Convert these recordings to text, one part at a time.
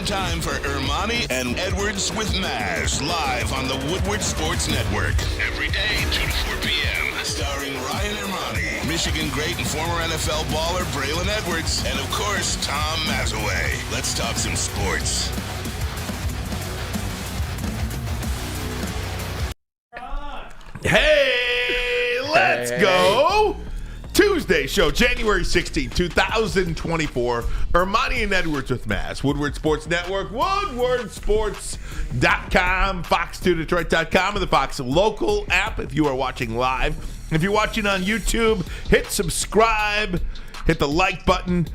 time for Ermanni and Edwards with Maz, live on the Woodward Sports Network. Every day, 2 to 4 p.m. Starring Ryan Ermanni, Michigan great and former NFL baller Braylon Edwards, and of course, Tom Mazaway. Let's talk some sports. Hey, let's go. Tuesday show, January 16, 2024. Ermanni and Edwards with Maz. Woodward Sports Network, woodwardsports.com, fox2detroit.com, and the Fox local app if you are watching live. If you're watching on YouTube, hit subscribe, hit the like button.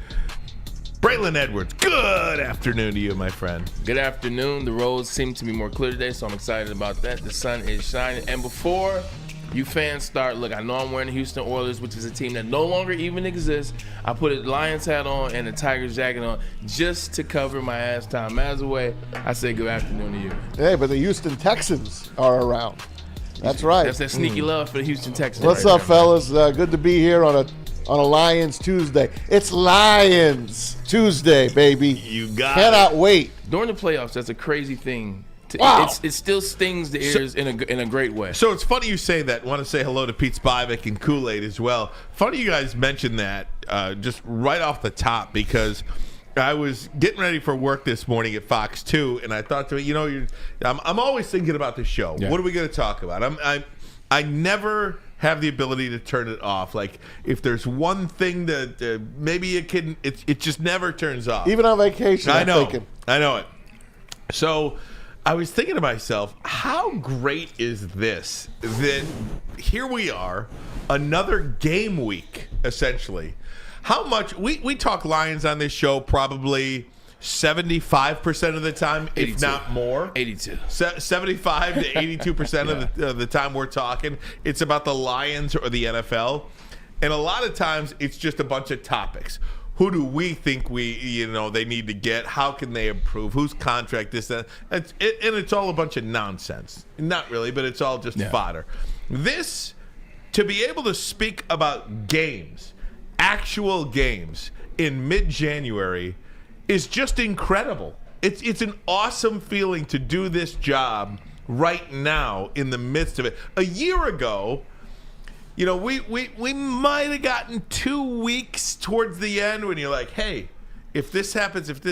Braylon Edwards, good afternoon to you, my friend. Good afternoon. The roads seem to be more clear today, so I'm excited about that. The sun is shining. And before you fans start, look, I know I'm wearing the Houston Oilers, which is a team that no longer even exists. I put a Lions hat on and a Tigers jacket on just to cover my ass. Tom Mazaway, I say good afternoon to you. Hey, but the Houston Texans are around. That's right. That's that sneaky love for the Houston Texans. What's right up, there, fellas? Good to be here on a Lions Tuesday. It's Lions Tuesday, baby. You got Cannot wait. During the playoffs, that's a crazy thing. Wow. It still stings the ears in a great way. So it's funny you say that. Want to say hello to Pete and Kool-aid as well. Funny you guys mentioned that just right off the top, because I was getting ready for work this morning at Fox 2, and I thought to me, I'm always thinking about the show. Yeah. What are we going to talk about? I never have the ability to turn it off. Like, if there's one thing that maybe it just never turns off. Even on vacation, I know it. So I was thinking to myself, how great is this? That here we are, another game week, essentially. How much we talk Lions on this show probably 75% of the time, 82. if not more. 82. 75 to 82% of the time we're talking, it's about the Lions or the NFL. And a lot of times it's just a bunch of topics. Who do we think they need to get? How can they improve? Whose contract this, that? And it's all a bunch of nonsense. Not really, but it's all just fodder. This, to be able to speak about games, actual games in mid-January, is just incredible. It's an awesome feeling to do this job right now in the midst of it. A year ago, we might have gotten 2 weeks towards the end when you're like, hey, if this happens, if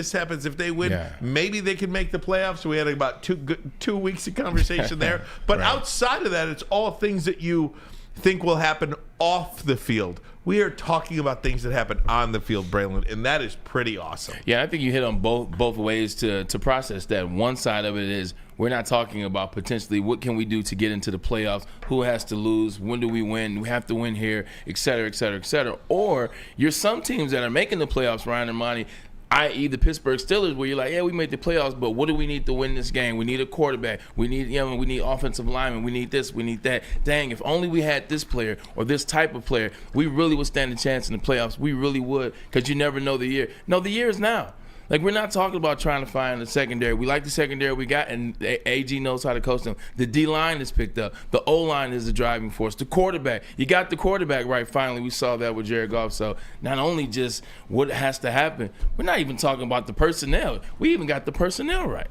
they win, maybe they can make the playoffs. So we had about 2 weeks of conversation there. But outside of that, it's all things that you think will happen off the field. We are talking about things that happen on the field, Braylon, and that is pretty awesome. Yeah, I think you hit on both ways to process that. One side of it is we're not talking about potentially what can we do to get into the playoffs, who has to lose, when do we win, we have to win here, et cetera, et cetera, et cetera. Or you're some teams that are making the playoffs, Ryan and Monty, i.e. the Pittsburgh Steelers, where you're like, yeah, we made the playoffs, but what do we need to win this game? We need a quarterback. We need, we need offensive linemen. We need this. We need that. Dang, if only we had this player or this type of player, we really would stand a chance in the playoffs. We really would, because you never know the year. No, the year is now. Like, we're not talking about trying to find the secondary. We like the secondary we got, and AG knows how to coach them. The D-line is picked up. The O-line is the driving force. The quarterback. You got the quarterback right finally. We saw that with Jared Goff. So not only just what has to happen, we're not even talking about the personnel. We even got the personnel right.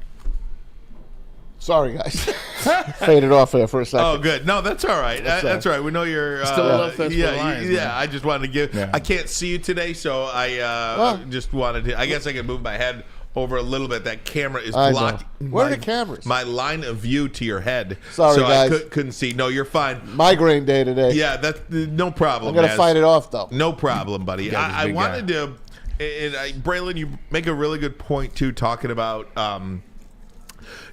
Sorry, guys. Faded off there for a second. Oh, good. No, that's all right. That's all right. We know you're still a love fest for the Lions. Yeah, man. I just wanted to give. I can't see you today, so I just wanted to. I guess I can move my head over a little bit. That camera is blocking. Where are the cameras? My line of view to your head. Sorry, so guys. I couldn't see. No, you're fine. Migraine day today. Yeah, that's no problem. I'm gonna fight it off though. No problem, buddy. I wanted to. Braylon, you make a really good point too, talking about.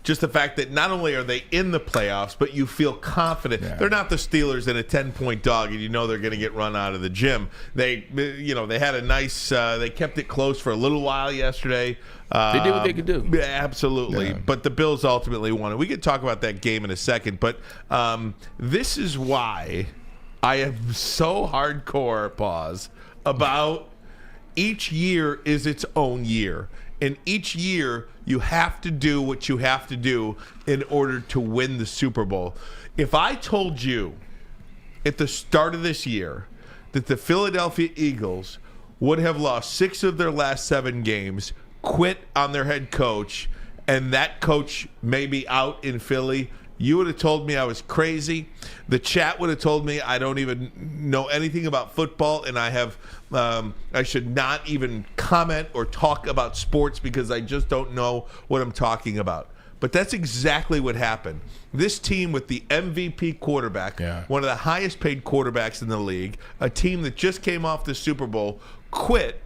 Just the fact that not only are they in the playoffs, but you feel confident. Yeah. They're not the Steelers in a 10-point dog, and they're going to get run out of the gym. They had a nice. They kept it close for a little while yesterday. They did what they could do. Yeah, absolutely. Yeah. But the Bills ultimately won it. We could talk about that game in a second, but this is why I am so hardcore about each year is its own year. And each year, you have to do what you have to do in order to win the Super Bowl. If I told you at the start of this year that the Philadelphia Eagles would have lost 6 of their last 7 games, quit on their head coach and that coach may be out in Philly, you would have told me I was crazy. The chat would have told me I don't even know anything about football, and I should not even comment or talk about sports because I just don't know what I'm talking about. But that's exactly what happened. This team with the MVP quarterback, one of the highest paid quarterbacks in the league, a team that just came off the Super Bowl, quit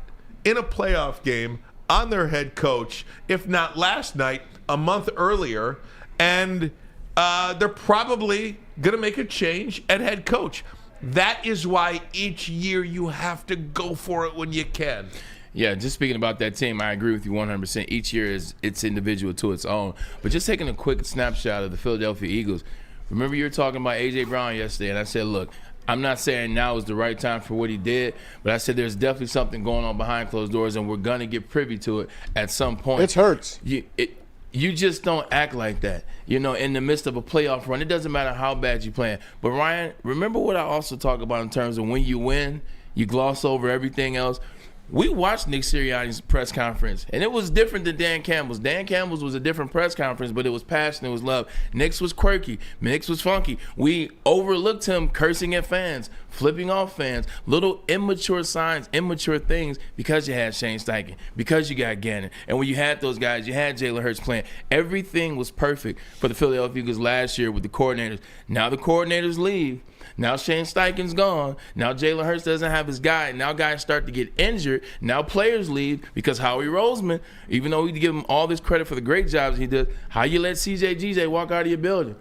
in a playoff game on their head coach, if not last night, a month earlier, and they're probably going to make a change at head coach. That is why each year you have to go for it when you can. Yeah, just speaking about that team, I agree with you 100%. Each year is it's individual to its own. But just taking a quick snapshot of the Philadelphia Eagles, remember you were talking about A.J. Brown yesterday, and I said, look, I'm not saying now is the right time for what he did, but I said there's definitely something going on behind closed doors, and we're going to get privy to it at some point. It hurts. You just don't act like that, in the midst of a playoff run. It doesn't matter how bad you're playing. But, Ryan, remember what I also talk about in terms of when you win, you gloss over everything else. We watched Nick Sirianni's press conference, and it was different than Dan Campbell's. Dan Campbell's was a different press conference, but it was passion, it was love. Nick's was quirky. Nick's was funky. We overlooked him cursing at fans, flipping off fans, little immature signs, immature things because you had Shane Steichen, because you got Gannon. And when you had those guys, you had Jalen Hurts playing. Everything was perfect for the Philadelphia Eagles last year with the coordinators. Now the coordinators leave. Now Shane Steichen's gone. Now Jalen Hurts doesn't have his guy. Now guys start to get injured. Now players leave because Howie Roseman, even though we give him all this credit for the great jobs he did, how you let CJ GJ walk out of your building?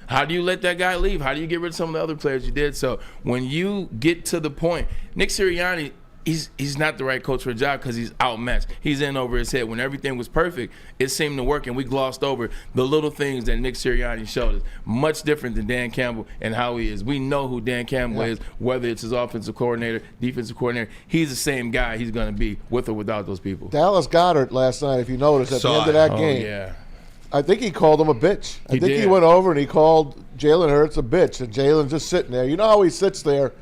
How do you let that guy leave? How do you get rid of some of the other players you did? So when you get to the point, Nick Sirianni, he's not the right coach for a job because he's outmatched. He's in over his head. When everything was perfect, it seemed to work, and we glossed over the little things that Nick Sirianni showed us. Much different than Dan Campbell and how he is. We know who Dan Campbell is, whether it's his offensive coordinator, defensive coordinator. He's the same guy he's going to be with or without those people. Dallas Goedert last night, if you noticed, at the end of that game, I think he called him a bitch. I think he went over and he called Jalen Hurts a bitch, and Jalen's just sitting there. You know how he sits there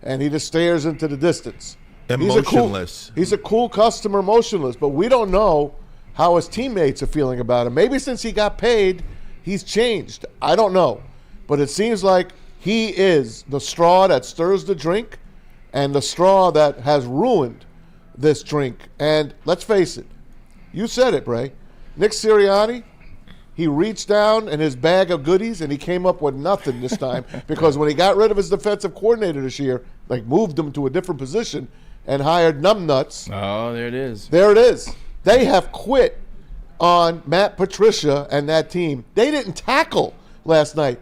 and he just stares into the distance. Emotionless. He's a cool customer, motionless, but we don't know how his teammates are feeling about him. Maybe since he got paid, he's changed. I don't know. But it seems like he is the straw that stirs the drink and the straw that has ruined this drink. And let's face it. You said it, Bray. Nick Sirianni, he reached down in his bag of goodies and he came up with nothing this time because when he got rid of his defensive coordinator this year, moved him to a different position, and hired numbnuts. Oh, there it is. There it is. They have quit on Matt Patricia and that team. They didn't tackle last night.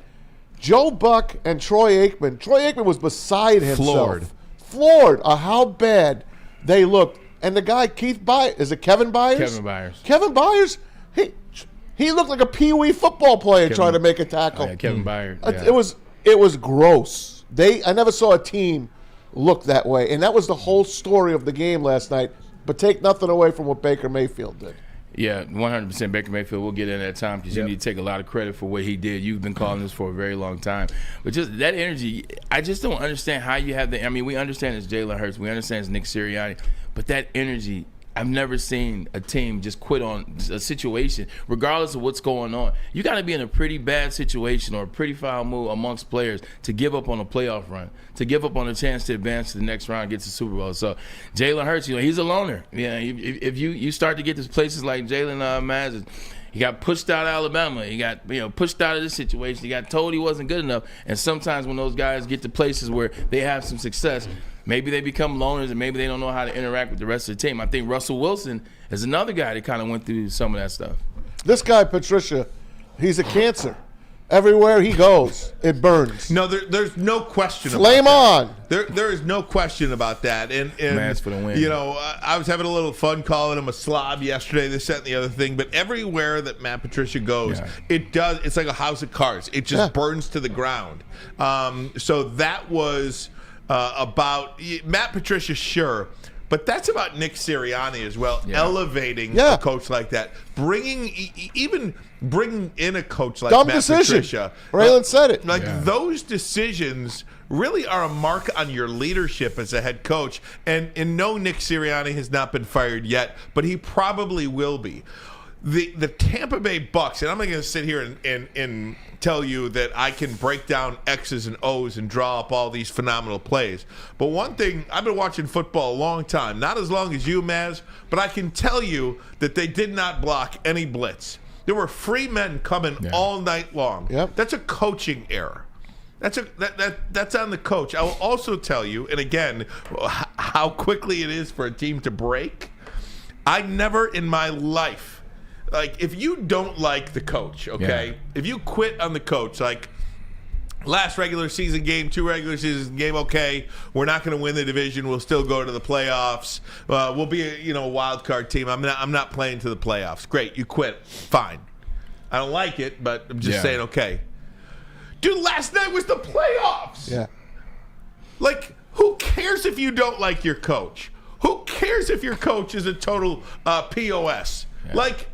Joe Buck and Troy Aikman. Troy Aikman was beside himself. Floored at how bad they looked. And the guy, Keith Byers, is it Kevin Byers? Kevin Byers. Kevin Byers, he looked like a peewee football player trying to make a tackle. Kevin Byers. Yeah. It was gross. I never saw a team look that way. And that was the whole story of the game last night. But take nothing away from what Baker Mayfield did. Yeah, 100% Baker Mayfield. We'll get in that time because you need to take a lot of credit for what he did. You've been calling this for a very long time. But just that energy, I just don't understand how you have the – I mean, we understand it's Jalen Hurts. We understand it's Nick Sirianni. But that energy – I've never seen a team just quit on a situation, regardless of what's going on. You got to be in a pretty bad situation or a pretty foul move amongst players to give up on a playoff run, to give up on a chance to advance to the next round, get to the Super Bowl. So Jalen Hurts, he's a loner. Yeah, if you start to get to places like Braylon and Maz, he got pushed out of Alabama. He got pushed out of this situation. He got told he wasn't good enough. And sometimes when those guys get to places where they have some success, maybe they become loners and maybe they don't know how to interact with the rest of the team. I think Russell Wilson is another guy that kind of went through some of that stuff. This guy, Patricia, he's a cancer. Everywhere he goes, it burns. No, there's no question Flame about that. on. There is no question about that. And Man's for the win. I was having a little fun calling him a slob yesterday, this, that, and the other thing. But everywhere that Matt Patricia goes, it's like a house of cards. It just burns to the ground. So that was about Matt Patricia, sure. But that's about Nick Sirianni as well, elevating a coach like that, bringing in a coach like Dumb Matt decision. Patricia. Braylon said it. Those decisions really are a mark on your leadership as a head coach. And no, Nick Sirianni has not been fired yet, but he probably will be. The Tampa Bay Bucs, and I'm not going to sit here and tell you that I can break down X's and O's and draw up all these phenomenal plays. But one thing, I've been watching football a long time, not as long as you, Maz, but I can tell you that they did not block any blitz. There were free men coming all night long. Yep. That's a coaching error. That's on the coach. I will also tell you, and again, how quickly it is for a team to break. I never in my life, like, if you don't like the coach, okay, if you quit on the coach, like last regular season game, 2 regular season game, okay, we're not going to win the division, we'll still go to the playoffs, we'll be a wild card team. I'm not playing to the playoffs. Great, you quit, fine. I don't like it, but I'm just saying, okay. Dude, last night was the playoffs. Yeah. Like, who cares if you don't like your coach? Who cares if your coach is a total POS? Yeah. Like,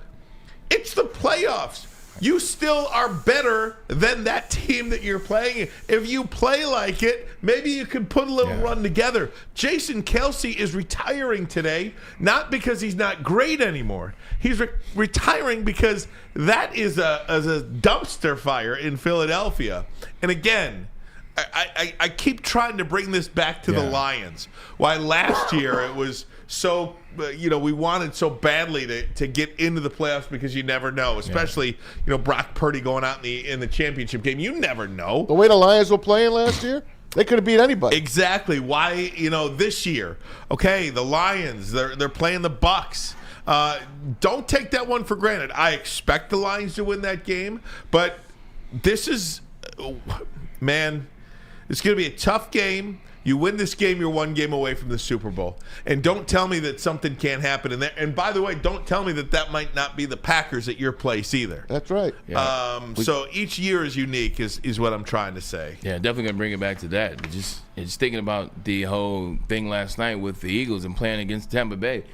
it's the playoffs. You still are better than that team that you're playing. If you play like it, maybe you can put a little run together. Jason Kelce is retiring today, not because he's not great anymore. He's retiring because that is a dumpster fire in Philadelphia. And again, I keep trying to bring this back to the Lions. Why last year it was so, we wanted so badly to get into the playoffs because you never know, especially, Brock Purdy going out in the championship game. You never know. The way the Lions were playing last year, they could have beat anybody. Exactly. Why, this year, okay, the Lions, they're playing the Bucs. Don't take that one for granted. I expect the Lions to win that game, but this is, man, it's going to be a tough game. You win this game, you're 1 game away from the Super Bowl. And don't tell me that something can't happen in there. And by the way, don't tell me that might not be the Packers at your place either. That's right. Yeah. So each year is unique is what I'm trying to say. Yeah, definitely going to bring it back to that. Just thinking about the whole thing last night with the Eagles and playing against Tampa Bay.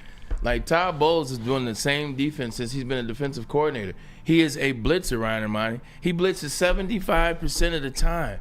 Like, Todd Bowles is doing the same defense since he's been a defensive coordinator. He is a blitzer, Ryan Ermanni. He blitzes 75% of the time.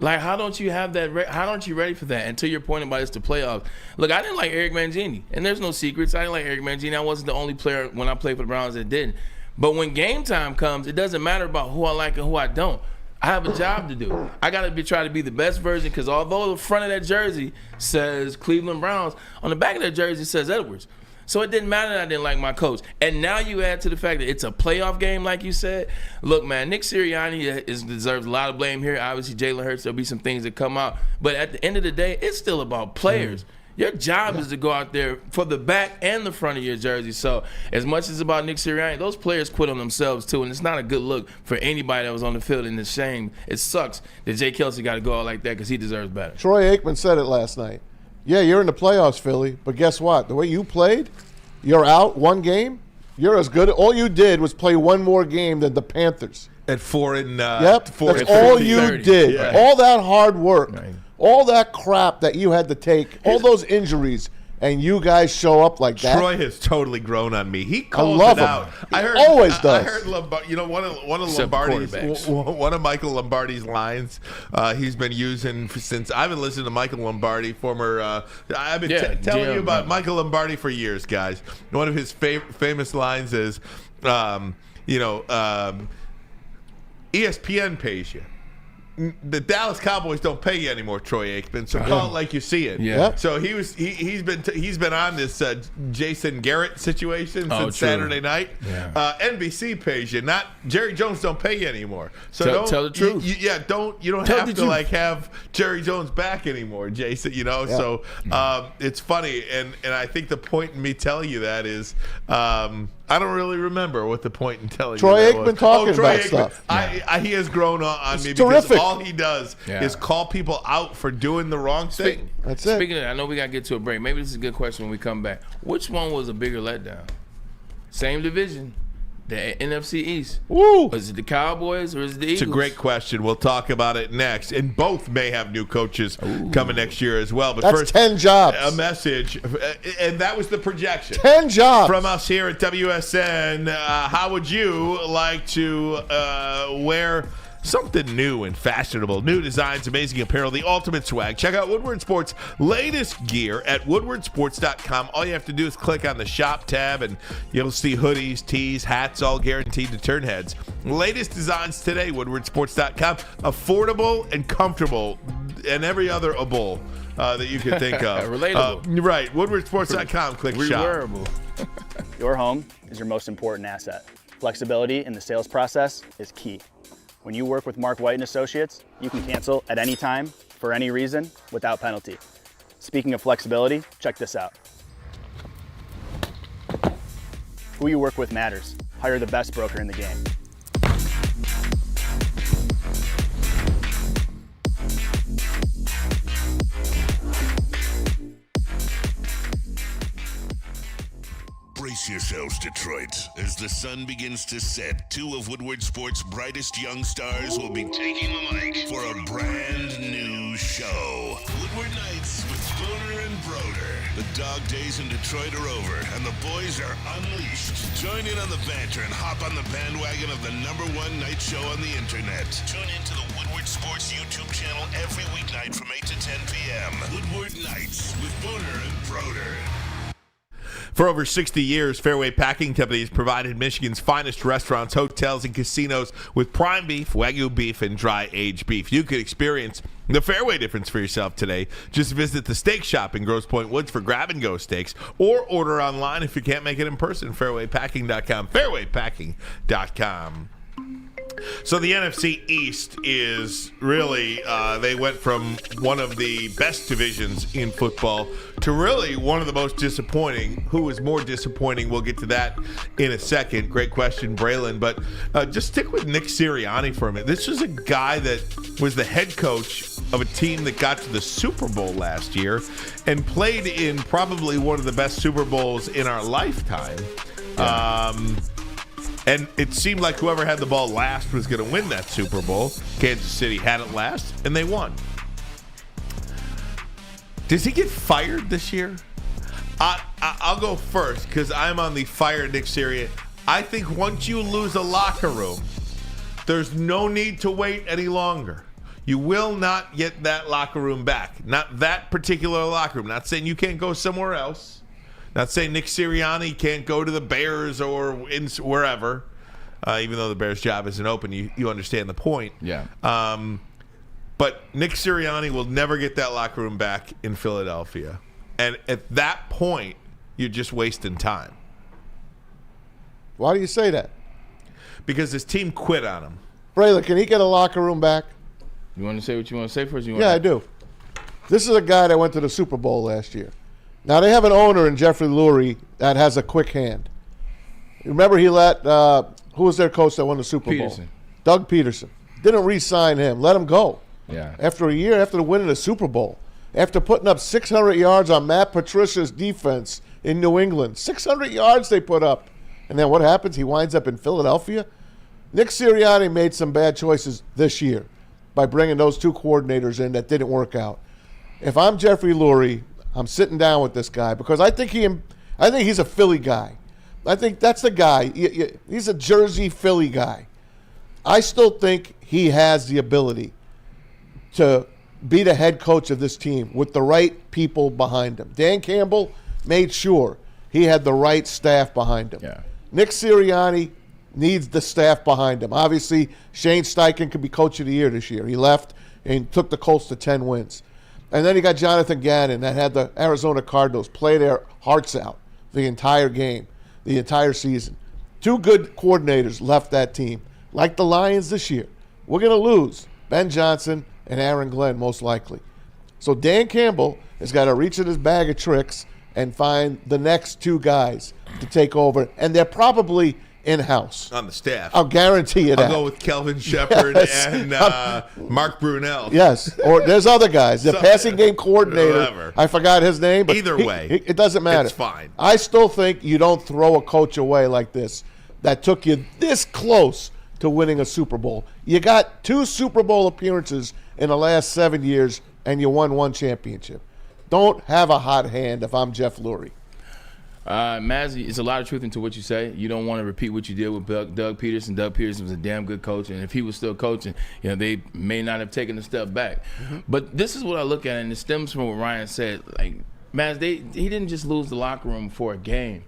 Like, how don't you have that? How aren't you ready for that? And to your point about it's the playoffs. Look, I didn't like Eric Mangini, and there's no secrets. I didn't like Eric Mangini. I wasn't the only player when I played for the Browns that didn't. But when game time comes, it doesn't matter about who I like and who I don't. I have a job to do. I got to try to be the best version, because although the front of that jersey says Cleveland Browns, on the back of that jersey it says Edwards. So it didn't matter that I didn't like my coach. And now you add to the fact that it's a playoff game, like you said. Look, man, Nick Sirianni deserves a lot of blame here. Obviously, Jalen Hurts, there'll be some things that come out. But at the end of the day, it's still about players. Your job is to go out there for the back and the front of your jersey. So as much as it's about Nick Sirianni, those players quit on themselves too, and it's not a good look for anybody that was on the field. And it's a shame. It sucks that Jay Kelce got to go out like that, because he deserves better. Troy Aikman said it last night. Yeah, you're in the playoffs, Philly, but guess what? The way you played, you're out 1 game. You're as good. All you did was play 1 more game than the Panthers. At 4 and yep, 4 that's all you 30. did. Yeah. All that hard work, Right. all that crap that you had to take, all those injuries, and you guys show up like that. Troy has totally grown on me. He calls love it him. out. He always does. I heard one of Except one of Michael Lombardi's lines he's been using since I've been listening to Michael Lombardi, former. I've been telling you about Michael Lombardi for years, guys. One of his famous lines is, ESPN pays you. The Dallas Cowboys don't pay you anymore, Troy Aikman. So call it like you see it. Yeah. So he's been on this Jason Garrett situation since Saturday night. Yeah. NBC pays you, not Jerry Jones. Don't pay you anymore. So tell the truth. You don't have to have Jerry Jones back anymore, Jason. Yeah. So it's funny, and I think the point in me telling you that is. I don't really remember what the point in telling Troy you that Aikman was. talking Troy about Aikman. stuff. He has grown on me terrific. because all he does is call people out for doing the wrong thing. That's it. Speaking of that, I know we got to get to a break. Maybe this is a good question when we come back. Which one was a bigger letdown? Same division, the NFC East. Woo. Was it the Cowboys or is it the Eagles? It's a great question. We'll talk about it next. And both may have new coaches coming next year as well. But That's first, 10 jobs. a message. And that was the projection. 10 jobs. From us here at WSN, how would you like to wear something new and fashionable. New designs, amazing apparel, the ultimate swag. Check out Woodward Sports' latest gear at woodwardsports.com. All you have to do is click on the shop tab and you'll see hoodies, tees, hats, all guaranteed to turn heads. Latest designs today, woodwardsports.com. Affordable and comfortable and every other able that you can think of. Relatable. Right. Woodwardsports.com. Click shop. Wearable. Your home is your most important asset. Flexibility in the sales process is key. When you work with Mark White & Associates, you can cancel at any time, for any reason, without penalty. Speaking of flexibility, check this out. Who you work with matters. Hire the best broker in the game. Brace yourselves, Detroit. As the sun begins to set, two of Woodward Sports' brightest young stars will be taking the mic for a brand new show. Woodward Nights with Spooner and Broder. The dog days in Detroit are over, and the boys are unleashed. Join in on the banter and hop on the bandwagon of the #1 night show on the internet. Tune into the Woodward Sports YouTube channel every weeknight from 8 to 10 p.m. Woodward Nights with Spooner and Broder. For over 60 years, Fairway Packing Company has provided Michigan's finest restaurants, hotels, and casinos with prime beef, Wagyu beef, and dry-aged beef. You could experience the Fairway difference for yourself today. Just visit the steak shop in Grosse Pointe Woods for grab-and-go steaks, or order online if you can't make it in person. FairwayPacking.com. FairwayPacking.com. So the NFC East is really, they went from one of the best divisions in football to really one of the most disappointing. Who is more disappointing? We'll get to that in a second. Great question, Braylon. But just stick with Nick Sirianni for a minute. This was a guy that was the head coach of a team that got to the Super Bowl last year and played in probably one of the best Super Bowls in our lifetime. And it seemed like whoever had the ball last was going to win that Super Bowl. Kansas City had it last, and they won. Does he get fired this year? I'll go first because I'm on the fire Nick Sirianni. I think once you lose a locker room, there's no need to wait any longer. You will not get that locker room back. Not that particular locker room. Not saying you can't go somewhere else. Not saying Nick Sirianni can't go to the Bears or wherever, even though the Bears' job isn't open. You understand the point. Yeah. But Nick Sirianni will never get that locker room back in Philadelphia. And at that point, you're just wasting time. Why do you say that? Because his team quit on him. Braylon, can he get a locker room back? You want to say what you want to say first? Yeah, I do. This is a guy that went to the Super Bowl last year. Now, they have an owner in Jeffrey Lurie that has a quick hand. Remember he let, who was their coach that won the Super Bowl? Doug Peterson. Didn't re-sign him. Let him go. Yeah. After a year, after winning the Super Bowl, after putting up 600 yards on Matt Patricia's defense in New England. 600 yards they put up. And then what happens? He winds up in Philadelphia. Nick Sirianni made some bad choices this year by bringing those two coordinators in that didn't work out. If I'm Jeffrey Lurie, I'm sitting down with this guy because I think he's a Philly guy. I think that's the guy. He's a Jersey Philly guy. I still think he has the ability to be the head coach of this team with the right people behind him. Dan Campbell made sure he had the right staff behind him. Yeah. Nick Sirianni needs the staff behind him. Obviously, Shane Steichen could be coach of the year this year. He left and took the Colts to 10 wins. And then you got Jonathan Gannon that had the Arizona Cardinals play their hearts out the entire game, the entire season. Two good coordinators left that team. Like the Lions this year, we're going to lose Ben Johnson and Aaron Glenn most likely. So Dan Campbell has got to reach in his bag of tricks and find the next two guys to take over. And they're probably in-house. On the staff. I'll guarantee you that. I'll go with Kelvin Shepard and Mark Brunell. Yes, or there's other guys. The passing game coordinator, Whatever. I forgot his name. But Either way, it doesn't matter. it's fine. I still think you don't throw a coach away like this that took you this close to winning a Super Bowl. You got 2 Super Bowl appearances in the last 7 years, and you won 1 championship. Don't have a hot hand if I'm Jeff Lurie. Maz, it's a lot of truth into what you say. You don't want to repeat what you did with Doug Peterson. Doug Peterson was a damn good coach, and if he was still coaching, they may not have taken a step back. Mm-hmm. But this is what I look at, and it stems from what Ryan said. Like, Maz, he didn't just lose the locker room for a game.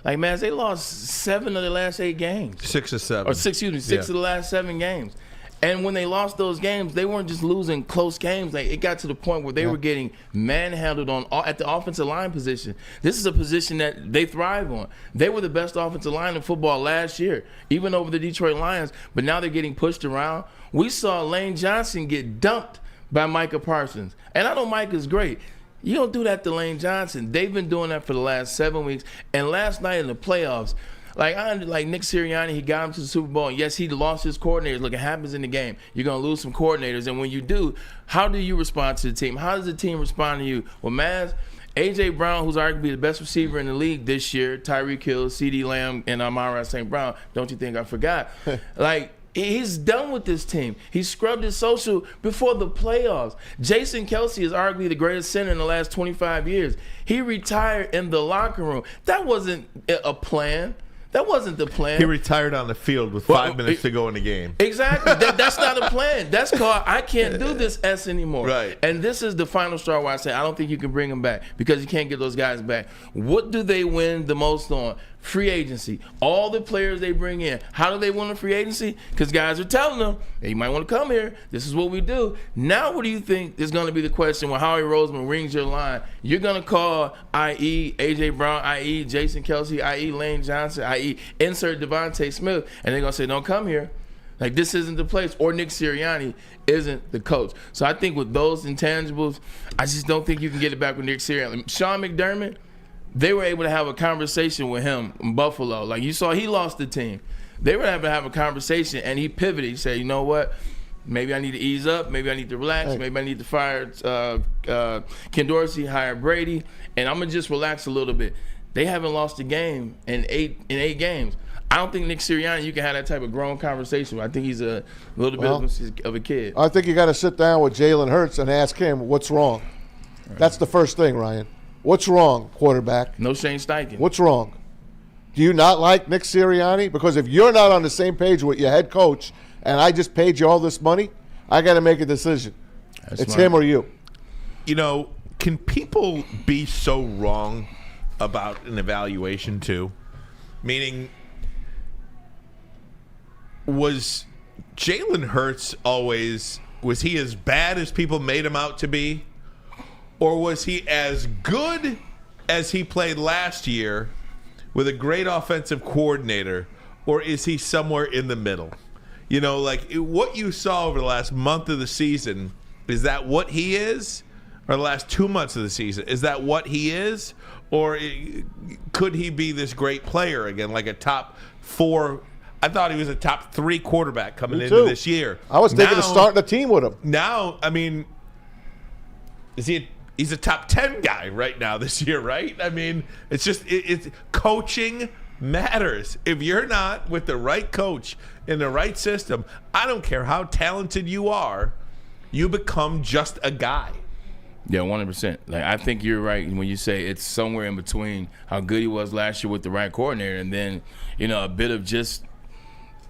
Like, Maz, they lost 7 of the last 8 games. 6 or 7. Six of the last 7 games. And when they lost those games, they weren't just losing close games. Like, it got to the point where they were getting manhandled at the offensive line position. This is a position that they thrive on. They were the best offensive line in football last year, even over the Detroit Lions. But now they're getting pushed around. We saw Lane Johnson get dumped by Micah Parsons. And I know Micah's great. You don't do that to Lane Johnson. They've been doing that for the last 7 weeks. And last night in the playoffs, like Nick Sirianni, he got him to the Super Bowl. And yes, he lost his coordinators. Look, it happens in the game. You're going to lose some coordinators. And when you do, how do you respond to the team? How does the team respond to you? Well, Maz, A.J. Brown, who's arguably the best receiver in the league this year, Tyreek Hill, C.D. Lamb, and Amon-Ra St. Brown, don't you think I forgot? He's done with this team. He scrubbed his social before the playoffs. Jason Kelce is arguably the greatest center in the last 25 years. He retired in the locker room. That wasn't a plan. That wasn't the plan. He retired on the field with 5 minutes to go in the game. Exactly. That's not a plan. That's called, I can't do this S anymore. Right. And this is the final straw where I say I don't think you can bring them back because you can't get those guys back. What do they win the most on? Free agency. All the players they bring in. How do they win the free agency? Because guys are telling them, hey, you might want to come here. This is what we do. Now what do you think is going to be the question when Howie Roseman rings your line? You're going to call i.e. A.J. Brown, i.e. Jason Kelce, i.e. Lane Johnson, i.e. insert Devontae Smith, and they're going to say, don't come here. Like, this isn't the place. Or Nick Sirianni isn't the coach. So I think with those intangibles, I just don't think you can get it back with Nick Sirianni. Sean McDermott, they were able to have a conversation with him in Buffalo. Like, you saw, he lost the team. They were able to have a conversation, and he pivoted. He said, you know what? Maybe I need to ease up. Maybe I need to relax. Hey. Maybe I need to fire Ken Dorsey, hire Brady, and I'm going to just relax a little bit. They haven't lost a game in eight games. I don't think Nick Sirianni, you can have that type of grown conversation. I think he's a little bit of a kid. I think you got to sit down with Jalen Hurts and ask him what's wrong. Right. That's the first thing, Ryan. What's wrong, quarterback? No Shane Steichen. What's wrong? Do you not like Nick Sirianni? Because if you're not on the same page with your head coach and I just paid you all this money, I got to make a decision. It's him or you. You know, can people be so wrong about an evaluation too? Meaning, was Jalen Hurts was he as bad as people made him out to be? Or was he as good as he played last year with a great offensive coordinator? Or is he somewhere in the middle? You know, like what you saw over the last month of the season, is that what he is? Or the last 2 months of the season, is that what he is? Or could he be this great player again, like a top 4? I thought he was a top 3 quarterback coming into this year. I was thinking of starting the team with him. Now, I mean, he's a top 10 guy right now this year, right? I mean, it's just it's coaching matters. If you're not with the right coach in the right system, I don't care how talented you are, you become just a guy. Yeah, 100%. Like, I think you're right when you say it's somewhere in between how good he was last year with the right coordinator and then, a bit of just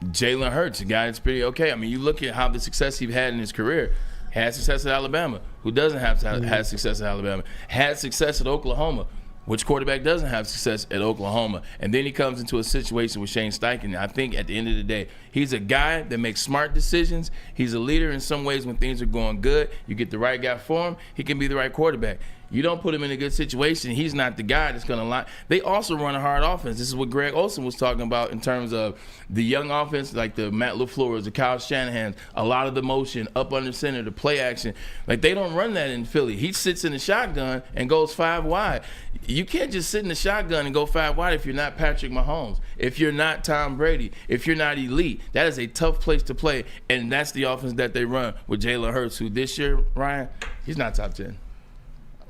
Jalen Hurts, a guy that's pretty okay. I mean, you look at how the success he's had in his career. Had success at Alabama. Who doesn't have had success at Alabama? Had success at Oklahoma. Which quarterback doesn't have success at Oklahoma? And then he comes into a situation with Shane Steichen. I think at the end of the day, he's a guy that makes smart decisions. He's a leader in some ways when things are going good. You get the right guy for him, he can be the right quarterback. You don't put him in a good situation, he's not the guy that's going to lie. They also run a hard offense. This is what Greg Olsen was talking about in terms of the young offense, like the Matt LaFleur's, the Kyle Shanahan's, a lot of the motion, up under center, the play action. Like, they don't run that in Philly. He sits in the shotgun and goes 5 wide. You can't just sit in the shotgun and go 5 wide if you're not Patrick Mahomes, if you're not Tom Brady, if you're not elite. That is a tough place to play, and that's the offense that they run with Jalen Hurts, who this year, Ryan, he's not top 10.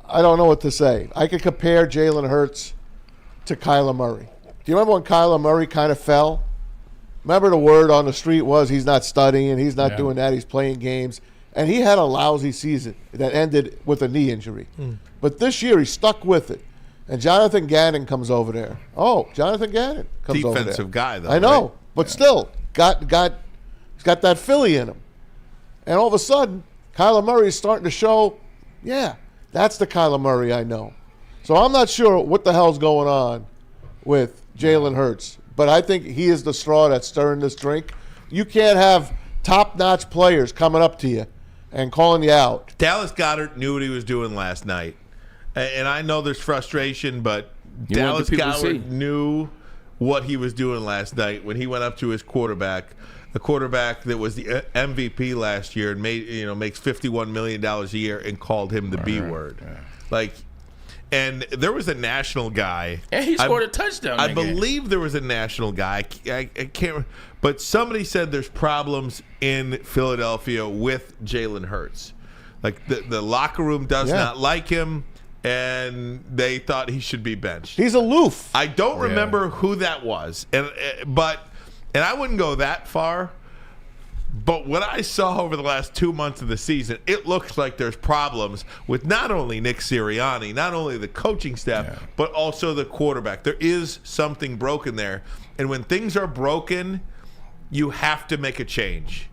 I don't know what to say. I could compare Jalen Hurts to Kyler Murray. Do you remember when Kyler Murray kind of fell? Remember the word on the street was he's not studying, he's not doing that, he's playing games. And he had a lousy season that ended with a knee injury. But this year he stuck with it. And Jonathan Gannon comes over there. Oh, Jonathan Gannon comes over there. Defensive guy, though. I know, right? but still, he's got that Philly in him. And all of a sudden, Kyler Murray is starting to show, yeah, that's the Kyler Murray I know. So I'm not sure what the hell's going on with Jalen Hurts, but I think he is the straw that's stirring this drink. You can't have top-notch players coming up to you and calling you out. Dallas Goedert knew what he was doing last night. And I know there's frustration, but Dallas Goedert knew what he was doing last night when he went up to his quarterback, a quarterback that was the MVP last year and makes $51 million a year, and called him the B word. Like, and there was a national guy. And he scored a touchdown. I believe there was a national guy. I can't, but somebody said there's problems in Philadelphia with Jalen Hurts. Like the locker room does not like him, and they thought he should be benched. He's aloof. I don't remember who that was, and I wouldn't go that far. But what I saw over the last 2 months of the season, it looks like there's problems with not only Nick Sirianni, not only the coaching staff, but also the quarterback. There is something broken there. And when things are broken, you have to make a change.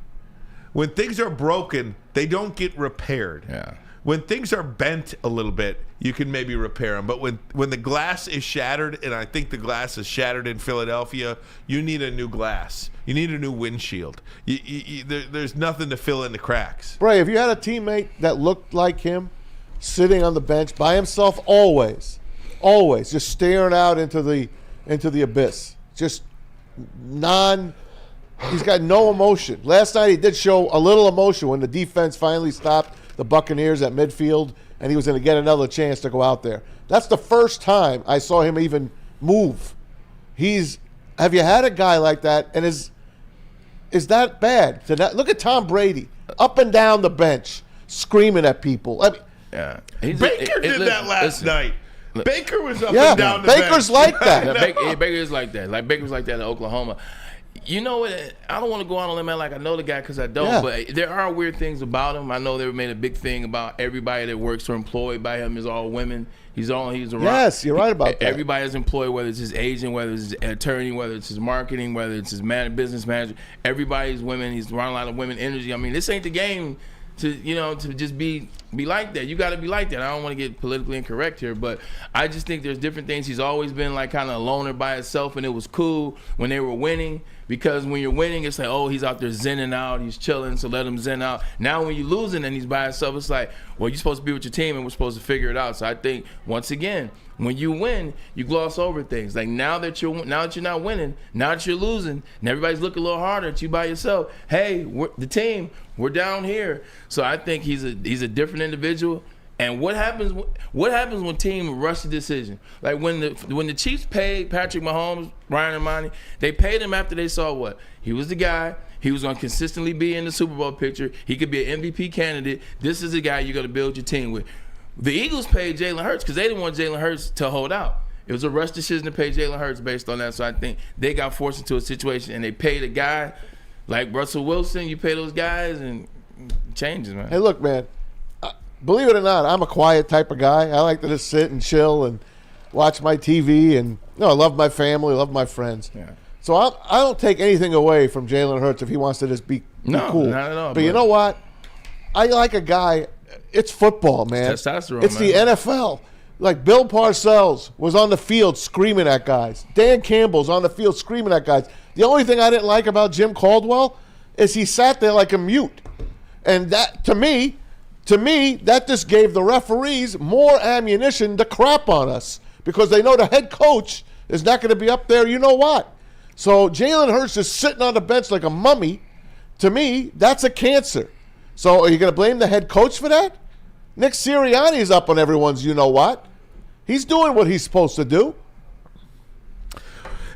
When things are broken, they don't get repaired. Yeah. When things are bent a little bit, you can maybe repair them. But when the glass is shattered, and I think the glass is shattered in Philadelphia, you need a new glass. You need a new windshield. There's nothing to fill in the cracks. Bray, if you had a teammate that looked like him, sitting on the bench by himself, always, just staring out into the abyss, just he's got no emotion. Last night he did show a little emotion when the defense finally stopped the Buccaneers at midfield, and he was going to get another chance to go out there. That's the first time I saw him even move. Have you had a guy like that, and is that bad? Look at Tom Brady, up and down the bench, screaming at people. I mean, Baker did that last night. Baker was up and down the Baker's bench. like that. Baker is like that. Like Baker was like that in Oklahoma. You know what? I don't want to go on a limb like I know the guy because I don't. Yeah. But there are weird things about him. I know they made a big thing about everybody that works or employed by him is all women. He's around. Yes, you're right about that. Everybody is employed, whether it's his agent, whether it's his attorney, whether it's his marketing, whether it's his business manager. Everybody's women. He's around a lot of women energy. I mean, this ain't the game to just be like that. You got to be like that. I don't want to get politically incorrect here, but I just think there's different things. He's always been like kind of a loner by himself, and it was cool when they were winning because when you're winning, it's like, oh, he's out there zenning out, he's chilling, so let him zen out. Now when you're losing and he's by himself, it's like, well, you're supposed to be with your team and we're supposed to figure it out. So I think once again, when you win, you gloss over things. Like now that you're not winning, now that you're losing, and everybody's looking a little harder at you by yourself. Hey, the team, we're down here. So I think he's a different individual. And what happens when team rush the decision? Like when the Chiefs paid Patrick Mahomes, Ryan Ermanni, they paid him after they saw what? He was the guy. He was going to consistently be in the Super Bowl picture. He could be an MVP candidate. This is the guy you're going to build your team with. The Eagles paid Jalen Hurts because they didn't want Jalen Hurts to hold out. It was a rush decision to pay Jalen Hurts based on that. So I think they got forced into a situation and they paid a guy like Russell Wilson. You pay those guys and it changes, man. Hey, look, man. Believe it or not, I'm a quiet type of guy. I like to just sit and chill and watch my TV, and I love my family, love my friends. Yeah. So I don't take anything away from Jalen Hurts if he wants to just be cool. Not at all. But you know what? I like a guy. It's football, man. It's testosterone. It's the NFL. Like Bill Parcells was on the field screaming at guys. Dan Campbell's on the field screaming at guys. The only thing I didn't like about Jim Caldwell is he sat there like a mute, and that to me, that just gave the referees more ammunition to crap on us because they know the head coach is not going to be up there. You know what? So Jalen Hurts is sitting on the bench like a mummy. To me, that's a cancer. So are you going to blame the head coach for that? Nick Sirianni is up on everyone's you know what. He's doing what he's supposed to do.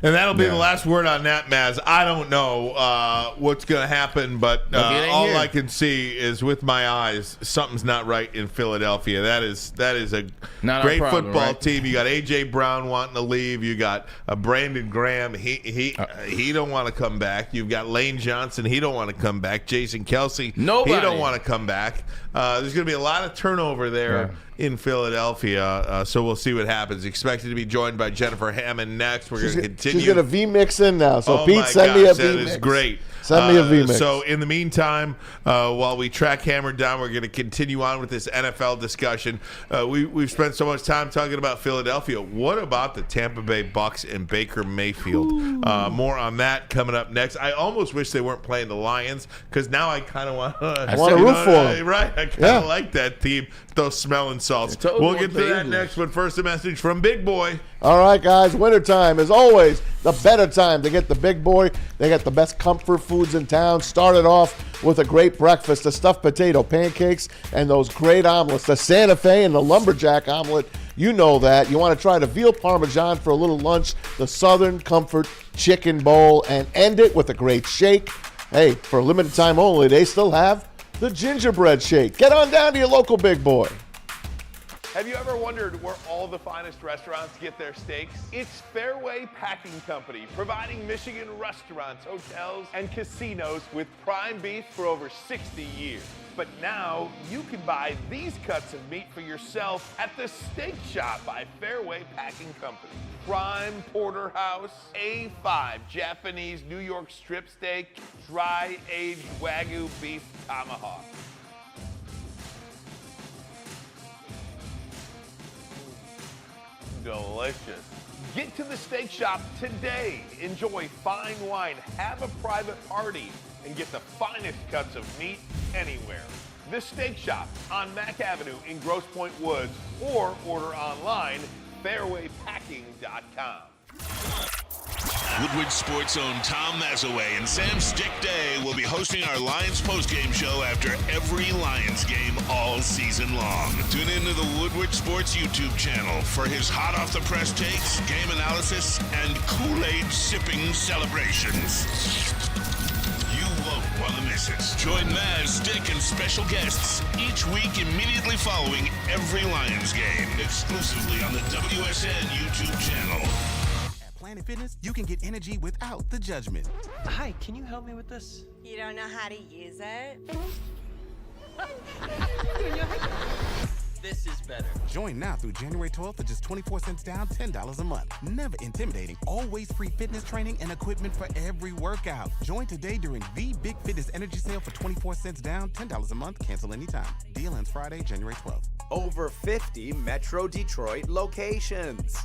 And that'll be the last word on that, Maz. I don't know what's going to happen, but all I can see is with my eyes, something's not right in Philadelphia. That is a great football team. You got A.J. Brown wanting to leave. You got Brandon Graham. He don't want to come back. You've got Lane Johnson. He don't want to come back. Jason Kelsey. Nobody. He don't want to come back. There's going to be a lot of turnover there in Philadelphia. So we'll see what happens. Expected to be joined by Jennifer Hammond next. We're going to continue. She's going to V-mix in now. So, oh Pete, send me a that V-mix. is great. Send me a V-mix. So in the meantime, while we track Hammer down, we're going to continue on with this NFL discussion. We've spent so much time talking about Philadelphia. What about the Tampa Bay Bucs and Baker Mayfield? More on that coming up next. I almost wish they weren't playing the Lions because now I kind of want to root for them. Right, I kind of like that team. Those smelling salts. We'll get to that next, but first a message from Big Boy. All right, guys, wintertime is always the better time to get the Big Boy. They got the best comfort foods in town. Started off with a great breakfast, the stuffed potato pancakes and those great omelets, the Santa Fe and the lumberjack omelet. You know that. You want to try the veal parmesan for a little lunch, the Southern Comfort chicken bowl, and end it with a great shake. Hey, for a limited time only, they still have the gingerbread shake. Get on down to your local Big Boy. Have you ever wondered where all the finest restaurants get their steaks? It's Fairway Packing Company, providing Michigan restaurants, hotels, and casinos with prime beef for over 60 years. But now you can buy these cuts of meat for yourself at the Steak Shop by Fairway Packing Company. Prime porterhouse, A5 Japanese New York strip steak, dry aged Wagyu beef tomahawk. Delicious. Get to the Steak Shop today. Enjoy fine wine, have a private party, and get the finest cuts of meat anywhere. The Steak Shop on Mack Avenue in Grosse Pointe Woods, or order online, fairwaypacking.com. Woodward Sports' own Tom Mazaway and Sam Stick Day will be hosting our Lions postgame show after every Lions game all season long. Tune into the Woodward Sports YouTube channel for his hot-off-the-press takes, game analysis, and Kool-Aid sipping celebrations. You won't want to miss it. Join Maz, Stick, and special guests each week immediately following every Lions game, exclusively on the WSN YouTube channel. Planet Fitness, you can get energy without the judgment. Hi, can you help me with this? You don't know how to use it? This is better. Join now through January 12th for just 24 cents down, $10 a month. Never intimidating. Always free fitness training and equipment for every workout. Join today during the Big Fitness Energy Sale for 24 cents down, $10 a month. Cancel anytime. Deal ends Friday, January 12th. Over 50 Metro Detroit locations.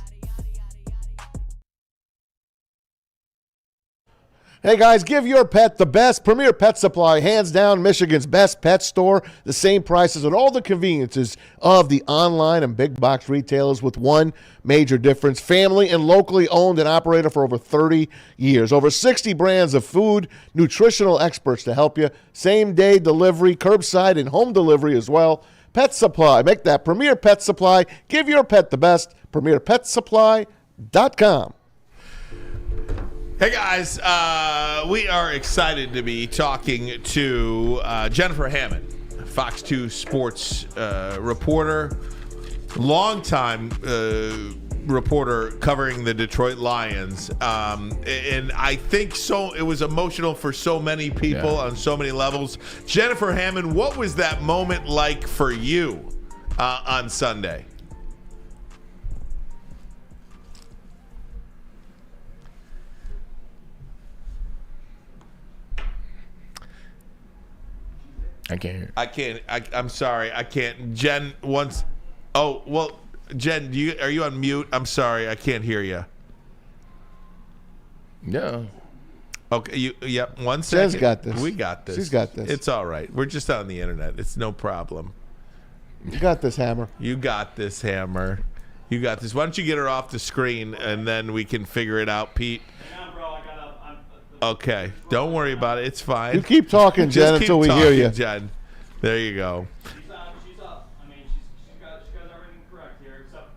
Hey guys, give your pet the best. Premier Pet Supply, hands down, Michigan's best pet store. The same prices and all the conveniences of the online and big box retailers with one major difference. Family and locally owned and operated for over 30 years. Over 60 brands of food, nutritional experts to help you. Same-day delivery, curbside, and home delivery as well. Pet Supply. Make that Premier Pet Supply. Give your pet the best. PremierPetSupply.com. Hey guys, we are excited to be talking to Jennifer Hammond, Fox 2 sports reporter, longtime reporter covering the Detroit Lions. And I think it was emotional for so many people on so many levels. Jennifer Hammond, what was that moment like for you on Sunday? I can't hear. I'm sorry. I can't. Jen once. Oh well, Jen, are you on mute? I'm sorry. I can't hear you. No. Okay. Yep. 1 second. Jen's got this. We got this. She's got this. It's all right. We're just on the internet. It's no problem. You got this, Hammer. You got this, Hammer. You got this. Why don't you get her off the screen and then we can figure it out, Pete? Okay, don't worry about it. It's fine. You keep talking, Jen, until we hear you. Jen. There you go. She's up. I mean, she's got everything correct here, except.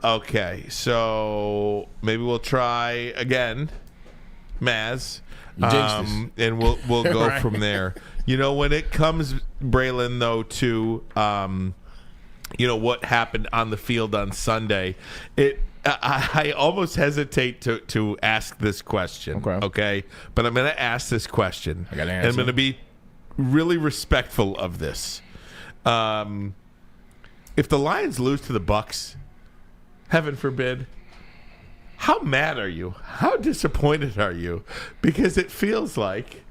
Okay, so maybe we'll try again, Maz, and we'll go Right. from there. You know, when it comes, Braylon, though, to what happened on the field on Sunday, I almost hesitate to ask this question, okay? But I'm going to ask this question. I got to and answer. I'm going to be really respectful of this. if the Lions lose to the Bucs, heaven forbid, how mad are you? How disappointed are you? Because it feels like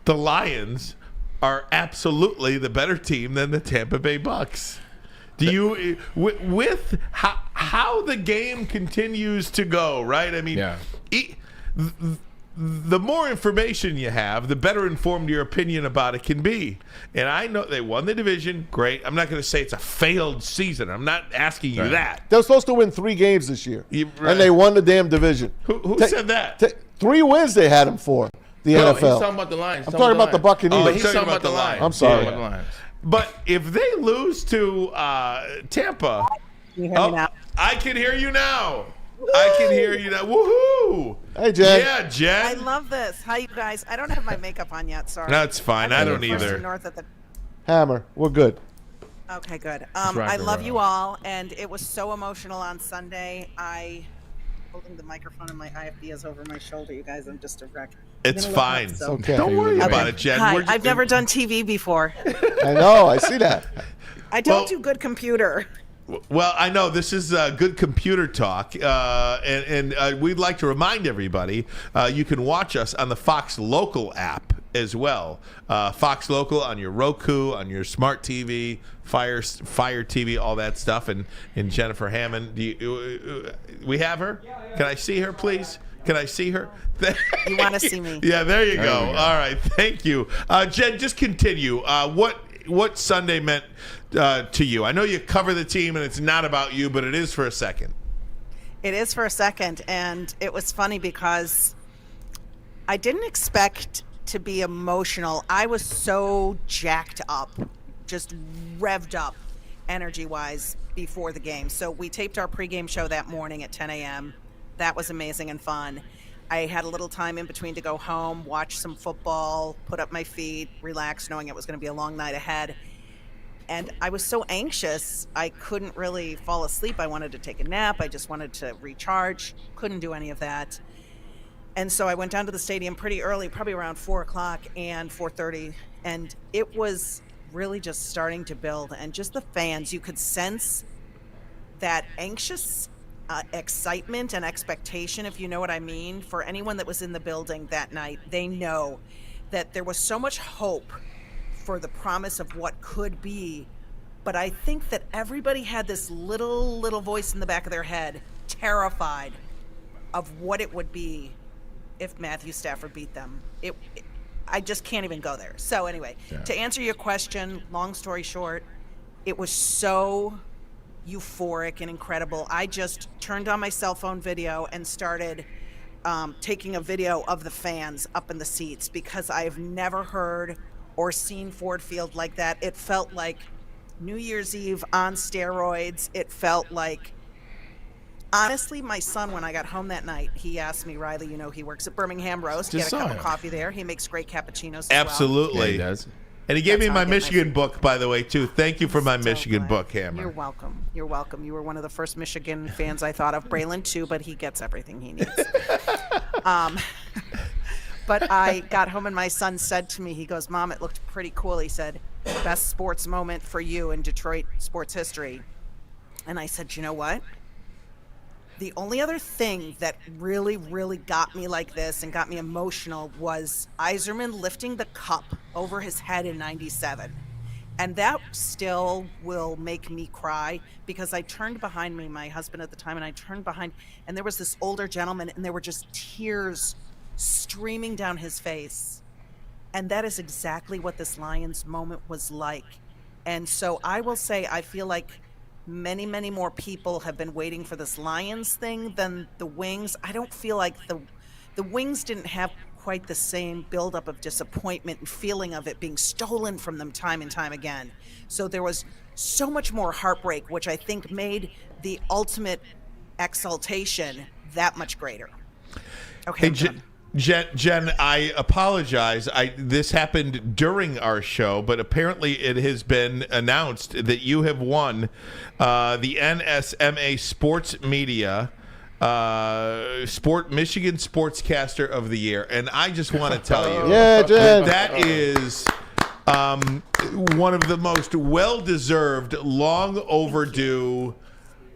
the Lions are absolutely the better team than the Tampa Bay Bucs. Do you, with how the game continues to go, right? I mean, the more information you have, the better informed your opinion about it can be. And I know they won the division. Great. I'm not going to say it's a failed season. I'm not asking you that. They're supposed to win 3 games this year, and they won the damn division. Who said that? 3 wins they had them for, the NFL. He's talking about the Lions. I'm talking about the Buccaneers. Oh, he's talking about the Lions. I'm sorry. Yeah, the Lions. But if they lose to Tampa, I can hear you now. I can hear you now. Woohoo! Hey, Jen. Yeah, Jen. I love this. Hi, you guys. I don't have my makeup on yet. Sorry. That's fine. I don't either. North at the... Hammer. We're good. Okay, good. I love you all, and it was so emotional on Sunday. Holding the microphone and my IFB is over my shoulder. You guys, I'm just a wreck. It's fine. Up, so. Okay. Don't worry about it, Jen. Hi. I've never done TV before. I know. I see that. I don't do good computer. Well, I know this is good computer talk, and we'd like to remind everybody you can watch us on the Fox Local app as well. Fox Local on your Roku, on your smart TV, Fire TV, all that stuff. And Jennifer Hammond, we have her? Can I see her, please? Can I see her? You want to see me? Yeah, there you go. All right, thank you. Jen, just continue. What Sunday meant to you? I know you cover the team and it's not about you, but it is for a second. It is for a second, and it was funny because I didn't expect to be emotional. I was so jacked up, just revved up energy-wise before the game. So we taped our pregame show that morning at 10 a.m. That was amazing and fun. I had a little time in between to go home, watch some football, put up my feet, relax, knowing it was going to be a long night ahead. And I was so anxious, I couldn't really fall asleep. I wanted to take a nap. I just wanted to recharge. Couldn't do any of that. And so I went down to the stadium pretty early, probably around 4 o'clock and 4:30. And it was really just starting to build. And just the fans, you could sense that anxious excitement and expectation, if you know what I mean. For anyone that was in the building that night, they know that there was so much hope for the promise of what could be. But I think that everybody had this little voice in the back of their head, terrified of what it would be if Matthew Stafford beat them. I just can't even go there. So anyway, to answer your question, long story short, it was so euphoric and incredible. I just turned on my cell phone video and started taking a video of the fans up in the seats, because I've never heard or seen Ford Field like that. It felt like New Year's Eve on steroids. It felt like, honestly, my son, when I got home that night, he asked me, Riley, you know, he works at Birmingham Roast. Get a cup of coffee there. He makes great cappuccinos as Absolutely. well. Yeah, he does. And he gave me my Michigan book, by the way, too. Thank you for my Michigan book, Hammer. You're welcome. You're welcome. You were one of the first Michigan fans I thought of. Braylon, too, but he gets everything he needs. But I got home and my son said to me, he goes, Mom, it looked pretty cool. He said, best sports moment for you in Detroit sports history. And I said, you know what? The only other thing that really, really got me like this and got me emotional was Yzerman lifting the cup over his head in '97. And that still will make me cry, because I turned behind me, my husband at the time, and I turned behind, and there was this older gentleman, and there were just tears streaming down his face. And that is exactly what this Lions moment was like. And so I will say, I feel like many, many more people have been waiting for this Lions thing than the Wings. I don't feel like the Wings didn't have quite the same buildup of disappointment and feeling of it being stolen from them time and time again. So there was so much more heartbreak, which I think made the ultimate exaltation that much greater. Okay, hey, Jen, I apologize. This happened during our show, but apparently it has been announced that you have won the NSMA Sports Media Michigan Sportscaster of the Year, and I just want to tell you, yeah, Jen. that is one of the most well-deserved, long overdue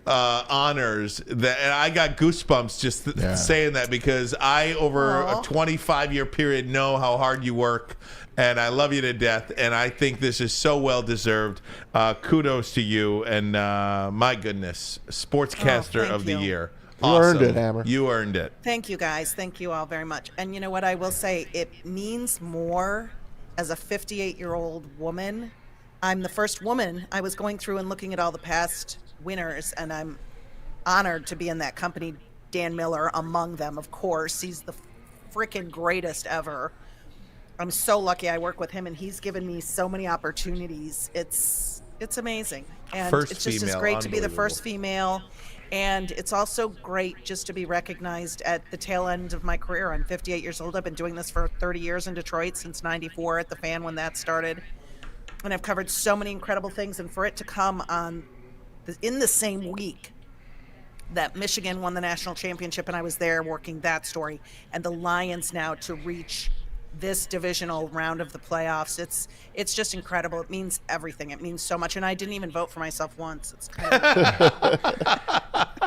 honors that, and I got goosebumps just saying that, because I, over a 25-year period, know how hard you work, and I love you to death, and I think this is so well-deserved. Kudos to you, and my goodness, Sportscaster of the Year. You earned it, Hammer. You earned it. Thank you, guys. Thank you all very much. And you know what I will say? It means more as a 58-year-old woman. I'm the first woman. I was going through and looking at all the past winners, and I'm honored to be in that company. Dan Miller among them, of course. He's the freaking greatest ever. I'm so lucky I work with him, and he's given me so many opportunities. It's amazing. And it's just great to be the first female. And it's also great just to be recognized at the tail end of my career. I'm 58 years old. I've been doing this for 30 years in Detroit, since 94 at the Fan when that started. And I've covered so many incredible things. And for it to come in the same week that Michigan won the national championship, and I was there working that story, and the Lions now to reach this divisional round of the playoffs, it's just incredible. It means everything. It means so much. And I didn't even vote for myself once. It's kind of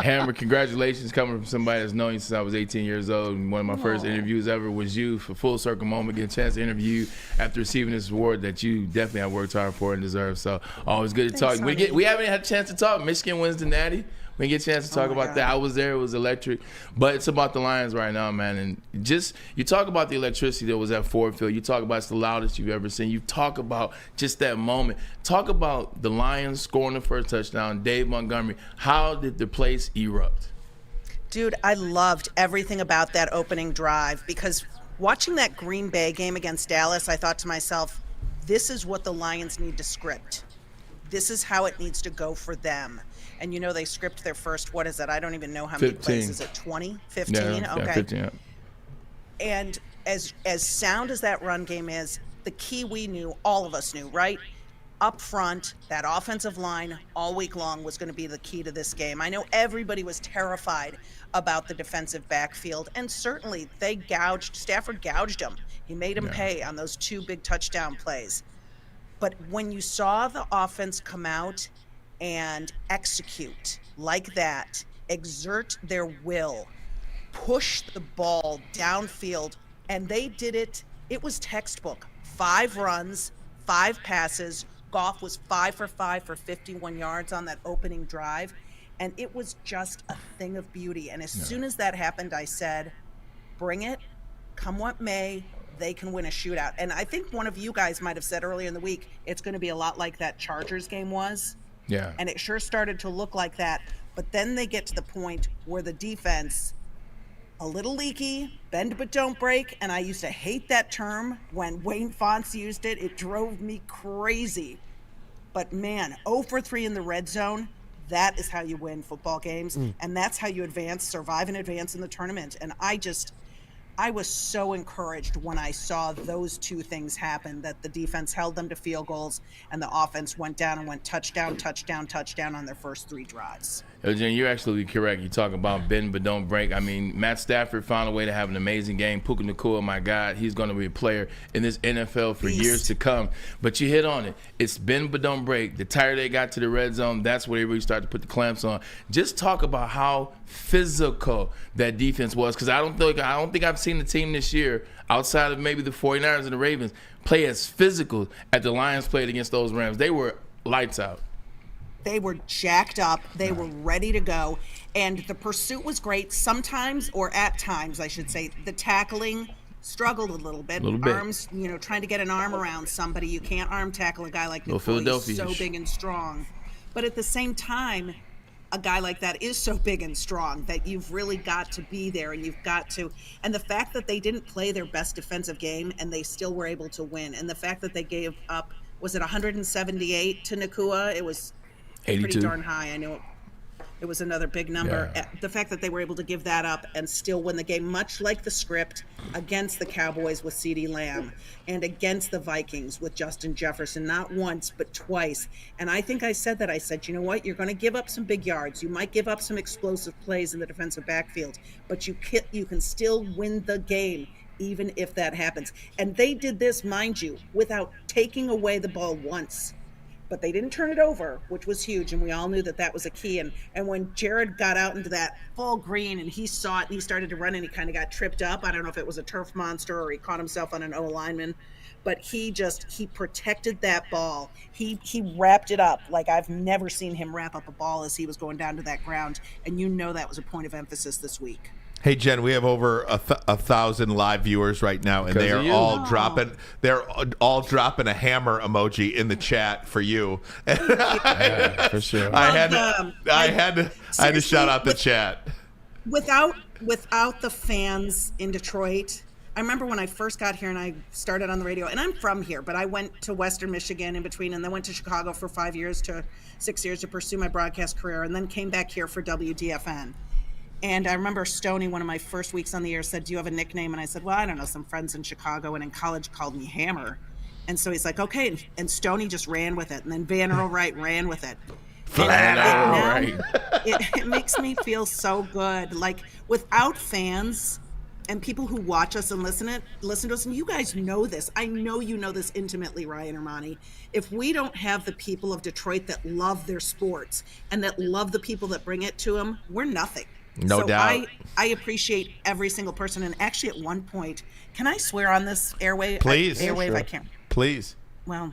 Hammer, congratulations, coming from somebody that's known you since I was 18 years old. And one of my first interviews ever was you, for Full Circle Moment, getting a chance to interview you after receiving this award that you definitely have worked hard for and deserve. So always good to talk. We haven't had a chance to talk. Michigan wins the Natty. We didn't get a chance to talk about that. I was there. It was electric. But it's about the Lions right now, man. And just, you talk about the electricity that was at Ford Field. You talk about it's the loudest you've ever seen. You talk about just that moment. Talk about the Lions scoring the first touchdown, Dave Montgomery. How did the place erupt? Dude, I loved everything about that opening drive, because watching that Green Bay game against Dallas, I thought to myself, this is what the Lions need to script. This is how it needs to go for them. And you know they script their first, what is it? I don't even know how many plays. Is it 20? 15? Yeah, okay. 15, yeah. And as sound as that run game is, the key we knew, all of us knew, right? Up front, that offensive line all week long was going to be the key to this game. I know everybody was terrified about the defensive backfield, and certainly Stafford gouged them. He made them pay on those 2 big touchdown plays. But when you saw the offense come out and execute like that, exert their will, push the ball downfield, and they did it. It was textbook. 5 runs, 5 passes. Goff was 5 for 5 for 51 yards on that opening drive, and it was just a thing of beauty. And as soon as that happened, I said, bring it, come what may. They can win a shootout. And I think one of you guys might have said earlier in the week, it's going to be a lot like that Chargers game was. Yeah. And it sure started to look like that. But then they get to the point where the defense, a little leaky, bend but don't break. And I used to hate that term when Wayne Fonts used it. It drove me crazy. But man, 0 for 3 in the red zone, that is how you win football games. And that's how you survive and advance in the tournament. And I was so encouraged when I saw those 2 things happen, that the defense held them to field goals and the offense went down and went touchdown, touchdown, touchdown on their first 3 drives. Jen, you're absolutely correct. You talk about bend but don't break. I mean, Matt Stafford found a way to have an amazing game. Puka Nacua, my God, he's going to be a player in this NFL for years to come. But you hit on it. It's bend but don't break. The tighter they got to the red zone, that's where they really start to put the clamps on. Just talk about how physical that defense was, because I don't think I've seen the team this year, outside of maybe the 49ers and the Ravens, play as physical as the Lions played against those Rams. They were lights out. They were jacked up. They were ready to go. And the pursuit was great. Sometimes, or at times, I should say, the tackling struggled a little bit. Arms, trying to get an arm around somebody. You can't arm tackle a guy like Nicole. He's so big and strong. But at the same time, a guy like that is so big and strong that you've really got to be there, and you've got to. And the fact that they didn't play their best defensive game and they still were able to win, and the fact that they gave up, was it 178 to Nacua? It was 82. Pretty darn high. I know it was another big number. Yeah. The fact that they were able to give that up and still win the game, much like the script against the Cowboys with CeeDee Lamb and against the Vikings with Justin Jefferson, not once but twice. And I think I said that. I said, you know what? You're going to give up some big yards. You might give up some explosive plays in the defensive backfield, but you can still win the game even if that happens. And they did this, mind you, without taking away the ball once. But they didn't turn it over, which was huge, and we all knew that that was a key. And when Jared got out into that full green and he saw it and he started to run and he kind of got tripped up, I don't know if it was a turf monster or he caught himself on an O lineman, but he protected that ball. He wrapped it up like I've never seen him wrap up a ball as he was going down to that ground, and you know that was a point of emphasis this week. Hey, Jen, we have over 1,000 live viewers right now, and they are all dropping. They're all dropping a hammer emoji in the chat for you. Yeah, for sure. I had to shout out the chat. Without the fans in Detroit, I remember when I first got here and I started on the radio, and I'm from here, but I went to Western Michigan in between, and then went to Chicago for 6 years to pursue my broadcast career, and then came back here for WDFN. And I remember Stoney, one of my first weeks on the air, said, "Do you have a nickname?" And I said, "Well, I don't know, some friends in Chicago and in college called me Hammer." And so he's like, "Okay." And Stoney just ran with it. And then Van Earl Wright ran with it. It makes me feel so good. Like, without fans and people who watch us and listen to us, and you guys know this. I know you know this intimately, Ryan Ermanni. If we don't have the people of Detroit that love their sports and that love the people that bring it to them, we're nothing. No doubt. I appreciate every single person. And actually, at one point, can I swear on this airwave? Please. Airwave, I can't. Please. Well,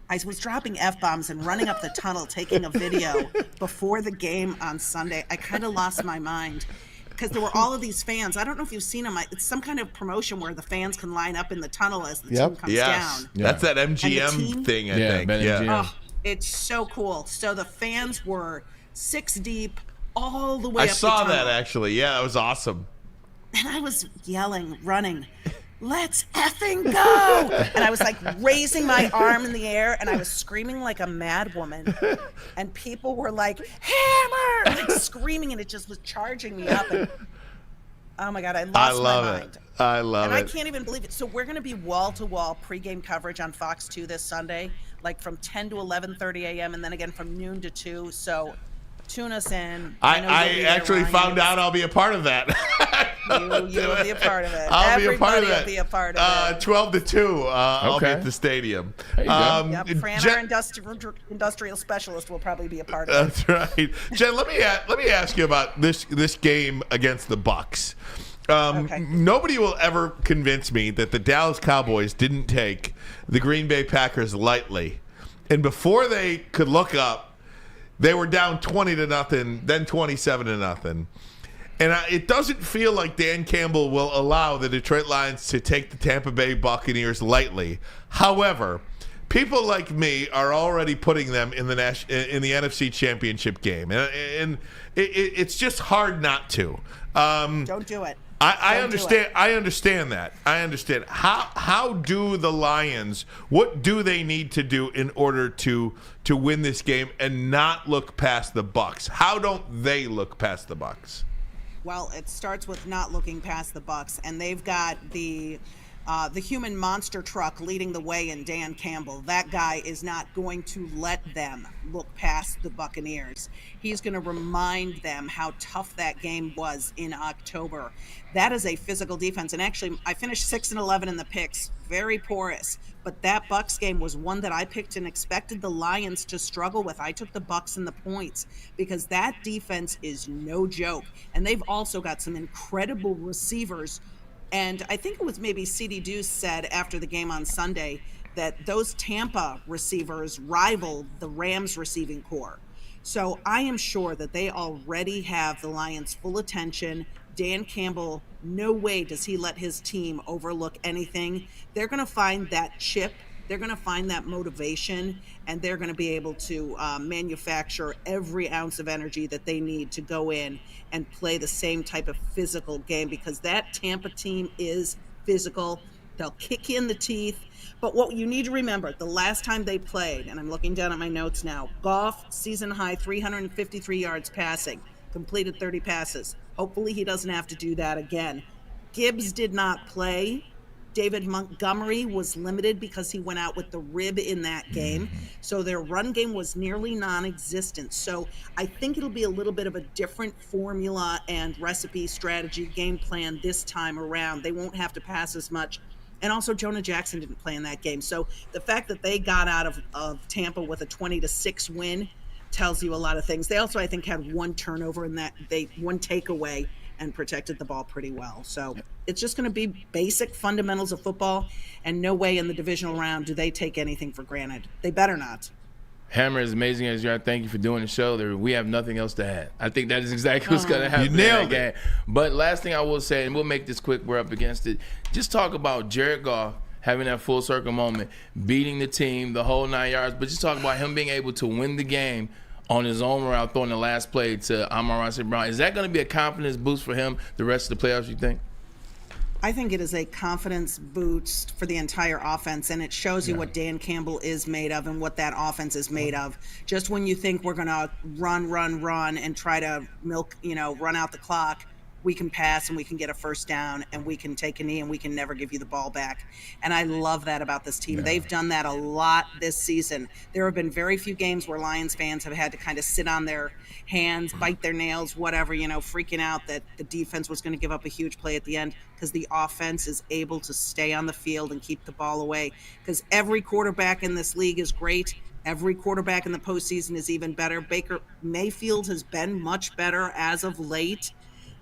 I was dropping F-bombs and running up the tunnel, taking a video before the game on Sunday. I kind of lost my mind because there were all of these fans. I don't know if you've seen them. It's some kind of promotion where the fans can line up in the tunnel as the team comes down. That's that MGM thing, I think. Yeah. Oh, it's so cool. So the fans were 6 deep, all the way I up saw the tunnel. that, actually. Yeah, that was awesome. And I was yelling, running, "Let's effing go!" And I was like raising my arm in the air, and I was screaming like a mad woman. And people were like, "Hammer!" like screaming, and it just was charging me up. And, oh my God, I lost my mind. I love it. And I can't even believe it. So we're going to be wall-to-wall pregame coverage on Fox 2 this Sunday, like from 10 to 11:30 a.m. and then again from noon to 2. So tune us in. I actually found out I'll be a part of that. You will be a part of it. I'll be a part of that. Everybody will be a part of it. 12 to 2, I'll be at the stadium. Fran, our industrial specialist, will probably be a part of it. That's right. Jen, let me ask you about this game against the Bucs. Nobody will ever convince me that the Dallas Cowboys didn't take the Green Bay Packers lightly. And before they could look up, they were down 20-0, then 27-0. And it doesn't feel like Dan Campbell will allow the Detroit Lions to take the Tampa Bay Buccaneers lightly. However, people like me are already putting them in the NFC Championship game. And it's just hard not to. Don't do it. I understand. I understand that. I understand. How do the Lions? What do they need to do in order to win this game and not look past the Bucs? How don't they look past the Bucs? Well, it starts with not looking past the Bucs, and they've got the human monster truck leading the way in Dan Campbell. That guy is not going to let them look past the Buccaneers. He's going to remind them how tough that game was in October. That is a physical defense. And actually, I finished 6-11 in the picks, very porous. But that Bucs game was one that I picked and expected the Lions to struggle with. I took the Bucs and the points because that defense is no joke. And they've also got some incredible receivers. And I think it was maybe C.D. Deuce said after the game on Sunday that those Tampa receivers rival the Rams receiving core. So I am sure that they already have the Lions' full attention. Dan Campbell, no way does he let his team overlook anything. They're going to find that chip. They're going to find that motivation, and they're going to be able to manufacture every ounce of energy that they need to go in and play the same type of physical game, because that Tampa team is physical. They'll kick you in the teeth. But what you need to remember, the last time they played, and I'm looking down at my notes now, Goff, season high, 353 yards passing, completed 30 passes. Hopefully he doesn't have to do that again. Gibbs did not play, David Montgomery was limited because he went out with the rib in that game. So their run game was nearly non-existent. So I think it'll be a little bit of a different formula and recipe, strategy, game plan this time around. They won't have to pass as much. And also Jonah Jackson didn't play in that game. So the fact that they got out of Tampa with a 20-6 win tells you a lot of things. They also, I think, had one turnover in that one takeaway and protected the ball pretty well. So it's just going to be basic fundamentals of football, and no way in the divisional round do they take anything for granted. They better not. Hammer, as amazing as you are, thank you for doing the show. We have nothing else to add. I think that is exactly what's going to happen. You nailed it. But last thing I will say, and we'll make this quick, we're up against it. Just talk about Jared Goff having that full circle moment, beating the team, the whole 9 yards, but just talk about him being able to win the game on his own route, throwing the last play to Amon-Ra St. Brown. Is that going to be a confidence boost for him the rest of the playoffs, you think? I think it is a confidence boost for the entire offense, and it shows you what Dan Campbell is made of and what that offense is made of. Just when you think we're going to run and try to run out the clock, we can pass and we can get a first down and we can take a knee and we can never give you the ball back. And I love that about this team. Yeah. They've done that a lot this season. There have been very few games where Lions fans have had to kind of sit on their hands, bite their nails, whatever, freaking out that the defense was going to give up a huge play at the end, because the offense is able to stay on the field and keep the ball away. Because every quarterback in this league is great. Every quarterback in the postseason is even better. Baker Mayfield has been much better as of late.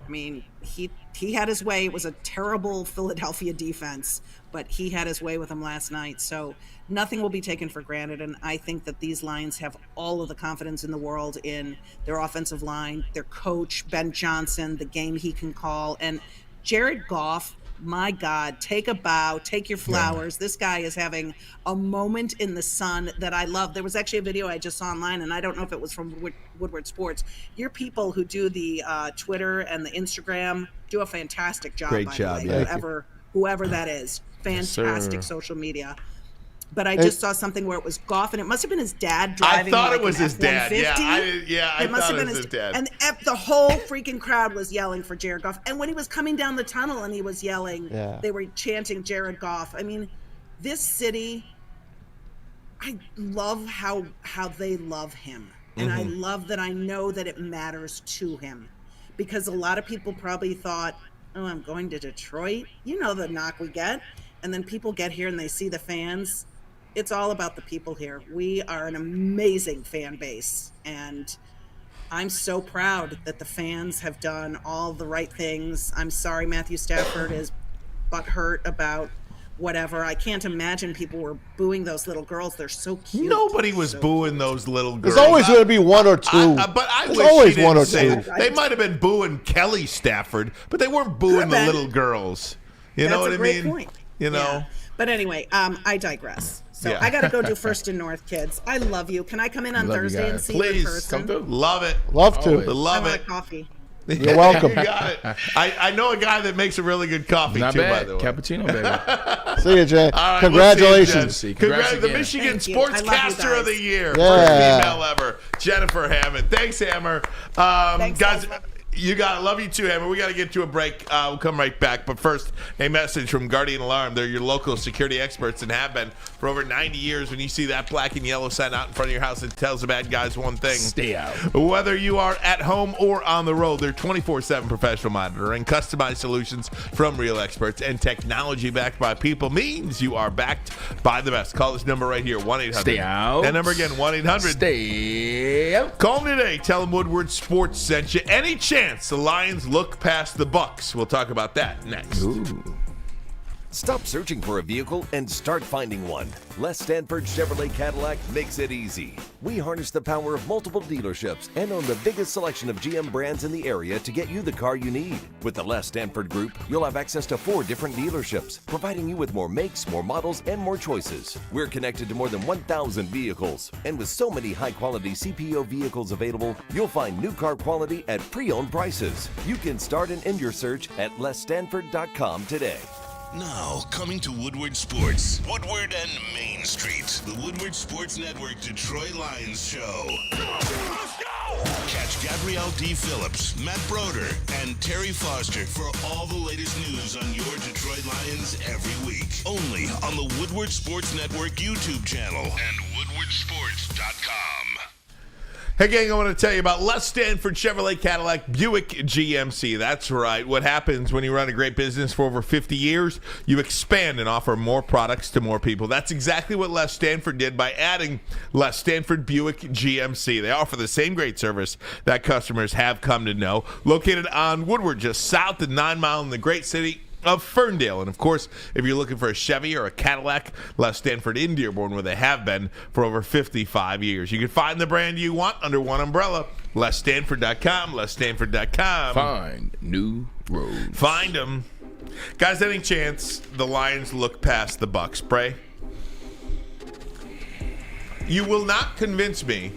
I mean, he had his way. It was a terrible Philadelphia defense, but he had his way with them last night. So nothing will be taken for granted, and I think that these Lions have all of the confidence in the world in their offensive line, their coach, Ben Johnson, the game he can call, and Jared Goff. My God, take a bow, take your flowers. This guy is having a moment in the sun that I love. There was actually a video I just saw online, and I don't know if it was from Woodward Sports. Your people who do the Twitter and the Instagram do a fantastic job. Great job, yeah. Whoever that is. Fantastic social media. But I just saw something where it was Goff, and it must have been his dad driving. I thought like it was his dad. Yeah, I thought it was his dad. And the whole freaking crowd was yelling for Jared Goff. And when he was coming down the tunnel and he was yelling, they were chanting Jared Goff. I mean, this city, I love how they love him. And I love that I know that it matters to him. Because a lot of people probably thought, oh, I'm going to Detroit. You know the knock we get. And then people get here and they see the fans. It's all about the people here. We are an amazing fan base, and I'm so proud that the fans have done all the right things. I'm sorry Matthew Stafford is butthurt about whatever. I can't imagine people were booing those little girls. They're so cute. Nobody was booing those little girls. There's always going to be one or two. But I There's wish always he one or didn't say two. They might have been booing Kelly Stafford, but they weren't booing the little girls. You know what I mean? That's a great point. You know. Yeah. But anyway, I digress. So I got to go do First and North, kids. I love you. Can I come in on Thursday and see you in person? Come through. Love it. Love to. Love I it. want coffee. You're welcome. You got it. I know a guy that makes a really good coffee, Not too, bad. by the way. Cappuccino, baby. See you, Jay. All right, Congratulations. We'll Congrats the again. Michigan Thank you. I love you Sportscaster of the guys. Year. Yeah. First female ever. Jennifer Hammond. Thanks, Hammer. Thanks, guys. guys. You got it. Love you too, Hammer. We got to get to a break. We'll come right back. But first, a message from Guardian Alarm. They're your local security experts and have been for over 90 years. When you see that black and yellow sign out in front of your house, it tells the bad guys one thing. Stay out. Whether you are at home or on the road, they're 24/7 professional monitoring, customized solutions from real experts, and technology backed by people means you are backed by the best. Call this number right here, 1-800. Stay out. That number again, 1-800. Stay out. Call them today. Tell them Woodward Sports sent you. Any chance the Lions look past the Bucs? We'll talk about that next. Ooh. Stop searching for a vehicle and start finding one. Les Stanford Chevrolet Cadillac makes it easy. We harness the power of multiple dealerships and own the biggest selection of GM brands in the area to get you the car you need. With the Les Stanford Group, you'll have access to 4 different dealerships, providing you with more makes, more models, and more choices. We're connected to more than 1,000 vehicles. And with so many high-quality CPO vehicles available, you'll find new car quality at pre-owned prices. You can start and end your search at lesstanford.com today. Now, coming to Woodward Sports, Woodward and Main Street. next. The Woodward Sports Network Detroit Lions Show. Let's go! Catch Gabrielle D. Phillips, Matt Broder, and Terry Foster for all the latest news on your Detroit Lions every week. Only on the Woodward Sports Network YouTube channel and woodwardsports.com. Hey, gang, I want to tell you about Les Stanford Chevrolet Cadillac Buick GMC. That's right. What happens when you run a great business for over 50 years? You expand and offer more products to more people. That's exactly what Les Stanford did by adding Les Stanford Buick GMC. They offer the same great service that customers have come to know. Located on Woodward, just south of 9 Mile in the great city of Ferndale. And of course, if you're looking for a Chevy or a Cadillac, Les Stanford in Dearborn, where they have been for over 55 years. You can find the brand you want under one umbrella. LesStanford.com. LesStanford.com. Find new roads. Find them. Guys, any chance the Lions look past the Bucs, Bray? You will not convince me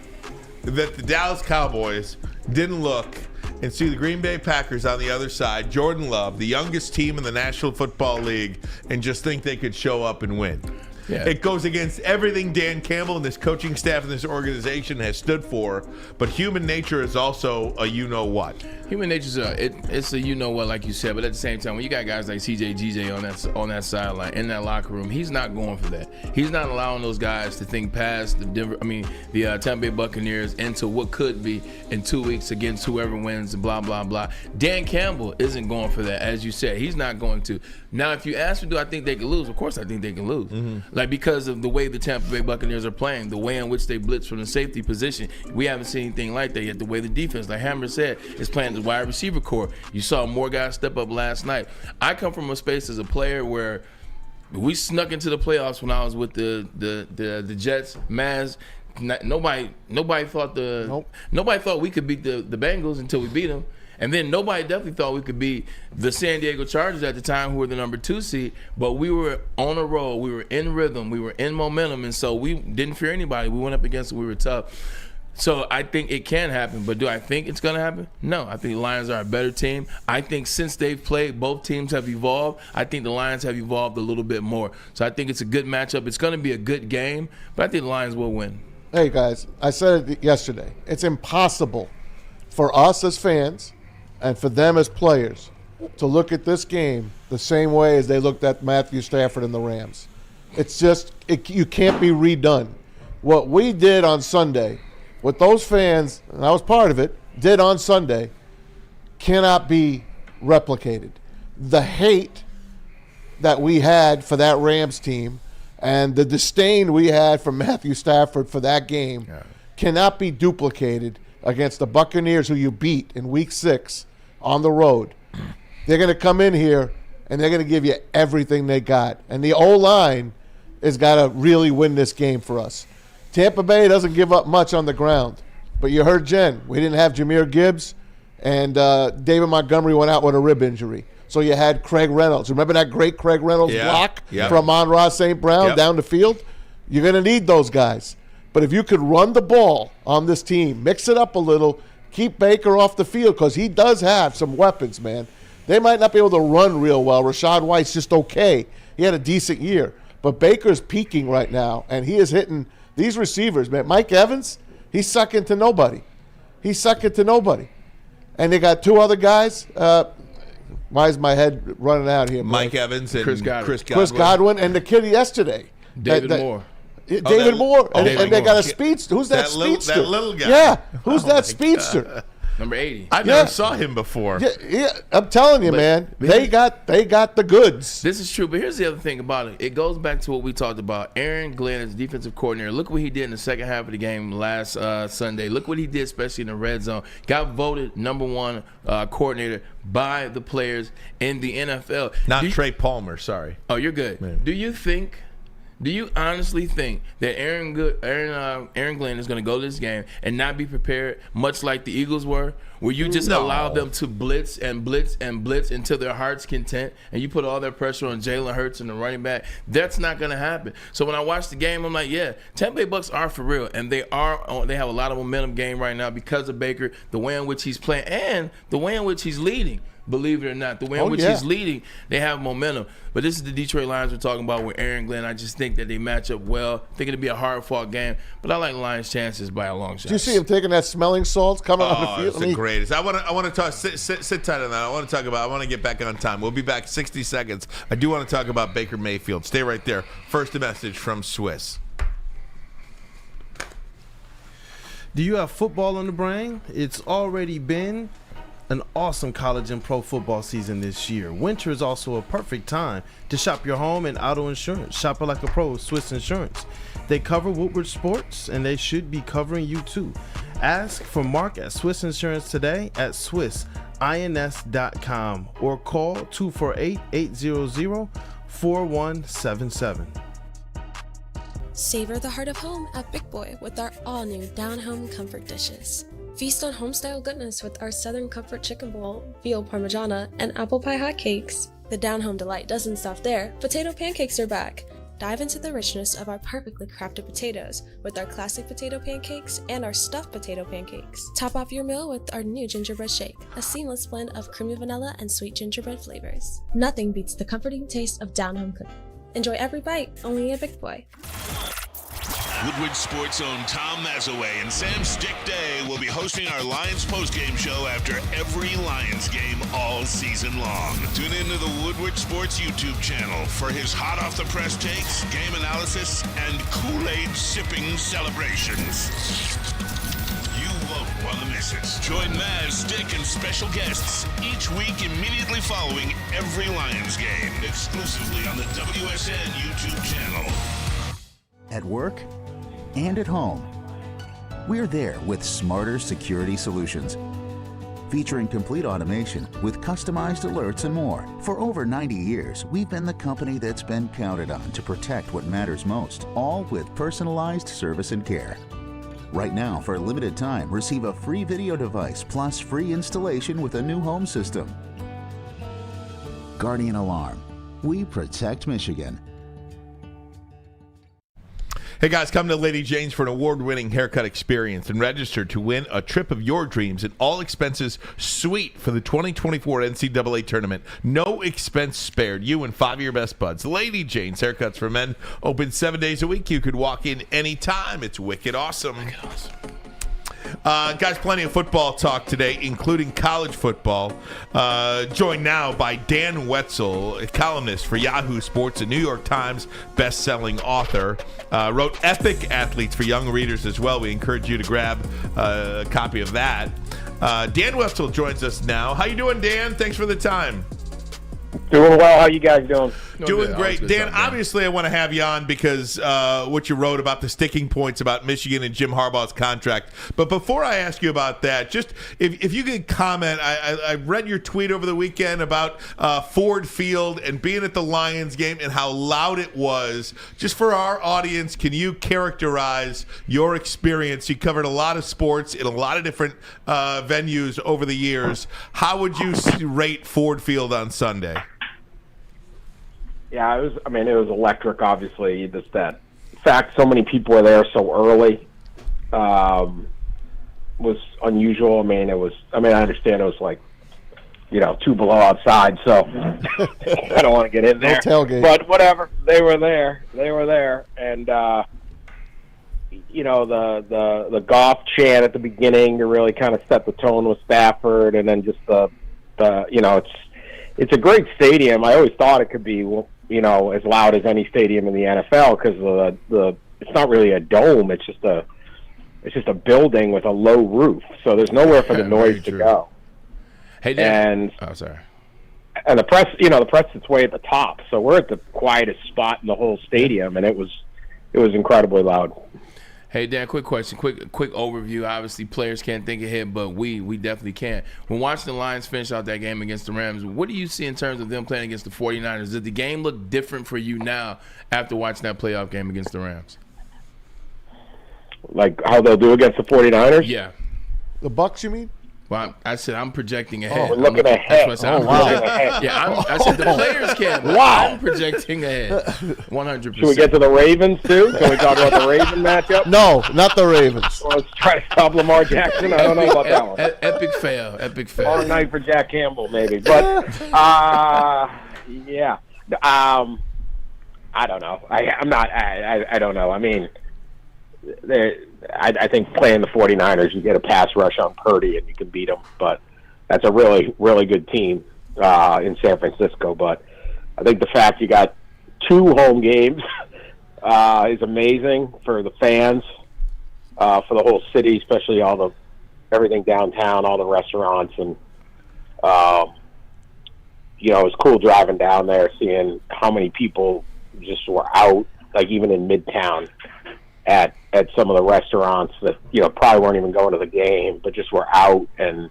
that the Dallas Cowboys didn't look and see the Green Bay Packers on the other side, Jordan Love, the youngest team in the National Football League, and just think they could show up and win. Yeah. It goes against everything Dan Campbell and this coaching staff and this organization has stood for, but human nature is also a you-know-what. Human nature's it's a you-know-what, like you said, but at the same time, when you got guys like CJ, GJ on that sideline, in that locker room, he's not going for that. He's not allowing those guys to think past the Tampa Bay Buccaneers into what could be in 2 weeks against whoever wins and blah, blah, blah. Dan Campbell isn't going for that, as you said. He's not going to. Now, if you ask me, do I think they can lose? Of course I think they can lose. Mm-hmm. Like, because of the way the Tampa Bay Buccaneers are playing, the way in which they blitz from the safety position. We haven't seen anything like that yet. The way the defense, like Hammer said, is playing the wide receiver core. You saw more guys step up last night. I come from a space as a player where we snuck into the playoffs when I was with the Jets. Maz, nobody thought we could beat the Bengals until we beat them. And then nobody definitely thought we could beat the San Diego Chargers at the time, who were the number 2 seed. But we were on a roll. We were in rhythm. We were in momentum. And so we didn't fear anybody. We went up against it. We were tough. So I think it can happen. But do I think it's going to happen? No. I think the Lions are a better team. I think since they've played, both teams have evolved. I think the Lions have evolved a little bit more. So I think it's a good matchup. It's going to be a good game. But I think the Lions will win. Hey, guys, I said it yesterday. It's impossible for us as fans and for them as players to look at this game the same way as they looked at Matthew Stafford and the Rams. It's just, you can't be redone. What we did on Sunday, what those fans, and I was part of it, did on Sunday, cannot be replicated. The hate that we had for that Rams team and the disdain we had for Matthew Stafford for that game cannot be duplicated against the Buccaneers, who you beat in Week 6 on the road. They're going to come in here and they're going to give you everything they got. And the O-line has got to really win this game for us. Tampa Bay doesn't give up much on the ground. But you heard Jen. We didn't have Jahmyr Gibbs, and David Montgomery went out with a rib injury. So you had Craig Reynolds. Remember that great Craig Reynolds block from Amon-Ra St. Brown down the field? You're going to need those guys. But if you could run the ball on this team, mix it up a little, keep Baker off the field, because he does have some weapons, man. They might not be able to run real well. Rashad White's just okay. He had a decent year. But Baker's peaking right now, and he is hitting these receivers, man. Mike Evans, he's sucking to nobody. And they got 2 other guys. Why is my head running out here? Mike Evans and Chris Godwin. Chris Godwin and the kid yesterday. David Moore. David Moore. And they got a speedster. Who's that speedster? That little guy. Yeah. Who's that speedster? Number 80. I never saw him before. Yeah, I'm telling you, man. They got the goods. This is true, but here's the other thing about it. It goes back to what we talked about. Aaron Glenn is defensive coordinator. Look what he did in the second half of the game last Sunday. Look what he did, especially in the red zone. Got voted number 1 coordinator by the players in the NFL. Not Trey Palmer, sorry. Oh, you're good. Man. Do you honestly think that Aaron Glenn is going to go to this game and not be prepared, much like the Eagles were, where you just allow them to blitz and blitz and blitz until their heart's content, and you put all their pressure on Jalen Hurts and the running back? That's not going to happen. So when I watch the game, I'm like, yeah, Tampa Bay Bucs are for real, and they have a lot of momentum game right now because of Baker, the way in which he's playing, and the way in which he's leading. believe it or not. The way in which he's leading, they have momentum. But this is the Detroit Lions we're talking about with Aaron Glenn. I just think that they match up well. I think it'll be a hard-fought game, but I like Lions' chances by a long shot. Do you see him taking that smelling salts coming on the field? It's the greatest. I want to talk. Sit tight on that. I want to get back on time. We'll be back 60 seconds. I do want to talk about Baker Mayfield. Stay right there. First, a message from Swiss. Do you have football on the brain? It's already been an awesome college and pro football season this year. Winter is also a perfect time to shop your home and auto insurance. Shop it like a pro with Swiss Insurance. They cover Woodward sports, and they should be covering you too. Ask for Mark at Swiss Insurance today at swissins.com or call 248-800-4177. Savor the heart of home at Big Boy with our all-new Down Home Comfort dishes. Feast on home-style goodness with our Southern Comfort Chicken Bowl, veal parmigiana, and apple pie hotcakes. The Down Home delight doesn't stop there. Potato pancakes are back. Dive into the richness of our perfectly crafted potatoes with our classic potato pancakes and our stuffed potato pancakes. Top off your meal with our new gingerbread shake, a seamless blend of creamy vanilla and sweet gingerbread flavors. Nothing beats the comforting taste of Down Home cooking. Enjoy every bite, only at Big Boy. Woodward Sports' own Tom Mazaway and Sam Stick Day will be hosting our Lions postgame show after every Lions game all season long. Tune into the Woodward Sports YouTube channel for his hot-off-the-press takes, game analysis, and Kool-Aid sipping celebrations. You won't want to miss it. Join Maz, Stick, and special guests each week immediately following every Lions game, exclusively on the WSN YouTube channel. At work and at home, we're there with smarter security solutions. Featuring complete automation with customized alerts and more. For over 90 years, we've been the company that's been counted on to protect what matters most, all with personalized service and care. Right now, for a limited time, receive a free video device plus free installation with a new home system. Guardian Alarm. We protect Michigan. Hey guys, come to Lady Jane's for an award-winning haircut experience and register to win a trip of your dreams and all expenses suite for the 2024 NCAA tournament. No expense spared. You and 5 of your best buds. Lady Jane's Haircuts for Men, open 7 days a week. You could walk in anytime. It's wicked awesome. Guys, plenty of football talk today, including college football. Joined now by Dan Wetzel, a columnist for Yahoo Sports, a New York Times best-selling author. Wrote Epic Athletes for young readers as well. We encourage you to grab a copy of that. Dan Wetzel joins us now. How you doing, Dan? Thanks for the time. Doing well. How you guys doing? Doing great. Dan, obviously I want to have you on because what you wrote about the sticking points about Michigan and Jim Harbaugh's contract. But before I ask you about that, just if you could comment, I read your tweet over the weekend about Ford Field and being at the Lions game and how loud it was. Just for our audience, can you characterize your experience? You covered a lot of sports in a lot of different venues over the years. How would you rate Ford Field on Sunday? Yeah, it was electric, obviously. Just that fact so many people were there so early was unusual. I understand it was like, 2 below outside, so I don't want to get in there. No tailgate. But whatever, they were there. And, the golf chant at the beginning to really kind of set the tone with Stafford, and then just it's a great stadium. I always thought it could be, as loud as any stadium in the NFL because it's not really a dome. It's just a building with a low roof. So there's nowhere for the noise to go. Hey, Dan. And the press, the press is way at the top. So we're at the quietest spot in the whole stadium, and it was incredibly loud. Hey, Dan, quick question, quick overview. Obviously, players can't think ahead, but we definitely can. When watching the Lions finish out that game against the Rams, what do you see in terms of them playing against the 49ers? Does the game look different for you now after watching that playoff game against the Rams? Like how they'll do against the 49ers? Yeah. The Bucs, you mean? Well, I said I'm projecting ahead. we're looking ahead. That's what I said. Looking ahead. Yeah, I said the players can. But I'm projecting ahead. 100%. Should we get to the Ravens too? Can we talk about the Raven matchup? No, not the Ravens. Well, let's try to stop Lamar Jackson. I don't know about that one. Epic fail. Epic fail. All night for Jack Campbell, maybe. But yeah. I don't know. I don't know. I mean, I think playing the 49ers, you get a pass rush on Purdy and you can beat them. But that's a really, really good team in San Francisco. But I think the fact you got 2 home games is amazing for the fans, for the whole city, especially everything downtown, all the restaurants. And, it was cool driving down there, seeing how many people just were out, like even in Midtown at some of the restaurants that, probably weren't even going to the game, but just were out and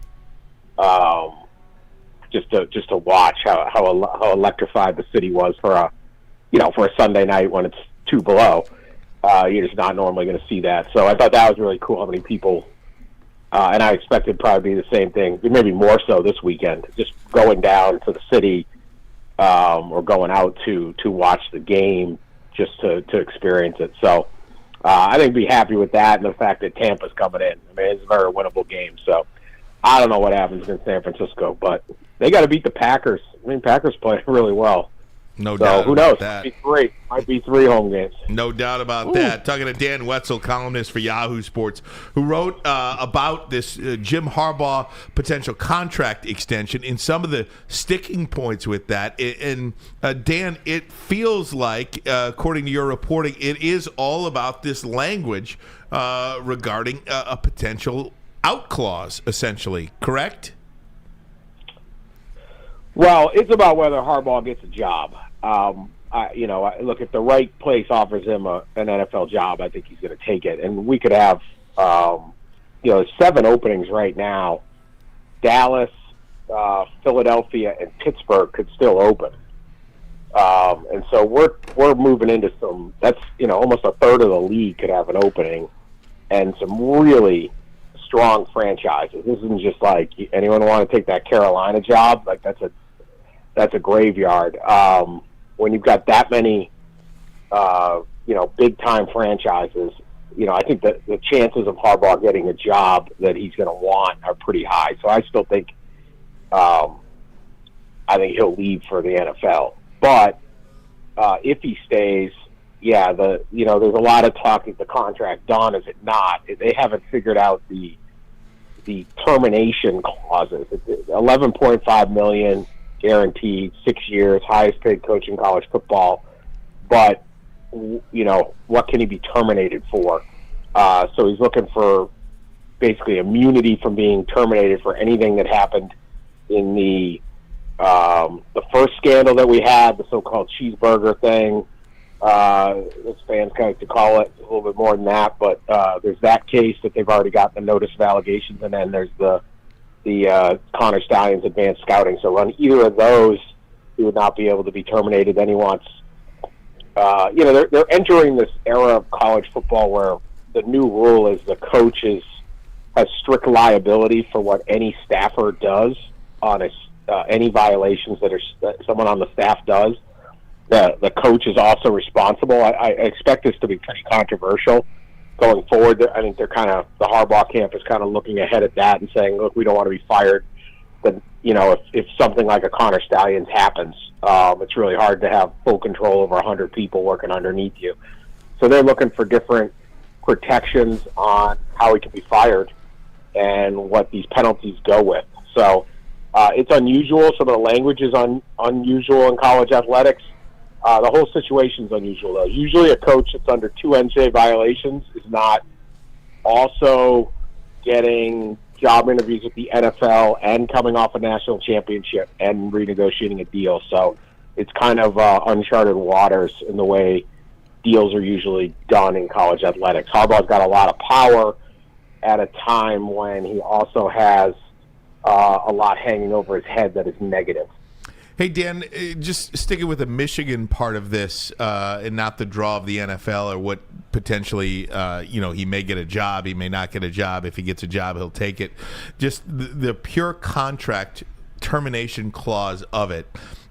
just to watch how electrified the city was for a Sunday night when it's 2 below. You're just not normally going to see that. So I thought that was really cool how many people, and I expected probably be the same thing, maybe more so this weekend, just going down to the city or going out to watch the game just to experience it. So I think be happy with that and the fact that Tampa's coming in. I mean, it's a very winnable game. So I don't know what happens in San Francisco, but they got to beat the Packers. I mean, Packers play really well. No So doubt who about knows? that. Might be 3 home games. No doubt about that. Talking to Dan Wetzel, columnist for Yahoo Sports, who wrote about this Jim Harbaugh potential contract extension and some of the sticking points with that. And Dan, it feels like, according to your reporting, it is all about this language regarding a potential out clause, essentially. Correct? Well, it's about whether Harbaugh gets a job. Look, if the right place offers him an NFL job, I think he's going to take it. And we could have, 7 openings right now. Dallas, Philadelphia, and Pittsburgh could still open. And so we're moving into some. That's almost a third of the league could have an opening, and some really strong franchises. This isn't just like anyone want to take that Carolina job. Like that's a graveyard. When you've got that many, big time franchises, I think that the chances of Harbaugh getting a job that he's going to want are pretty high. So I still think, I think he'll leave for the NFL. But if he stays, there's a lot of talk. Is the contract done? Is it not? They haven't figured out the termination clauses. It's $11.5 million guaranteed, 6 years, highest paid coach in college football. But what can he be terminated for? So he's looking for basically immunity from being terminated for anything that happened in the first scandal that we had, the so-called cheeseburger thing. As fans kind of like to call it, a little bit more than that, but there's that case that they've already got the notice of allegations, and then there's the Connor Stallions advanced scouting. So on either of those, he would not be able to be terminated. Then he wants, they're entering this era of college football where the new rule is the coach has strict liability for what any staffer does on any violations that someone on the staff does. The coach is also responsible. I expect this to be pretty controversial going forward. I think the Harbaugh camp is kind of looking ahead at that and saying, look, we don't want to be fired. But, if something like a Connor Stallions happens, it's really hard to have full control over 100 people working underneath you. So they're looking for different protections on how he can be fired and what these penalties go with. So it's unusual. Some of the language is unusual in college athletics. The whole situation's unusual, though. Usually a coach that's under 2 NCAA violations is not also getting job interviews with the NFL and coming off a national championship and renegotiating a deal. So it's kind of uncharted waters in the way deals are usually done in college athletics. Harbaugh's got a lot of power at a time when he also has a lot hanging over his head that is negative. Hey, Dan, just sticking with the Michigan part of this and not the draw of the NFL or what potentially, he may get a job, he may not get a job. If he gets a job, he'll take it. Just the pure contract termination clause of it.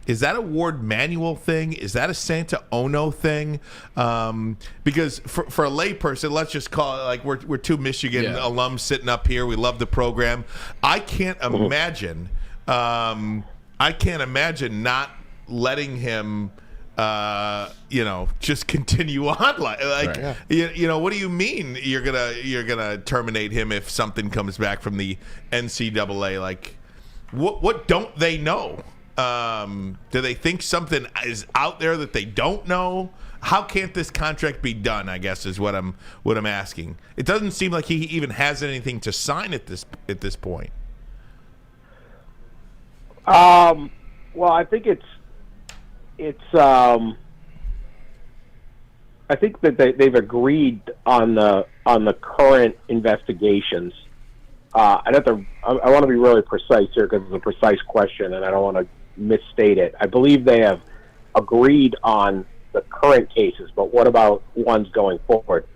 Is that a Ward Manuel thing? Is that a Santa Ono thing? Because for a layperson, let's just call it like we're two Michigan alums sitting up here. We love the program. I can't imagine. I can't imagine not letting him, just continue on. What do you mean you're gonna terminate him if something comes back from the NCAA? Like, what don't they know? Do they think something is out there that they don't know? How can't this contract be done? I guess is what I'm asking. It doesn't seem like he even has anything to sign at this point. Well, I think I think that they've agreed on the current investigations. I want to be really precise here because it's a precise question, and I don't want to misstate it. I believe they have agreed on the current cases, but what about ones going forward?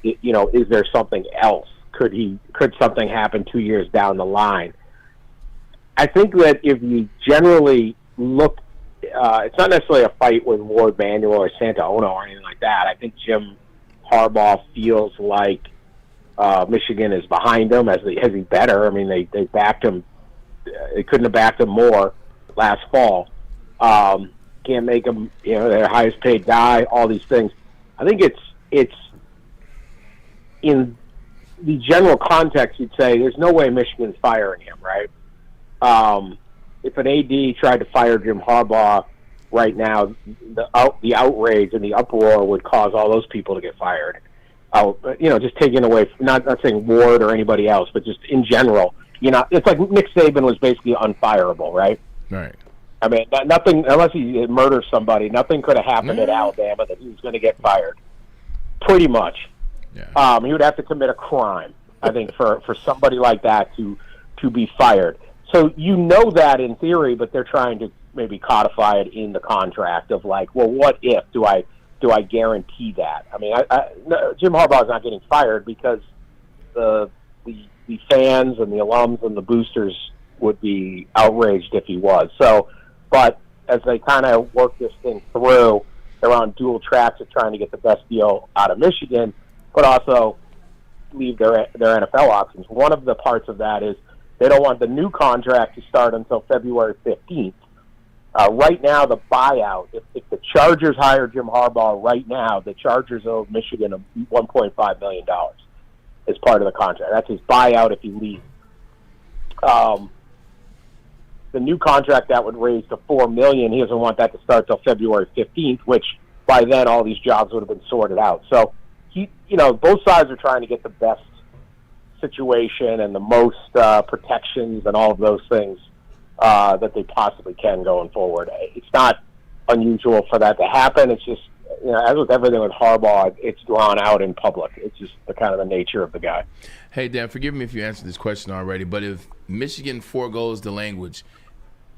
Is there something else? Could something happen 2 years down the line? I think that if you generally look, it's not necessarily a fight with Ward Manuel or Santa Ono or anything like that. I think Jim Harbaugh feels like Michigan is behind him. Has he better? I mean, they backed him. They couldn't have backed him more last fall. Can't make him, their highest paid guy. All these things. I think it's in the general context. You'd say there's no way Michigan's firing him, right? If an AD tried to fire Jim Harbaugh right now, the outrage and the uproar would cause all those people to get fired. Just taking away, not saying Ward or anybody else, but just in general, it's like Nick Saban was basically unfireable, right? Right. I mean, nothing, unless he murders somebody, nothing could have happened at Alabama that he was going to get fired. Pretty much. Yeah. He would have to commit a crime, I think, for somebody like that to be fired. So that in theory, but they're trying to maybe codify it in the contract of like, well, what if? Do I guarantee that? I mean, Jim Harbaugh's not getting fired because the fans and the alums and the boosters would be outraged if he was. So, but as they kind of work this thing through, they're on dual tracks of trying to get the best deal out of Michigan, but also leave their NFL options. One of the parts of that is they don't want the new contract to start until February 15th. Right now, the buyout, if the Chargers hire Jim Harbaugh right now, the Chargers owe Michigan $1.5 million as part of the contract. That's his buyout if he leaves. The new contract that would raise to $4 million, he doesn't want that to start till February 15th, which by then all these jobs would have been sorted out. So, both sides are trying to get the best situation and the most protections and all of those things that they possibly can going forward. It's not unusual for that to happen. It's just, as with everything with Harbaugh, it's drawn out in public. It's just the kind of the nature of the guy. Hey, Dan, forgive me if you answered this question already, but if Michigan forgoes the language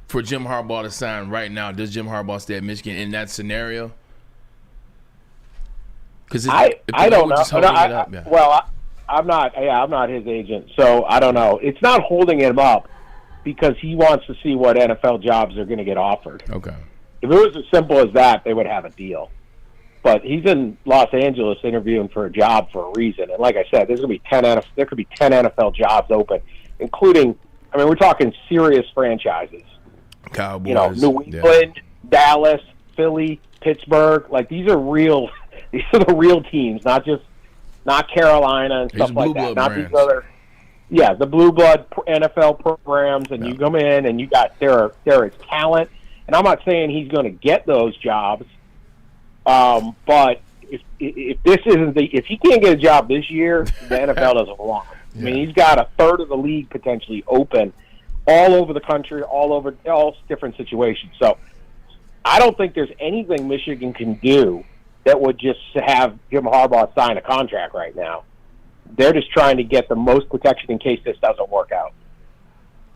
for Jim Harbaugh to sign right now, does Jim Harbaugh stay at Michigan in that scenario? Because I don't know. I'm not his agent, so I don't know. It's not holding him up because he wants to see what NFL jobs are going to get offered. Okay. If it was as simple as that, they would have a deal. But he's in Los Angeles interviewing for a job for a reason. And like I said, there could be 10 NFL jobs open, including, we're talking serious franchises. Cowboys. New England, Dallas, Philly, Pittsburgh. Like, these are the real teams, not Carolina and stuff like that. Not these other, the blue blood NFL programs. And you come in and you got there is talent. And I'm not saying he's going to get those jobs, but if this isn't if he can't get a job this year, the NFL doesn't want him. I mean, he's got a third of the league potentially open, all over the country, all different situations. So I don't think there's anything Michigan can do that would just have Jim Harbaugh sign a contract right now. They're just trying to get the most protection in case this doesn't work out.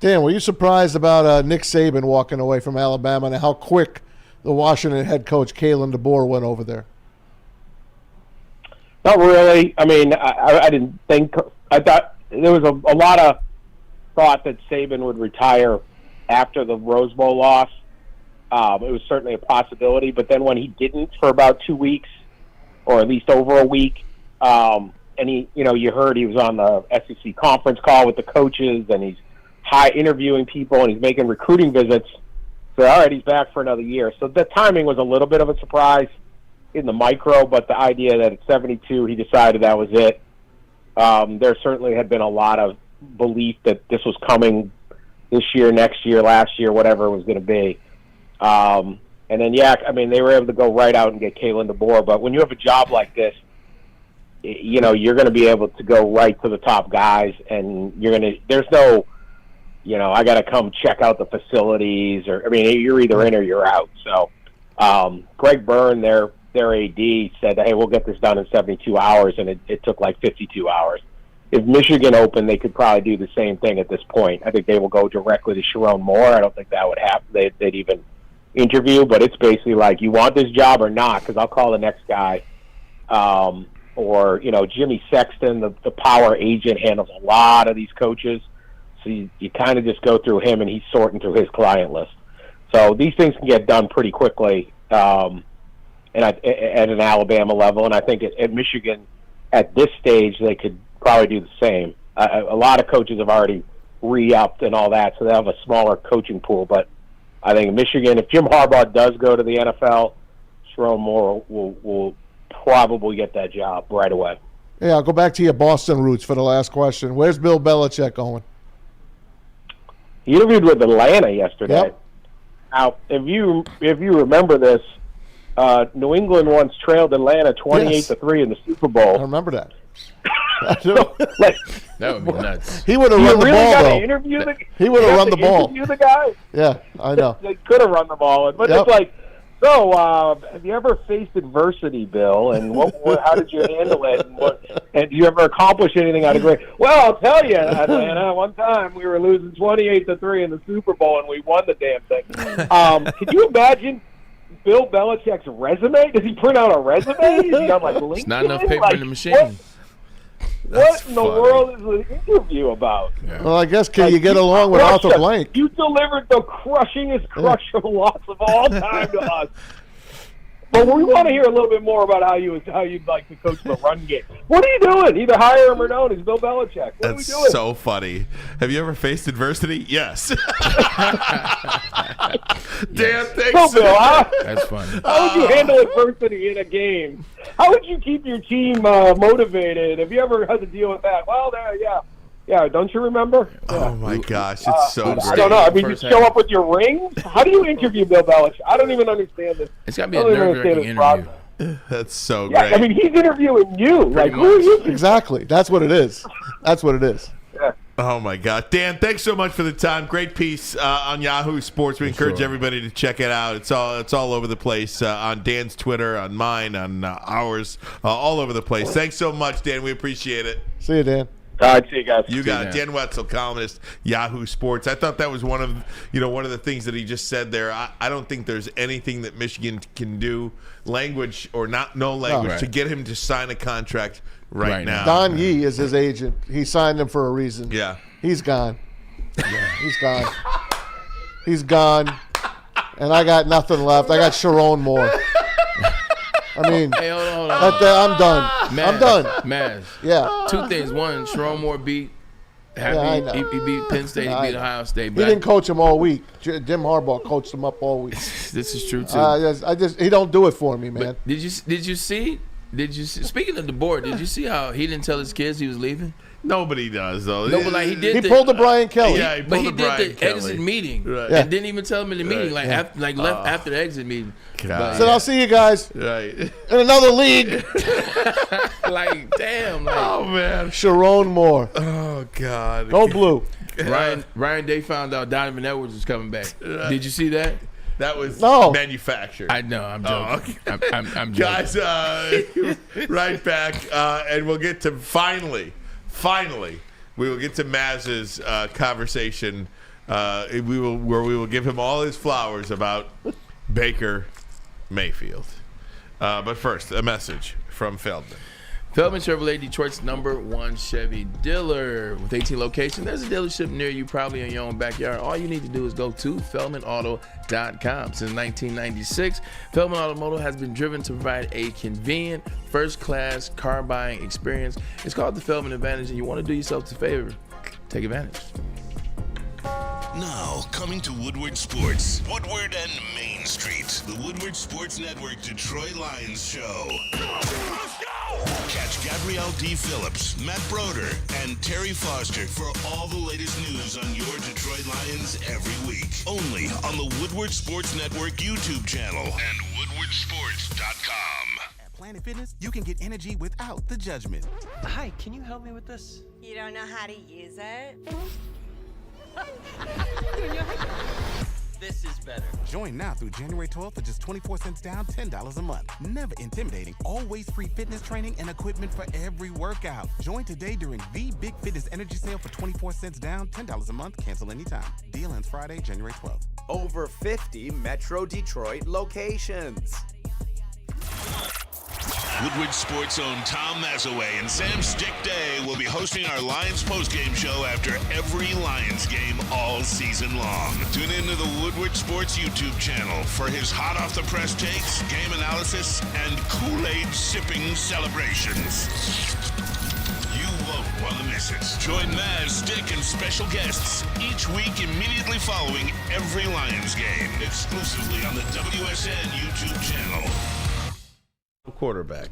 Dan, were you surprised about Nick Saban walking away from Alabama and how quick the Washington head coach, Kalen DeBoer, went over there? Not really. I mean, I didn't think – I thought there was a lot of thought that Saban would retire after the Rose Bowl loss. It was certainly a possibility. But then when he didn't for about 2 weeks, or at least over a week, and he, you heard he was on the SEC conference call with the coaches, and he's interviewing people, and he's making recruiting visits. So, all right, he's back for another year. So the timing was a little bit of a surprise in the micro, but the idea that at 72 he decided that was it. There certainly had been a lot of belief that this was coming this year, next year, last year, whatever it was going to be. And then, they were able to go right out and get Kalen DeBoer. But when you have a job like this, you're going to be able to go right to the top guys, and there's no, I got to come check out the facilities, you're either in or you're out. So Greg Byrne, their AD, said, hey, we'll get this done in 72 hours, and it took like 52 hours. If Michigan opened, they could probably do the same thing at this point. I think they will go directly to Sharon Moore. I don't think that would happen. They'd even interview, but it's basically like, you want this job or not, because I'll call the next guy. Or Jimmy Sexton, the power agent, handles a lot of these coaches. So you kind of just go through him, and he's sorting through his client list. So these things can get done pretty quickly. And at an Alabama level, and I think at Michigan, at this stage, they could probably do the same. A lot of coaches have already re-upped and all that, so they have a smaller coaching pool. But I think Michigan, if Jim Harbaugh does go to the NFL, Sharon Moore will probably get that job right away. Yeah, I'll go back to your Boston roots for the last question. Where's Bill Belichick going? He interviewed with Atlanta yesterday. Yep. Now, if you remember this, New England once trailed Atlanta 28-3 in the Super Bowl. I remember that. That would be nuts. He would have run the ball, though. He would have run the ball. Interview the guy. Yeah, I know. They could have run the ball, but it's like, so have you ever faced adversity, Bill? And how did you handle it? And do you ever accomplish anything out of great? Well, I'll tell you, Atlanta. One time we were losing 28-3 in the Super Bowl, and we won the damn thing. Can you imagine Bill Belichick's resume? Does he print out a resume? Is he on like LinkedIn? It's not enough paper in the machine. What in the world is an interview about? Yeah. Well, I guess can you get along with Arthur Blank? You delivered the crushingest crush of loss of all time to us. But we want to hear a little bit more about how you'd like to coach the run game. What are you doing? Either hire him or don't. He's Bill Belichick. What are we doing? That's so funny. Have you ever faced adversity? Yes. Dan, thanks. So, Bill, That's funny. How would you handle adversity in a game? How would you keep your team motivated? Have you ever had to deal with that? Well, yeah. Don't you remember? Oh my gosh, it's so great. I don't know. I mean, you show up with your rings. How do you interview Bill Belichick? I don't even understand this. It's got to be a nerve-wracking interview. That's so yeah, great. I mean, he's interviewing you. Like, who are you? Exactly. That's what it is. That's what it is. Yeah. Oh my God, Dan! Thanks so much for the time. Great piece on Yahoo Sports. We encourage everybody to check it out. It's all over the place on Dan's Twitter, on mine, on ours, all over the place. Thanks so much, Dan. We appreciate it. See you, Dan. All right, see you guys. You got it. Dan Wetzel, columnist, Yahoo Sports. I thought that was one of the things that he just said there. I don't think there's anything that Michigan can do, language or no language, to get him to sign a contract right now. Don Yee is his agent. He signed him for a reason. Yeah. He's gone. Yeah, he's gone. He's gone. And I got nothing left. I got Sharon Moore. I mean, hey, hold on. I'm done. Maz, I'm done. Maz. Yeah. Two things. One, Sharon Moore beat. He beat Penn State. He beat Ohio State. He didn't coach him all week. Jim Harbaugh coached him up all week. This is true too. He don't do it for me, man. But did you see? Speaking of the board, did you see how he didn't tell his kids he was leaving? Nobody does though. No, but like he did. He pulled the Brian Kelly. Yeah, he did the exit meeting, and didn't even tell him in the meeting. Like left after the exit meeting. Said, I'll see you guys in another league. Like, damn. Like, oh man, Sharon Moore. Oh God. Go blue. Ryan Day found out Donovan Edwards was coming back. Did you see that? That was manufactured. I know. I'm joking. Oh, okay. I'm joking. Guys, right back, and we'll get to finally, we will get to Maz's conversation we will give him all his flowers about Baker Mayfield. But first, a message from Feldman. Feldman Chevrolet, Detroit's #1 Chevy dealer. With 18 locations, there's a dealership near you, probably in your own backyard. All you need to do is go to feldmanauto.com. Since 1996, Feldman Automotive has been driven to provide a convenient, first-class car buying experience. It's called the Feldman Advantage, and you want to do yourself a favor. Take advantage. Now, coming to Woodward Sports, Woodward and Main Street, the Woodward Sports Network Detroit Lions show. Let's go! Catch Gabrielle D. Phillips, Matt Broder, and Terry Foster for all the latest news on your Detroit Lions every week. Only on the Woodward Sports Network YouTube channel and woodwardsports.com. At Planet Fitness, you can get energy without the judgment. Hi, can you help me with this? You don't know how to use it? This is better. Join now through January 12th for just 24 cents down, $10 a month. Never intimidating. Always free fitness training and equipment for every workout. Join today during the Big Fitness Energy Sale for 24 cents down, $10 a month. Cancel anytime. Deal ends Friday, January 12th. Over 50 Metro Detroit locations. Woodward Sports' own Tom Mazaway and Sam Stick Day will be hosting our Lions postgame show after every Lions game all season long. Tune into the Woodward Sports YouTube channel for his hot-off-the-press takes, game analysis, and Kool-Aid sipping celebrations. You won't want to miss it. Join Maz, Stick, and special guests each week immediately following every Lions game, exclusively on the WSN YouTube channel. Quarterback.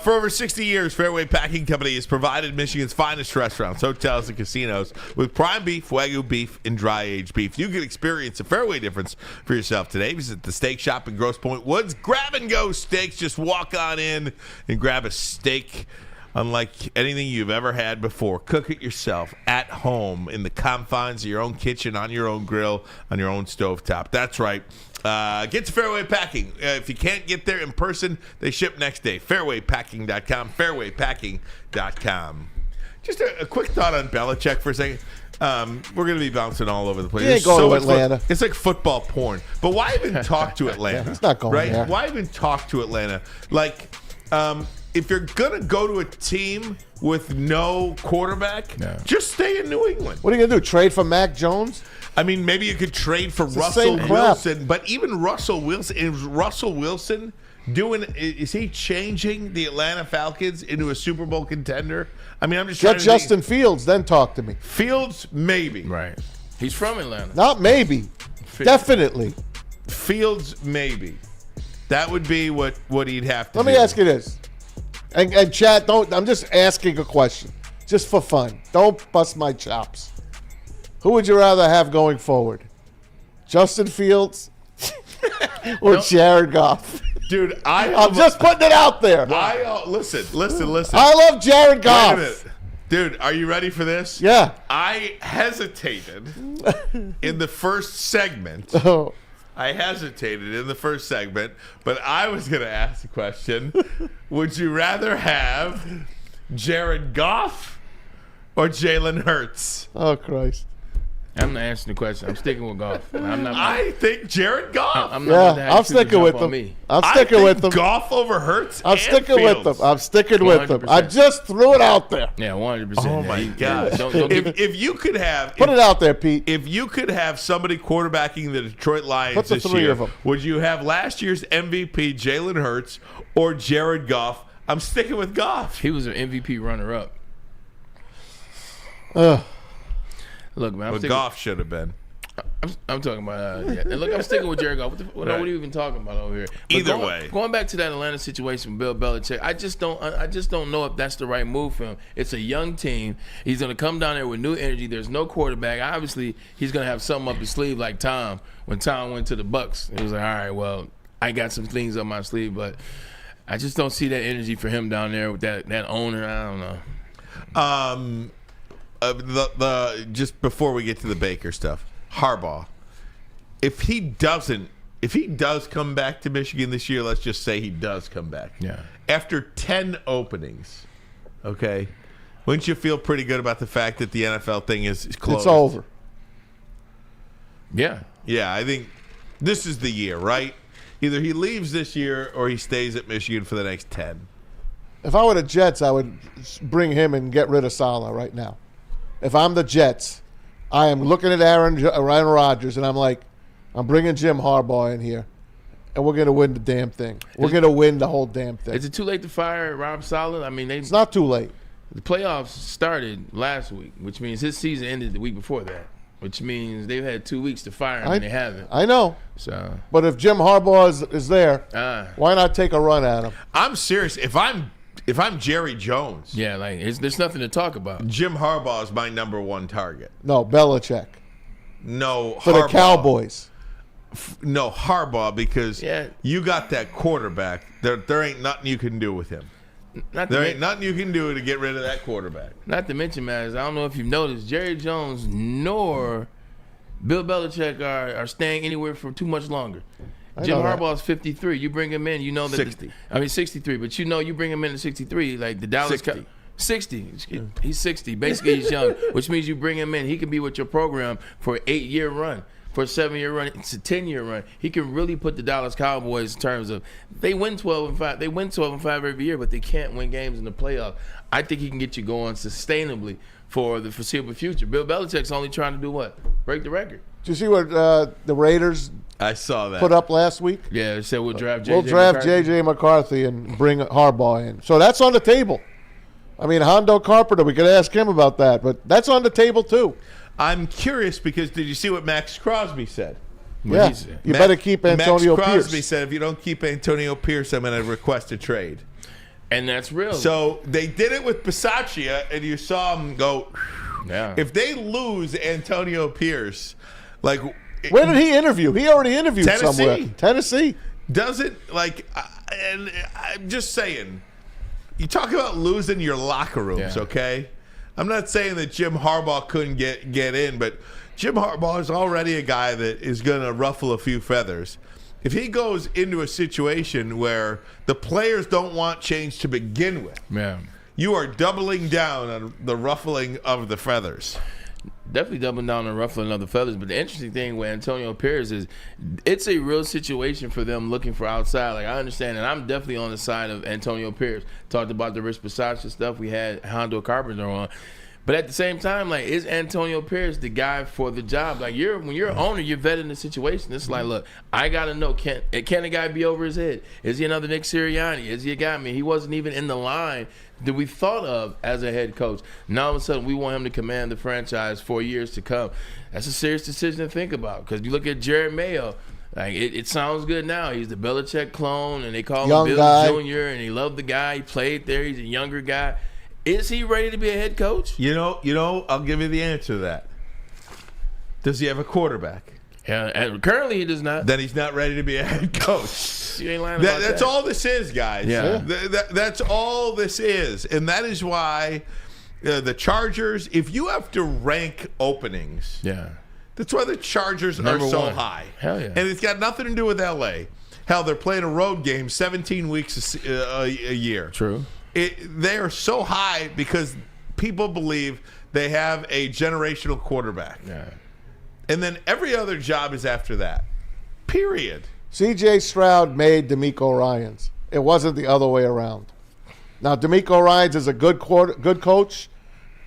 For over 60 years, Fairway Packing Company has provided Michigan's finest restaurants, hotels, and casinos with prime beef, Wagyu beef, and dry-aged beef. You can experience a Fairway difference for yourself today. Visit the steak shop in Grosse Pointe Woods. Grab-and-go steaks. Just walk on in and grab a steak unlike anything you've ever had before. Cook it yourself at home in the confines of your own kitchen, on your own grill, on your own stovetop. That's right. Get to Fairway Packing. If you can't get there in person, they ship next day. Fairwaypacking.com. Fairwaypacking.com. Just a quick thought on Belichick for a second. We're going to be bouncing all over the place. He ain't going to Atlanta. It's like football porn. But why even talk to Atlanta? He's not going right? there. Why even talk to Atlanta? Like, if you're going to go to a team with no quarterback, just stay in New England. What are you going to do, trade for Mac Jones? I mean, maybe you could trade for Russell Wilson, but even Russell Wilson, is he changing the Atlanta Falcons into a Super Bowl contender? I mean, I'm just trying to Justin Fields, then talk to me. Fields, maybe. Right. He's from Atlanta. Not maybe. Definitely. Fields, maybe. That would be what he'd have to do. Let me ask you this. And Chad, I'm just asking a question. Just for fun. Don't bust my chops. Who would you rather have going forward? Justin Fields or Jared Goff? Dude, I'm just putting it out there. Listen. I love Jared Goff. Wait a minute. Dude, are you ready for this? Yeah. I hesitated in the first segment. Oh. But I was going to ask the question, would you rather have Jared Goff or Jalen Hurts? Oh, Christ. I'm not answering the question. I'm sticking with Goff. I think Jared Goff. I'm sticking with him. I'm sticking with him. Goff over Hurts. I'm sticking with him. I'm sticking with him. I just threw it out there. Yeah, 100%. Oh my gosh! If you could have, put it out there, Pete. If you could have somebody quarterbacking the Detroit Lions this three year, of them. would you have last year's MVP Jalen Hurts or Jared Goff? I'm sticking with Goff. He was an MVP runner-up. Look, man. Goff should have been. I'm talking about. And look, I'm sticking with Jared Goff. What are you even talking about over here? Either way, going back to that Atlanta situation with Bill Belichick, I just don't know if that's the right move for him. It's a young team. He's going to come down there with new energy. There's no quarterback. Obviously, he's going to have something up his sleeve, like Tom. When Tom went to the Bucs, it was like, all right, well, I got some things up my sleeve, but I just don't see that energy for him down there with that owner. I don't know. Just before we get to the Baker stuff, Harbaugh, if he does come back to Michigan this year, let's just say he does come back. Yeah. After 10 openings, okay, wouldn't you feel pretty good about the fact that the NFL thing is closed? It's over. Yeah. Yeah, I think this is the year, right? Either he leaves this year or he stays at Michigan for the next 10. If I were the Jets, I would bring him and get rid of Saleh right now. If I'm the Jets, I am looking at Aaron Rodgers, and I'm like, I'm bringing Jim Harbaugh in here, and we're going to win the damn thing. We're going to win the whole damn thing. Is it too late to fire Rob Saleh? I mean, it's not too late. The playoffs started last week, which means his season ended the week before that, which means they've had 2 weeks to fire him, and they haven't. I know. So, but if Jim Harbaugh is there, why not take a run at him? I'm serious. If I'm Jerry Jones, yeah, like there's nothing to talk about. Jim Harbaugh is my number one target. No, Belichick. No, for Harbaugh. The Cowboys. No, Harbaugh, because you got that quarterback. There ain't nothing you can do with him. There ain't nothing you can do to get rid of that quarterback. Not to mention, Maz, I don't know if you've noticed, Jerry Jones nor Bill Belichick are staying anywhere for too much longer. Jim Harbaugh's 53. You bring him in, you know that 60. 63. But you bring him in at 63, like the Dallas 60. 60. He's 60. Basically, he's young, which means you bring him in. He can be with your program for an 8-year run. For a 7-year run, it's a 10-year run. He can really put the Dallas Cowboys in terms of they win 12-5. They win 12-5 every year, but they can't win games in the playoffs. I think he can get you going sustainably for the foreseeable future. Bill Belichick's only trying to do what? Break the record. Did you see what the Raiders I saw that put up last week? Yeah, they said we'll draft J.J. McCarthy and bring Harbaugh in. So that's on the table. I mean, Hondo Carpenter, we could ask him about that, but that's on the table too. I'm curious because did you see what Max Crosby said? Yeah, you better keep Antonio Max Crosby Pierce. said, if you don't keep Antonio Pierce, I'm going to request a trade. And that's real. So they did it with Bisaccia, and you saw him go. Yeah. If they lose Antonio Pierce, like where did he interview? He already interviewed Tennessee. somewhere. Tennessee. Doesn't and I'm just saying, you talk about losing your locker rooms, okay? I'm not saying that Jim Harbaugh couldn't get in, but Jim Harbaugh is already a guy that is going to ruffle a few feathers. If he goes into a situation where the players don't want change to begin with, you are doubling down on the ruffling of the feathers. Definitely doubling down on ruffling of the feathers. But the interesting thing with Antonio Pierce is it's a real situation for them looking for outside. Like, I understand, and I'm definitely on the side of Antonio Pierce. Talked about the Rich Bisaccia stuff. We had Hondo Carpenter on. But at the same time, like, is Antonio Pierce the guy for the job? Like, when you're an owner, you're vetting the situation. It's like, look, I got to know, can a guy be over his head? Is he another Nick Sirianni? Is he a guy? I mean, he wasn't even in the line that we thought of as a head coach. Now, all of a sudden, we want him to command the franchise for years to come. That's a serious decision to think about because you look at Jared Mayo. Like, it sounds good now. He's the Belichick clone, and they call him Bill Jr., and he loved the guy. He played there. He's a younger guy. Is he ready to be a head coach? You know, I'll give you the answer to that. Does he have a quarterback? Yeah, and currently he does not. Then he's not ready to be a head coach. You ain't lying about That's all this is, guys. Yeah. That's all this is. And that is why the Chargers, if you have to rank openings, that's why the Chargers are so high. Hell yeah. And it's got nothing to do with L.A. Hell, they're playing a road game 17 weeks a year. True. They are so high because people believe they have a generational quarterback. Yeah. And then every other job is after that. Period. C.J. Stroud made DeMeco Ryans. It wasn't the other way around. Now, DeMeco Ryans is a good coach,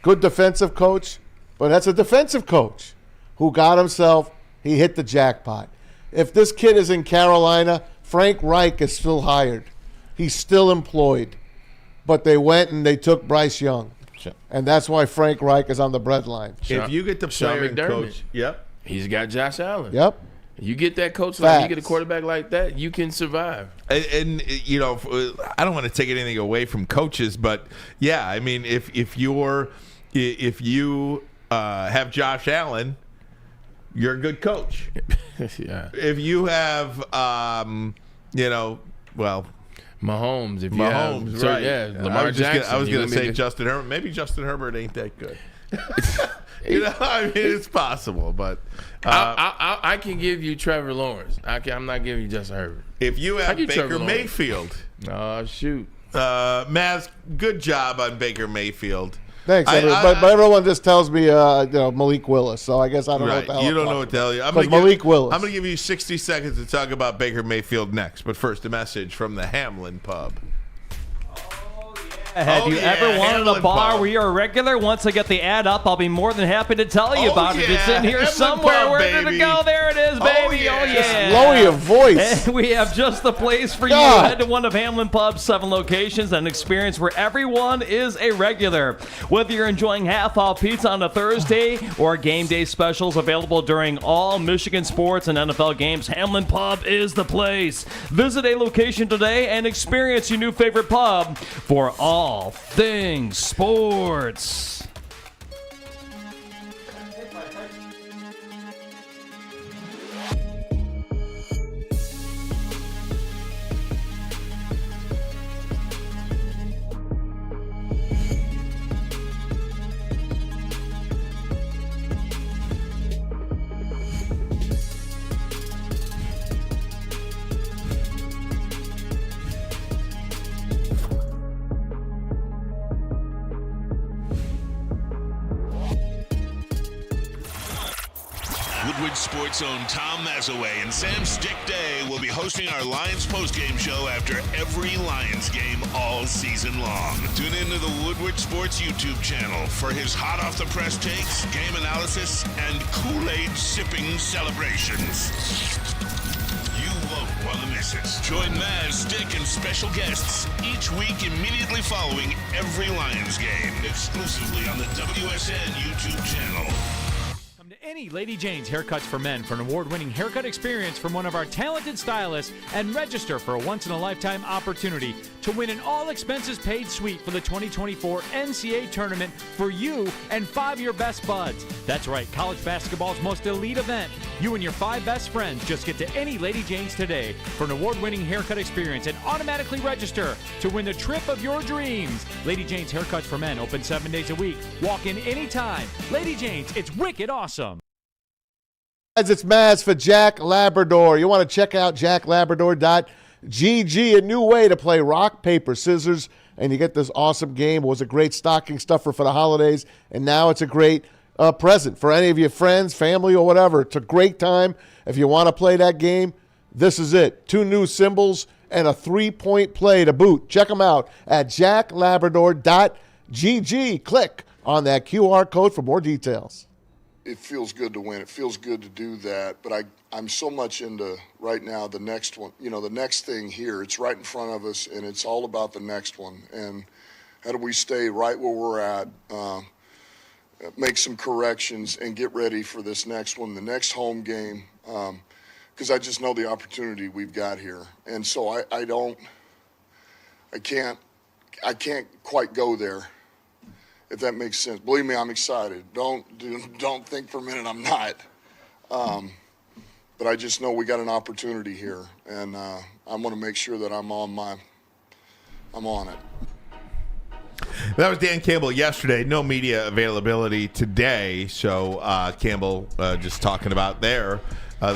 good defensive coach, but that's a defensive coach who got himself, he hit the jackpot. If this kid is in Carolina, Frank Reich is still hired. He's still employed. But they went and they took Bryce Young. And that's why Frank Reich is on the breadline. If you get the player and coach, he's got Josh Allen. Yep. You get that coach, like you get a quarterback like that, you can survive. And you know, I don't want to take anything away from coaches, but yeah, I mean, if you have Josh Allen, you're a good coach. Yeah. If you have, Mahomes, if you Mahomes, have, right? Yeah, Lamar Jackson. I was going to say Justin Herbert. Maybe Justin Herbert ain't that good. I mean, it's possible, but I can give you Trevor Lawrence. I'm not giving you Justin Herbert. If you have Baker Mayfield, shoot, Maz, good job on Baker Mayfield. Thanks, but everyone just tells me Malik Willis, so I guess I don't know what the hell. You don't know what to tell you. Malik Willis. I'm going to give you 60 seconds to talk about Baker Mayfield next, but first a message from the Hamlin Pub. Have you ever wanted a bar where you're a regular? Once I get the ad up, I'll be more than happy to tell you about it. It's in here somewhere. Where did it go? There it is, baby. Just lower your voice. And we have just the place for you. Head to one of Hamlin Pub's 7 locations and experience where everyone is a regular. Whether you're enjoying half-off pizza on a Thursday or game day specials available during all Michigan sports and NFL games, Hamlin Pub is the place. Visit a location today and experience your new favorite pub for all things sports. Woodward Sports' own Tom Mazaway and Sam Stick Day will be hosting our Lions postgame show after every Lions game all season long. Tune into the Woodward Sports YouTube channel for his hot-off-the-press takes, game analysis, and Kool-Aid sipping celebrations. You won't want to miss it. Join Maz, Stick, and special guests each week immediately following every Lions game, exclusively on the WSN YouTube channel. Any Lady Jane's Haircuts for Men for an award-winning haircut experience from one of our talented stylists and register for a once-in-a-lifetime opportunity to win an all-expenses-paid suite for the 2024 NCAA tournament for you and 5 of your best buds. That's right, college basketball's most elite event. You and your 5 best friends just get to any Lady Jane's today for an award-winning haircut experience and automatically register to win the trip of your dreams. Lady Jane's Haircuts for Men open 7 days a week. Walk in anytime. Lady Jane's, it's wicked awesome. It's Maz for Jack Labrador. You want to check out jacklabrador.gg, a new way to play rock, paper, scissors, and you get this awesome game. It was a great stocking stuffer for the holidays, and now it's a great present for any of your friends, family, or whatever. It's a great time. If you want to play that game, this is it. 2 new symbols and a 3-point play to boot. Check them out at jacklabrador.gg. Click on that QR code for more details. It feels good to win. It feels good to do that. But I'm so much into right now the next one. You know, the next thing here, it's right in front of us, and it's all about the next one. And how do we stay right where we're at, make some corrections, and get ready for this next one, the next home game, because I just know the opportunity we've got here. And so I can't quite go there, if that makes sense. Believe me, I'm excited. Don't think for a minute I'm not. But I just know we got an opportunity here, and I want to make sure that I'm on it. That was Dan Campbell yesterday. No media availability today. So Campbell just talking about the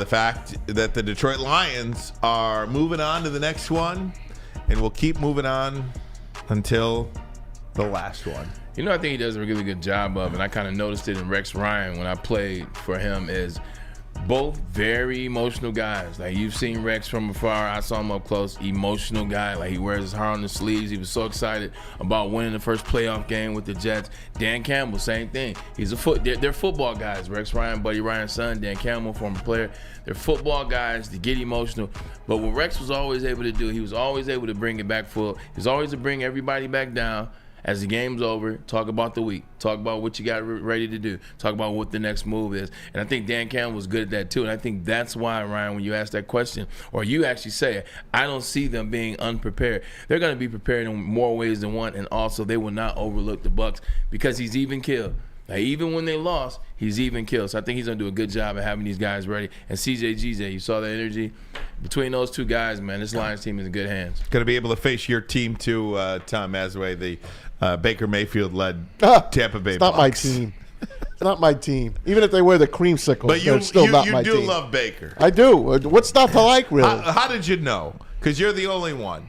fact that the Detroit Lions are moving on to the next one, and will keep moving on until the last one. You know, I think he does a really good job of, and I kind of noticed it in Rex Ryan when I played for him, is both very emotional guys. Like, you've seen Rex from afar. I saw him up close. Emotional guy. Like, he wears his heart on his sleeves. He was so excited about winning the first playoff game with the Jets. Dan Campbell, same thing. They're football guys. Rex Ryan, Buddy Ryan's son, Dan Campbell, former player. They're football guys. They get emotional. But what Rex was always able to do, he was always able to bring it back full. He was always to bring everybody back down. As the game's over, talk about the week. Talk about what you got ready to do. Talk about what the next move is. And I think Dan Campbell was good at that too. And I think that's why, Ryan, when you ask that question, or you actually say it, I don't see them being unprepared. They're going to be prepared in more ways than one. And also, they will not overlook the Bucs because he's even killed. Like, even when they lost, he's even killed. So I think he's going to do a good job of having these guys ready. And CJ GJ, you saw the energy between those two guys, man. This Lions team is in good hands. Going to be able to face your team too, Tom Mazaway, the Baker Mayfield-led Tampa Bay Bucs. It's not my team. It's not my team. Even if they wear the creamsicle, but they're still not my team. You do love Baker. I do. What's not to like, really? How did you know? Because you're the only one.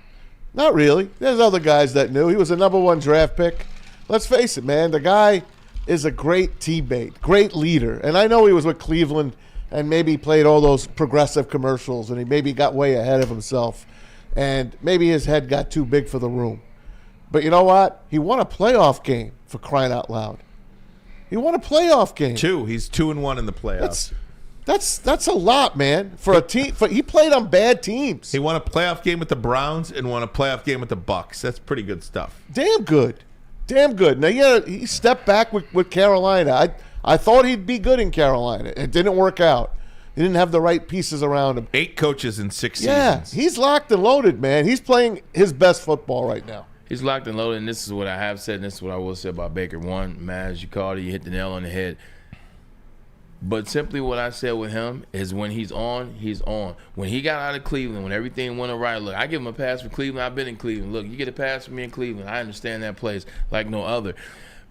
Not really. There's other guys that knew. He was a #1 draft pick. let's face it, man. The guy is a great teammate, great leader. And I know he was with Cleveland and maybe played all those progressive commercials and he maybe got way ahead of himself. And maybe his head got too big for the room. But you know what? He won a playoff game, for crying out loud. He won a playoff game. He's 2-1 in the playoffs. That's a lot, man. For a team, he played on bad teams. He won a playoff game with the Browns and won a playoff game with the Bucs. That's pretty good stuff. Damn good. Now, he stepped back with Carolina. I thought he'd be good in Carolina. It didn't work out. He didn't have the right pieces around him. 8 coaches in 6 seasons. Yeah, he's locked and loaded, man. He's playing his best football right now. He's locked and loaded, and this is what I have said, and this is what I will say about Baker. One, Maz, you called it, you hit the nail on the head. But simply what I said with him is when he's on, he's on. When he got out of Cleveland, when everything went right, look, I give him a pass for Cleveland. I've been in Cleveland. Look, you get a pass from me in Cleveland. I understand that place like no other.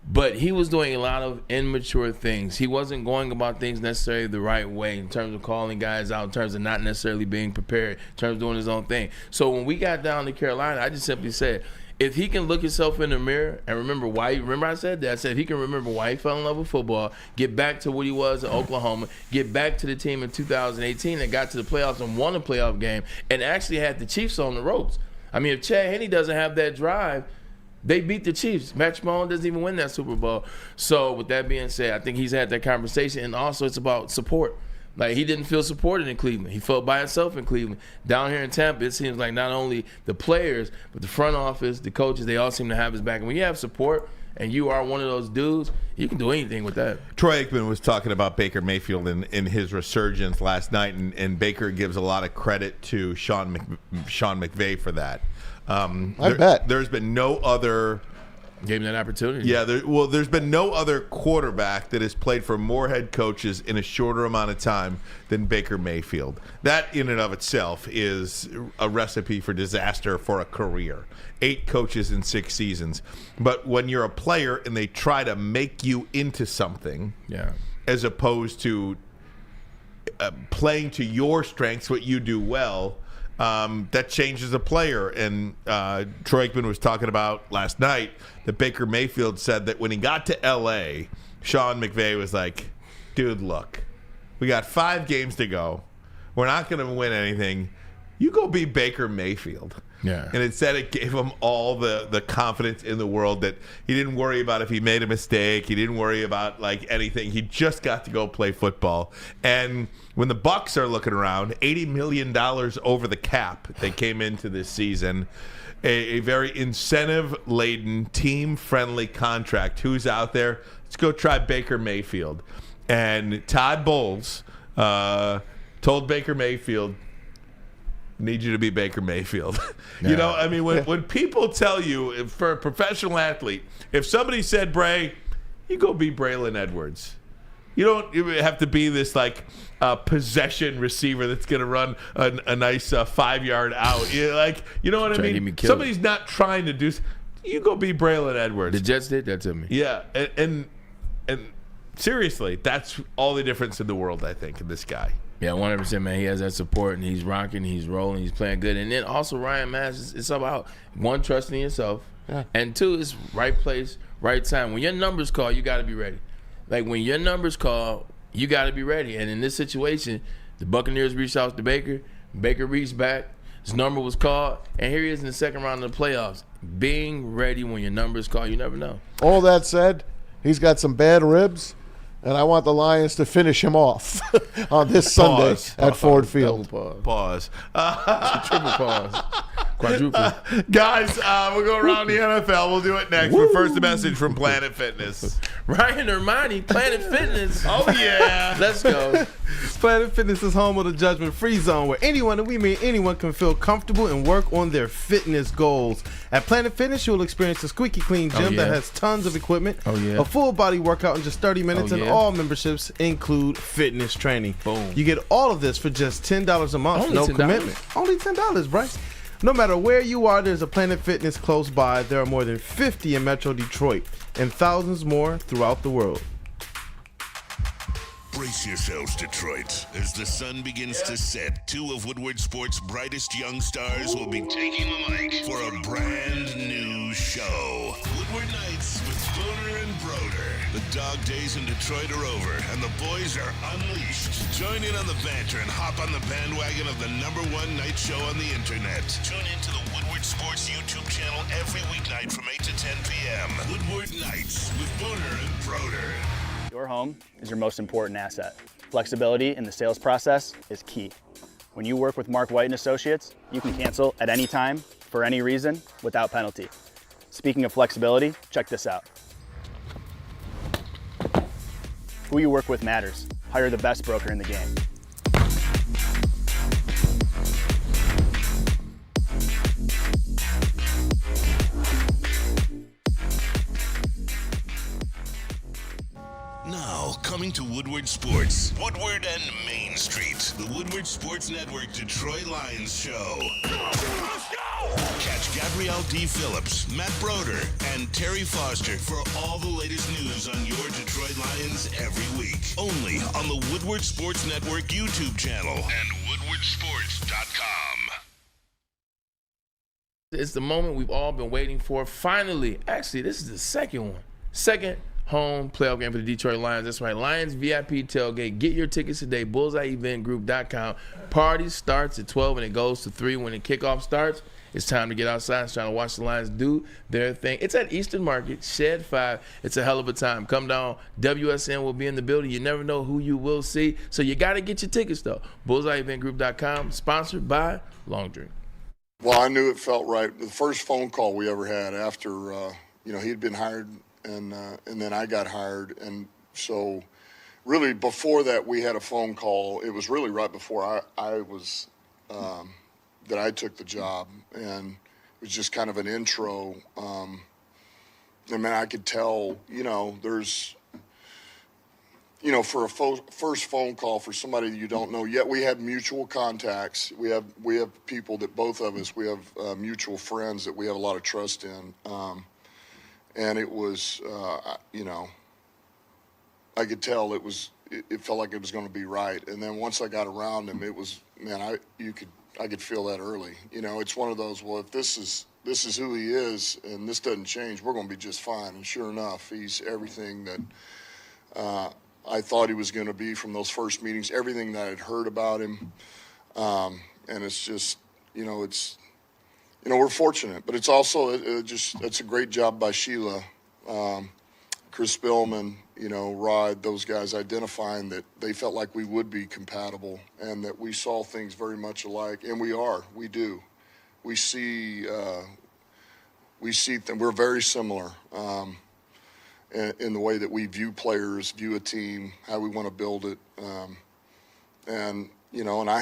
But he was doing a lot of immature things. He wasn't going about things necessarily the right way in terms of calling guys out, in terms of not necessarily being prepared, in terms of doing his own thing. So when we got down to Carolina, I just simply said, if he can look himself in the mirror and remember I said that. I said if he can remember why he fell in love with football, get back to what he was in Oklahoma, get back to the team in 2018 that got to the playoffs and won a playoff game and actually had the Chiefs on the ropes. I mean, if Chad Henne doesn't have that drive, they beat the Chiefs. Matt Mahomes doesn't even win that Super Bowl. So with that being said, I think he's had that conversation, and also it's about support. Like, he didn't feel supported in Cleveland. He felt by himself in Cleveland. Down here in Tampa, it seems like not only the players, but the front office, the coaches, they all seem to have his back. And when you have support and you are one of those dudes, you can do anything with that. Troy Aikman was talking about Baker Mayfield in his resurgence last night, and Baker gives a lot of credit to Sean McVay for that. I bet. There's been no other... Gave him that opportunity. Yeah, there's been no other quarterback that has played for more head coaches in a shorter amount of time than Baker Mayfield. That in and of itself is a recipe for disaster for a career. 8 coaches in 6 seasons. But when you're a player and they try to make you into something, as opposed to playing to your strengths, what you do well, that changes a player. And Troy Aikman was talking about last night that Baker Mayfield said that when he got to L.A., Sean McVay was like, dude, look, we got 5 games to go. We're not going to win anything. You go be Baker Mayfield. Yeah. And instead it gave him all the confidence in the world that he didn't worry about if he made a mistake. He didn't worry about like anything. He just got to go play football. And when the Bucs are looking around, $80 million over the cap they came into this season, a very incentive-laden, team-friendly contract. Who's out there? Let's go try Baker Mayfield. And Todd Bowles told Baker Mayfield, need you to be Baker Mayfield. You know, I mean, when people tell you, for a professional athlete, if somebody said, Bray, you go be Braylon Edwards. You don't have to be this like possession receiver that's going to run a nice 5-yard out. You know what I mean? Somebody's not trying to do. You go be Braylon Edwards. The Jets did that to me. Yeah, and seriously, that's all the difference in the world, I think, in this guy. Yeah, 100%, man. He has that support, and he's rocking, he's rolling, he's playing good. And then also Ryan Maz, it's about, 1, trusting yourself, and 2, it's right place, right time. When your numbers call, you got to be ready. Like, when your numbers call, you got to be ready. And in this situation, the Buccaneers reached out to Baker. Baker reached back. His number was called. And here he is in the second round of the playoffs. Being ready when your numbers call, you never know. All that said, he's got some bad ribs, and I want the Lions to finish him off on this Sunday at Ford Field. Pause. Triple pause. Quadruple. Guys, we'll go around the NFL. We'll do it next. But first, a message from Planet Fitness. Ryan Ermanni, Planet Fitness. Oh, yeah. Let's go. Planet Fitness is home of the judgment-free zone, where anyone, and we mean anyone, can feel comfortable and work on their fitness goals. At Planet Fitness, you'll experience a squeaky clean gym that has tons of equipment, a full body workout in just 30 minutes, and all memberships include fitness training. Boom. You get all of this for just $10 a month. Only no $10? commitment. Only $10, Bryce. No matter where you are, there's a Planet Fitness close by. There are more than 50 in Metro Detroit and thousands more throughout the world. Brace yourselves, Detroit. As the sun begins to set, two of Woodward Sports' brightest young stars will be taking the mic for a brand new show. Woodward Nights with Booner and Broder. The dog days in Detroit are over, and the boys are unleashed. Join in on the banter and hop on the bandwagon of the #1 night show on the internet. Tune into the Woodward Sports YouTube channel every weeknight from 8 to 10 p.m. Woodward Nights with Booner and Broder. Your home is your most important asset. Flexibility in the sales process is key. When you work with Mark White and Associates, you can cancel at any time, for any reason, without penalty. Speaking of flexibility, check this out. Who you work with matters. Hire the best broker in the game. Now, coming to Woodward Sports, Woodward and Main Street, the Woodward Sports Network Detroit Lions show. Let's go! Catch Gabrielle D. Phillips, Matt Broder, and Terry Foster for all the latest news on your Detroit Lions every week. Only on the Woodward Sports Network YouTube channel and woodwardsports.com. It's the moment we've all been waiting for. Finally, actually, this is the second one. Second home playoff game for the Detroit Lions. That's right, Lions VIP tailgate. Get your tickets today, bullseyeeventgroup.com. Party starts at 12 and it goes to 3 when the kickoff starts. It's time to get outside. It's time to watch the Lions do their thing. It's at Eastern Market, Shed 5. It's a hell of a time. Come down. WSN will be in the building. You never know who you will see. So you got to get your tickets, though. bullseyeeventgroup.com, sponsored by Long Drink. Well, I knew it felt right. The first phone call we ever had after, he'd been hired and then I got hired. And so really before that we had a phone call. It was really right before I was that I took the job, and it was just kind of an intro. I could tell, there's, for a first phone call for somebody that you don't know yet, we have mutual contacts. We have people that both of us, we have mutual friends that we have a lot of trust in. And it was, I could tell it felt like it was going to be right. And then once I got around him, it was, I could feel that early. It's one of those, well, if this is who he is and this doesn't change, we're going to be just fine. And sure enough, he's everything that I thought he was going to be from those first meetings, everything that I'd heard about him. And it's just, we're fortunate, but it's also it's a great job by Sheila, Chris Spillman, Rod, those guys identifying that they felt like we would be compatible and that we saw things very much alike, and we do. We see we're very similar in the way that we view players, view a team, how we want to build it, and I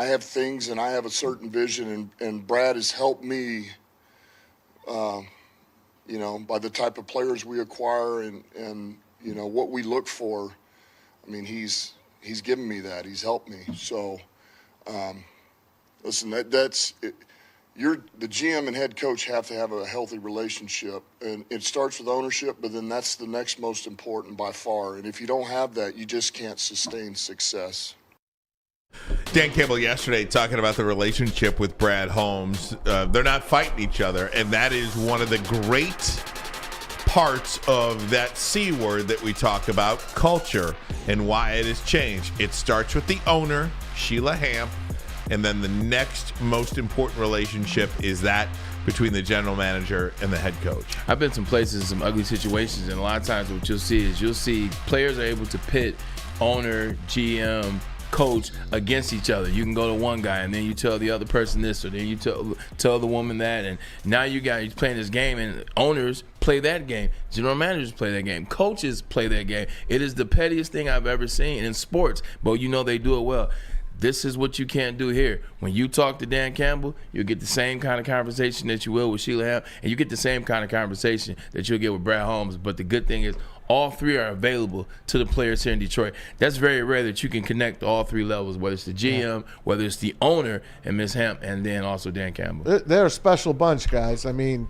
have things and I have a certain vision, and Brad has helped me, by the type of players we acquire and what we look for. I mean, he's given me that. He's helped me. So, listen, that's it. The GM and head coach have to have a healthy relationship, and it starts with ownership, but then that's the next most important by far. And if you don't have that, you just can't sustain success. Dan Campbell yesterday talking about the relationship with Brad Holmes. They're not fighting each other, and that is one of the great parts of that C word that we talk about, culture, and why it has changed. It starts with the owner, Sheila Hamp, and then the next most important relationship is that between the general manager and the head coach. I've been some places, some ugly situations, and a lot of times what you'll see players are able to pit owner, GM, coach against each other. You can go to one guy and then you tell the other person this, or then you tell the woman that, and now you guys playing this game, and owners play that game, general managers play that game, coaches play that game. It is the pettiest thing I've ever seen in sports, but they do it well. This is what you can't do here. When you talk to Dan Campbell, you'll get the same kind of conversation that you will with Sheila Hamp, and you get the same kind of conversation that you'll get with Brad Holmes. But the good thing is all three are available to the players here in Detroit. That's very rare that you can connect all three levels, whether it's the GM, whether it's the owner and Ms. Hamp, and then also Dan Campbell. They're a special bunch, guys. I mean,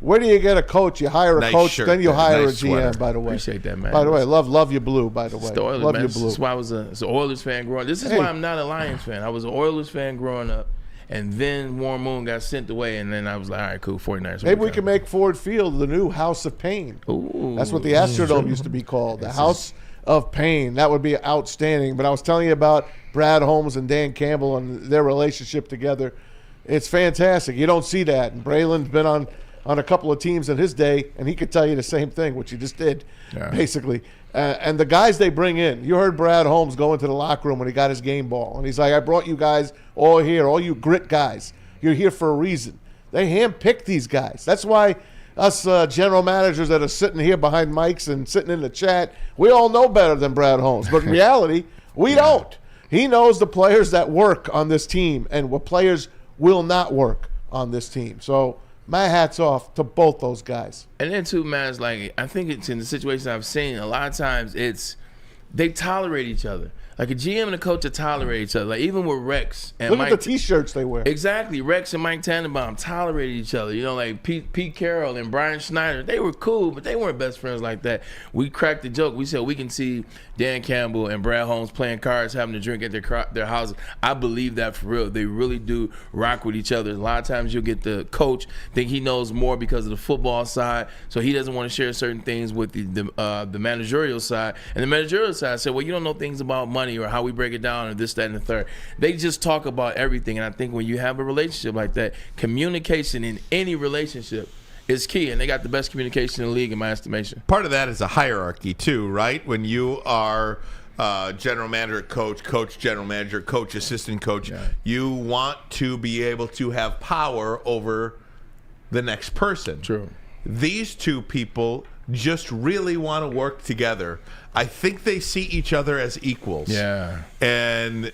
Where do you get a coach? You hire a Nice coach, shirt, then you man. hire Nice a GM, sweater. by the way. Appreciate that, man. By the way, love your blue, by the way. It's the Oilers, love man. your blue. That's why I was an Oilers fan growing up. This is Hey. why I'm not a Lions fan. I was an Oilers fan growing up, and then Warren Moon got sent away, and then I was like, all right, cool, 49ers. Maybe we can make Ford Field the new House of Pain. Ooh. That's what the Astrodome used to be called, the House of Pain. That would be outstanding. But I was telling you about Brad Holmes and Dan Campbell and their relationship together. It's fantastic. You don't see that. And Braylon's been on a couple of teams in his day, and he could tell you the same thing, which he just did, basically. And the guys they bring in, you heard Brad Holmes go into the locker room when he got his game ball, and he's like, I brought you guys all here, all you grit guys. You're here for a reason. They handpicked these guys. That's why us general managers that are sitting here behind mics and sitting in the chat, we all know better than Brad Holmes. But in reality, we don't. He knows the players that work on this team and what players will not work on this team. So my hat's off to both those guys. And then too, man, it's like I think it's in the situations I've seen. A lot of times, they tolerate each other. Like a GM and a coach that tolerate each other. Like even with Rex and Look Mike, at the T-shirts they wear. Exactly, Rex and Mike Tannenbaum tolerated each other. You know, like Pete Carroll and Brian Schneider, they were cool, but they weren't best friends like that. We cracked the joke. We said we can see Dan Campbell and Brad Holmes playing cards, having a drink at their houses. I believe that for real. They really do rock with each other. A lot of times you'll get the coach think he knows more because of the football side, so he doesn't want to share certain things with the managerial side. And the managerial side said, well, you don't know things about money or how we break it down or this, that, and the third. They just talk about everything. And I think when you have a relationship like that, communication in any relationship is key. And they got the best communication in the league in my estimation. Part of that is a hierarchy too, right? When you are general manager, coach, general manager, coach, assistant coach, you want to be able to have power over the next person. True. These two people just really want to work together. I think they see each other as equals. Yeah. And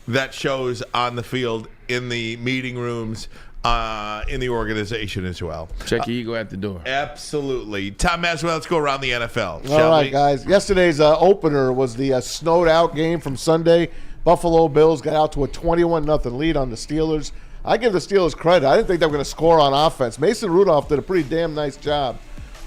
that shows on the field, in the meeting rooms, in the organization as well. Check your ego at the door. Absolutely. Tom Maswell, let's go around the NFL. All right, guys. Yesterday's opener was the snowed out game from Sunday. Buffalo Bills got out to a 21-0 lead on the Steelers. I give the Steelers credit. I didn't think they were going to score on offense. Mason Rudolph did a pretty damn nice job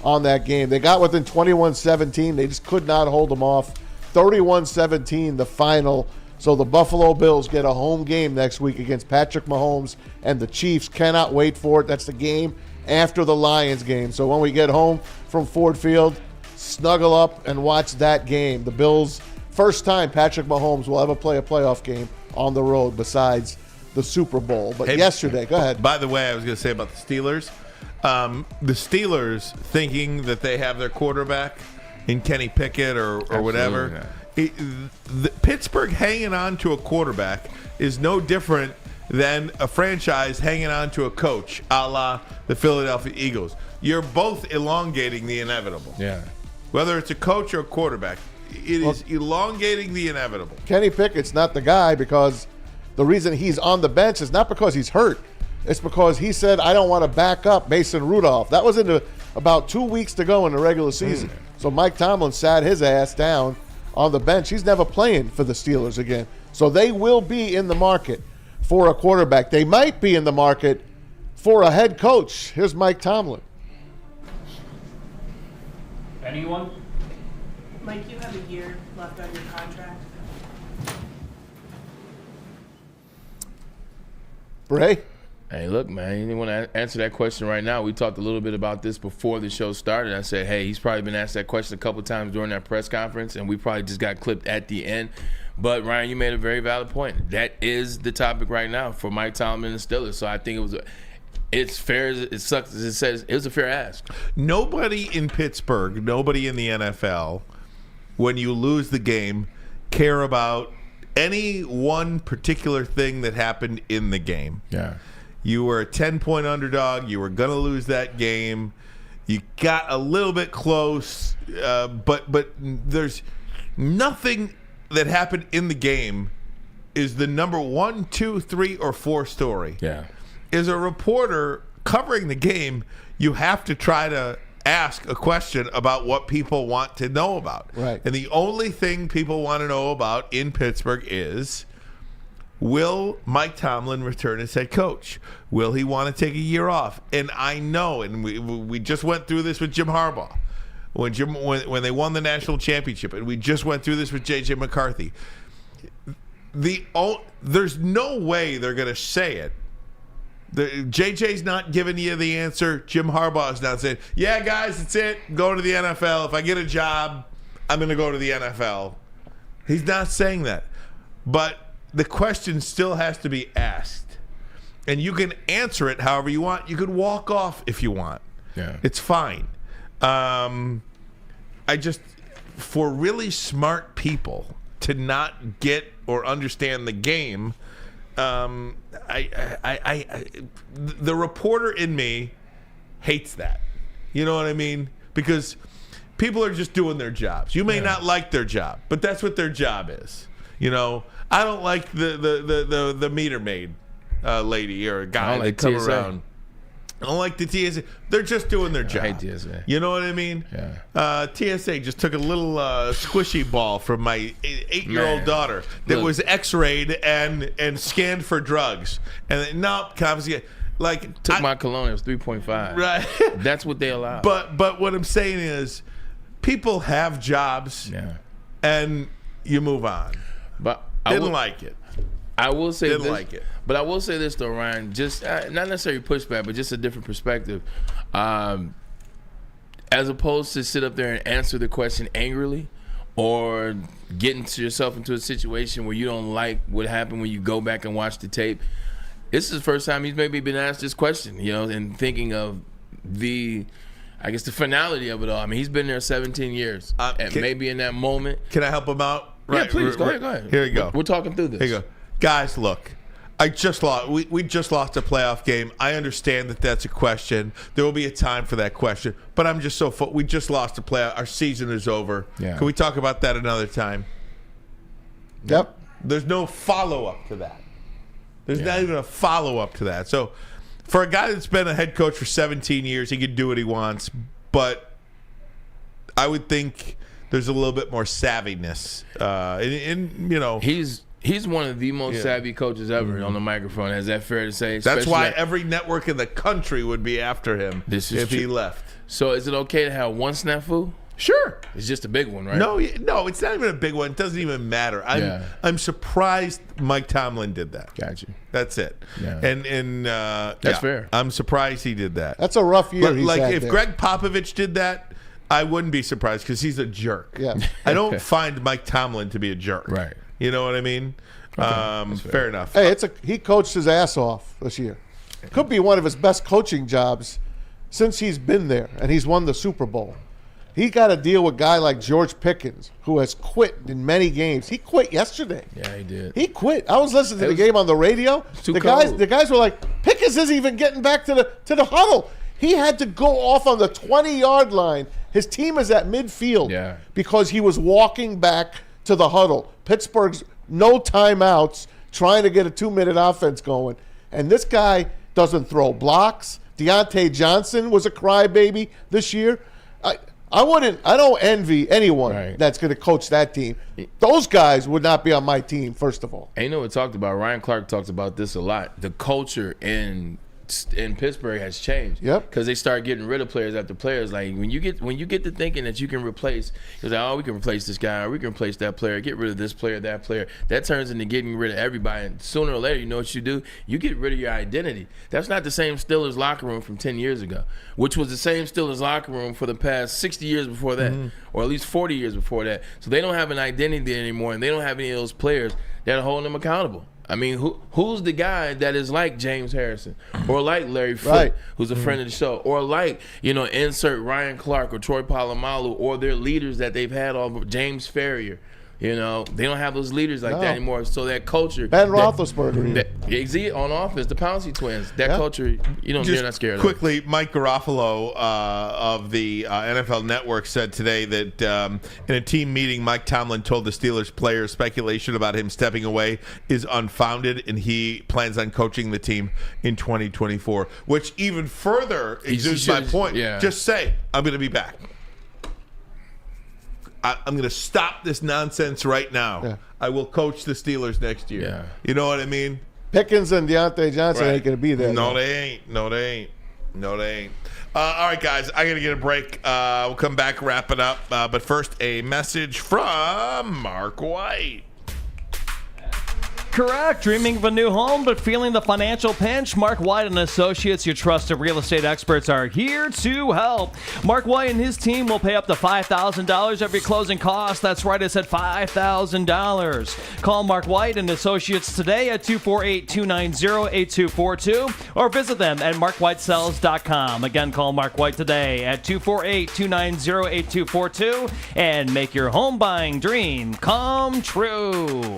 on that game. They got within 21-17. They just could not hold them off. 31-17 the final. So the Buffalo Bills get a home game next week against Patrick Mahomes and the Chiefs. Cannot wait for it. That's the game after the Lions game. So when we get home from Ford Field, snuggle up and watch that game. The Bills, first time Patrick Mahomes will ever play a playoff game on the road besides the Super Bowl. But yesterday, go ahead. By the way, I was going to say about the Steelers. The Steelers thinking that they have their quarterback in Kenny Pickett or whatever. Pittsburgh hanging on to a quarterback is no different than a franchise hanging on to a coach, a la the Philadelphia Eagles. You're both elongating the inevitable. Yeah. Whether it's a coach or a quarterback, it is elongating the inevitable. Kenny Pickett's not the guy because the reason he's on the bench is not because he's hurt. It's because he said, I don't want to back up Mason Rudolph. That was about 2 weeks to go in the regular season. So Mike Tomlin sat his ass down on the bench. He's never playing for the Steelers again. So they will be in the market for a quarterback. They might be in the market for a head coach. Here's Mike Tomlin. Anyone? Mike, you have a year left on your contract. Bray? Hey, look, man, you didn't want to answer that question right now. We talked a little bit about this before the show started. I said, hey, he's probably been asked that question a couple times during that press conference, and we probably just got clipped at the end. But, Ryan, you made a very valid point. That is the topic right now for Mike Tomlin and the Steelers. So I think it's fair as it sucks as it says. It was a fair ask. Nobody in Pittsburgh, nobody in the NFL, when you lose the game, care about any one particular thing that happened in the game. Yeah. You were a 10-point underdog. You were going to lose that game. You got a little bit close, but there's nothing that happened in the game is the number 1, 2, 3, or 4 story. Yeah. As a reporter covering the game, you have to try to ask a question about what people want to know about. Right. And the only thing people want to know about in Pittsburgh is Will Mike Tomlin return as head coach? Will he want to take a year off? And I know, and we just went through this with Jim Harbaugh when they won the national championship, and we just went through this with J.J. McCarthy. There's no way they're going to say it. JJ's not giving you the answer. Jim Harbaugh is not saying, yeah, guys, that's it. I'm going to the NFL. If I get a job, I'm going to go to the NFL. He's not saying that. But the question still has to be asked. And you can answer it however you want. You could walk off if you want. Yeah. It's fine. For really smart people to not get or understand the game, the reporter in me hates that. You know what I mean? Because people are just doing their jobs. You may not like their job, but that's what their job is. You know, I don't like the meter maid lady or a guy that come around. I don't like the TSA. They're just doing their job. I hate TSA. You know what I mean? Yeah. TSA just took a little squishy ball from my 8-year-old daughter that was X-rayed and scanned for drugs. And no, obviously, took my cologne. It was 3.5. Right. That's what they allow. But what I'm saying is, people have jobs, and you move on. But didn't like it. I will say Didn't this, like it. But I will say this though, Ryan. Just not necessarily pushback, but just a different perspective. As opposed to sit up there and answer the question angrily, or getting yourself into a situation where you don't like what happened when you go back and watch the tape. This is the first time he's maybe been asked this question, you know, and thinking of the finality of it all. I mean, he's been there 17 years, and maybe in that moment. Can I help him out? Yeah, please go ahead. Here you go. We're talking through this. Here you go. Guys, look, I just lost. We just lost a playoff game. I understand that that's a question. There will be a time for that question. But I'm just so we just lost a playoff. Our season is over. Yeah. Can we talk about that another time? Yep. There's no follow-up to that. There's not even a follow-up to that. So for a guy that's been a head coach for 17 years, he can do what he wants. But I would think there's a little bit more savviness. You know, He's one of the most savvy coaches ever on the microphone. Is that fair to say? That's why every network in the country would be after him if he left. So is it okay to have one snafu? Sure. It's just a big one, right? No, it's not even a big one. It doesn't even matter. I'm surprised Mike Tomlin did that. Got you. That's it. Yeah. And that's fair. I'm surprised he did that. That's a rough year. If Greg Popovich did that, I wouldn't be surprised because he's a jerk. Yeah. I don't find Mike Tomlin to be a jerk. Right. You know what I mean? Fair enough. Hey, he coached his ass off this year. Could be one of his best coaching jobs since he's been there, and he's won the Super Bowl. He got to deal with a guy like George Pickens, who has quit in many games. He quit yesterday. Yeah, he did. He quit. I was listening to the game on the radio. The guys were like, Pickens isn't even getting back to the huddle. He had to go off on the 20-yard line. His team is at midfield because he was walking back to the huddle. Pittsburgh's no timeouts, trying to get a 2-minute offense going. And this guy doesn't throw blocks. Deontay Johnson was a crybaby this year. I don't envy anyone that's going to coach that team. Those guys would not be on my team, first of all. And you know what talked about? Ryan Clark talks about this a lot. The culture in Pittsburgh has changed. Yep. Because they start getting rid of players after players. Like when you get to thinking that you can replace, it's like, oh, we can replace this guy, or we can replace that player, get rid of this player, that player. That turns into getting rid of everybody. And sooner or later, you know what you do? You get rid of your identity. That's not the same Steelers locker room from 10 years ago, which was the same Steelers locker room for the past 60 years before that, or at least 40 years before that. So they don't have an identity anymore, and they don't have any of those players that are holding them accountable. I mean, who's the guy that is like James Harrison or like Larry Foote, who's a friend of the show, or like, insert Ryan Clark or Troy Polamalu or their leaders that they've had all, James Ferrier. They don't have those leaders like that anymore. So that culture. Ben Roethlisberger. On offense, the Pouncey twins. That culture, they're not scared of. Quickly, Mike Garofalo of the NFL Network said today that in a team meeting, Mike Tomlin told the Steelers players speculation about him stepping away is unfounded, and he plans on coaching the team in 2024, which even further exudes my point. Yeah. Just say, I'm going to be back. I'm going to stop this nonsense right now. Yeah. I will coach the Steelers next year. Yeah. You know what I mean? Pickens and Deontay Johnson ain't going to be there. No, they ain't. No, they ain't. All right, guys, I got to get a break. We'll come back, wrap it up. But first, a message from Mark White. Correct. Dreaming of a new home but feeling the financial pinch? Mark White and Associates, your trusted real estate experts, are here to help. Mark White and his team will pay up to $5,000 of your closing costs. That's right, I said $5,000. Call Mark White and Associates today at 248-290-8242 or visit them at markwhitesells.com. Again, call Mark White today at 248-290-8242 and make your home buying dream come true.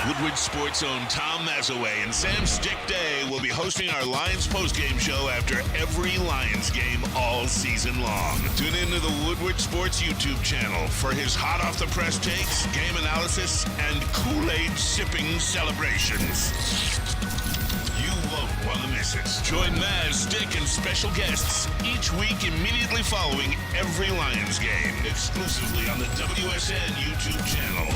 Woodward Sports' own Tom Mazaway and Sam Stick Day will be hosting our Lions postgame show after every Lions game all season long. Tune into the Woodward Sports YouTube channel for his hot-off-the-press takes, game analysis, and Kool-Aid sipping celebrations. You won't want to miss it. Join Maz, Stick, and special guests each week immediately following every Lions game, exclusively on the WSN YouTube channel.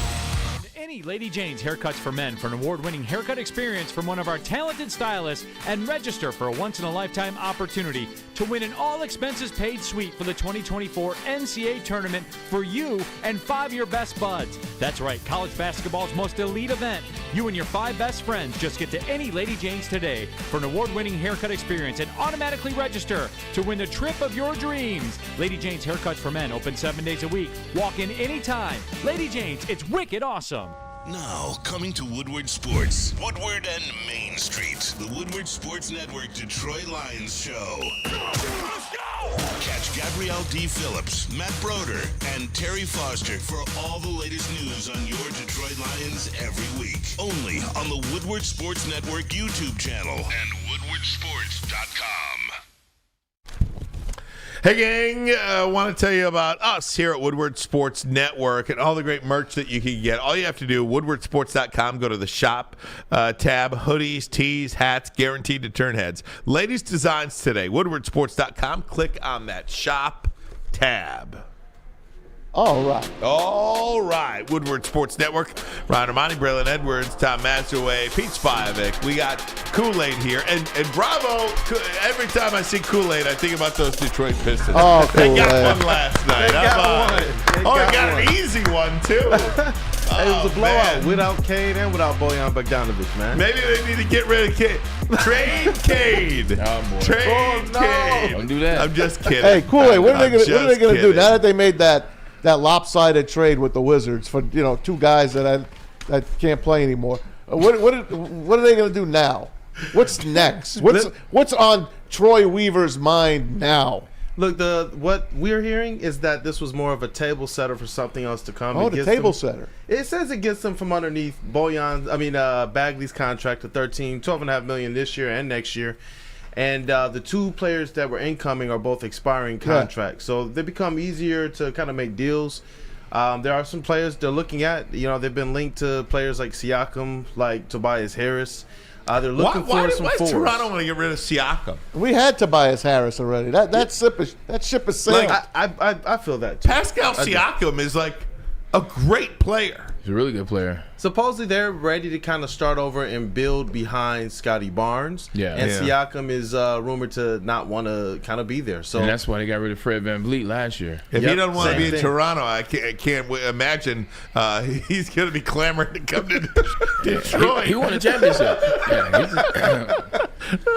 Any Lady Jane's Haircuts for Men for an award-winning haircut experience from one of our talented stylists, and register for a once-in-a-lifetime opportunity to win an all-expenses-paid suite for the 2024 NCAA tournament for you and 5 of your best buds. That's right, college basketball's most elite event. You and your 5 best friends just get to any Lady Jane's today for an award-winning haircut experience and automatically register to win the trip of your dreams. Lady Jane's Haircuts for Men open 7 days a week. Walk in anytime. Lady Jane's, it's wicked awesome. Now, coming to Woodward Sports, Woodward and Main Street, the Woodward Sports Network Detroit Lions show. Let's go! Catch Gabrielle D. Phillips, Matt Broder, and Terry Foster for all the latest news on your Detroit Lions every week. Only on the Woodward Sports Network YouTube channel and woodwardsports.com. Hey, gang, I want to tell you about us here at Woodward Sports Network and all the great merch that you can get. All you have to do, woodwardsports.com, go to the shop tab, hoodies, tees, hats, guaranteed to turn heads. Latest designs today, woodwardsports.com. Click on that shop tab. All right. Woodward Sports Network. Ryan Ermanni, Braylon Edwards, Tom Mazaway, Pete Spivak. We got Kool-Aid here. And bravo, every time I see Kool-Aid, I think about those Detroit Pistons. Oh, They Kool-Aid. got one last night. They got They got an easy one, too. It was a blowout without Cade and without Bojan Bogdanovic, man. Maybe they need to get rid of Cade. Trade Cade. Oh, boy. Trade Cade. Don't do that. I'm just kidding. Hey, Kool-Aid, what are they going to do kidding. now that they made that lopsided trade with the Wizards for 2 guys that can't play anymore? What are they going to do now? What's next? What's on Troy Weaver's mind now? Look, what we're hearing is that this was more of a table setter for something else to come. Oh, the table setter. It says it gets them from underneath Bagley's contract to $12.5 million this year and next year. And the 2 players that were incoming are both expiring contracts. So they become easier to kind of make deals. There are some players they're looking at. They've been linked to players like Siakam, like Tobias Harris. They're looking for some forwards. Why does Toronto want to get rid of Siakam? We had Tobias Harris already. That ship is sailed. I feel that too. Pascal Siakam is like a great player. He's a really good player. Supposedly they're ready to kind of start over and build behind Scotty Barnes. Yeah. And Siakam is rumored to not want to kind of be there. So and that's why they got rid of Fred VanVleet last year. If he doesn't want to be in Toronto, I can't imagine he's going to be clamoring to come to Detroit. He won a championship.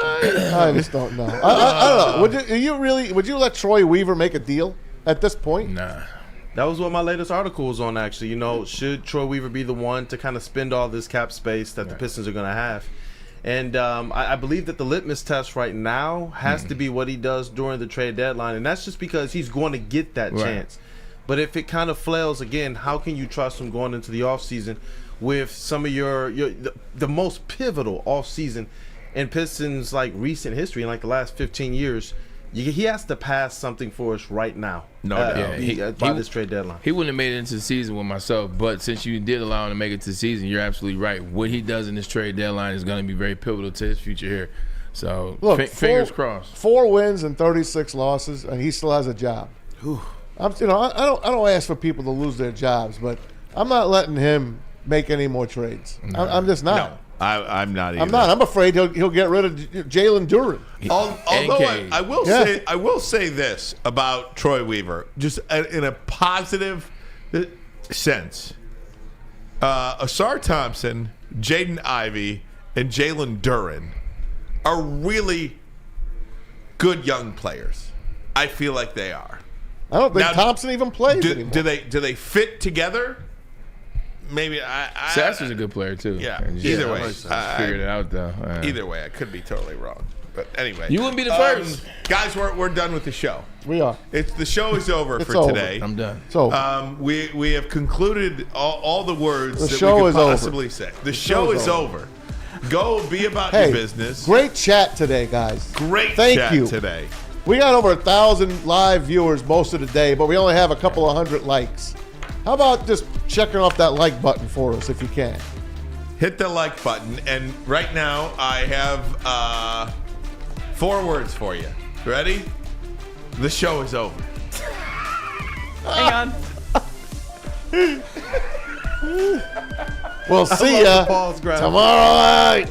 I just don't know. I don't know. Would you let Troy Weaver make a deal at this point? Nah. That was what my latest article was on, actually. Should Troy Weaver be the one to kind of spend all this cap space that the Pistons are going to have? And I believe that the litmus test right now has to be what he does during the trade deadline. And that's just because he's going to get that chance. But if it kind of flails again, how can you trust him going into the offseason with some of the most pivotal offseason in Pistons recent history in the last 15 years? He has to pass something for us right now. No doubt. By this trade deadline. He wouldn't have made it into the season with myself, but since you did allow him to make it to the season, you're absolutely right. What he does in this trade deadline is going to be very pivotal to his future here. So, look, fingers crossed. 4 wins and 36 losses, and he still has a job. I don't ask for people to lose their jobs, but I'm not letting him make any more trades. No. I'm just not. No, I'm not either. I'm not. I'm afraid he'll get rid of Jalen Duren. Although I will say this about Troy Weaver, just in a positive sense. Asar Thompson, Jaden Ivey, and Jalen Duren are really good young players. I feel like they are. I don't think Thompson even plays anymore. Do they fit together? Maybe. Sasser's a good player too. Yeah. Either way, figured it out though. Either way, I could be totally wrong. But anyway, you wouldn't be the first. Guys, we're done with the show. We are. The show is over for over. today. I'm done. It's over. We have concluded all the words The that show we could is over. possibly say. The show is over. Go be about your business. Great chat today, guys. Thank chat you today. We got over 1,000 live viewers most of the day, but we only have a couple of hundred likes. How about just checking off that like button for us if you can? Hit the like button, and right now I have 4 words for you. Ready? The show is over. Hang on. We'll see ya tomorrow night.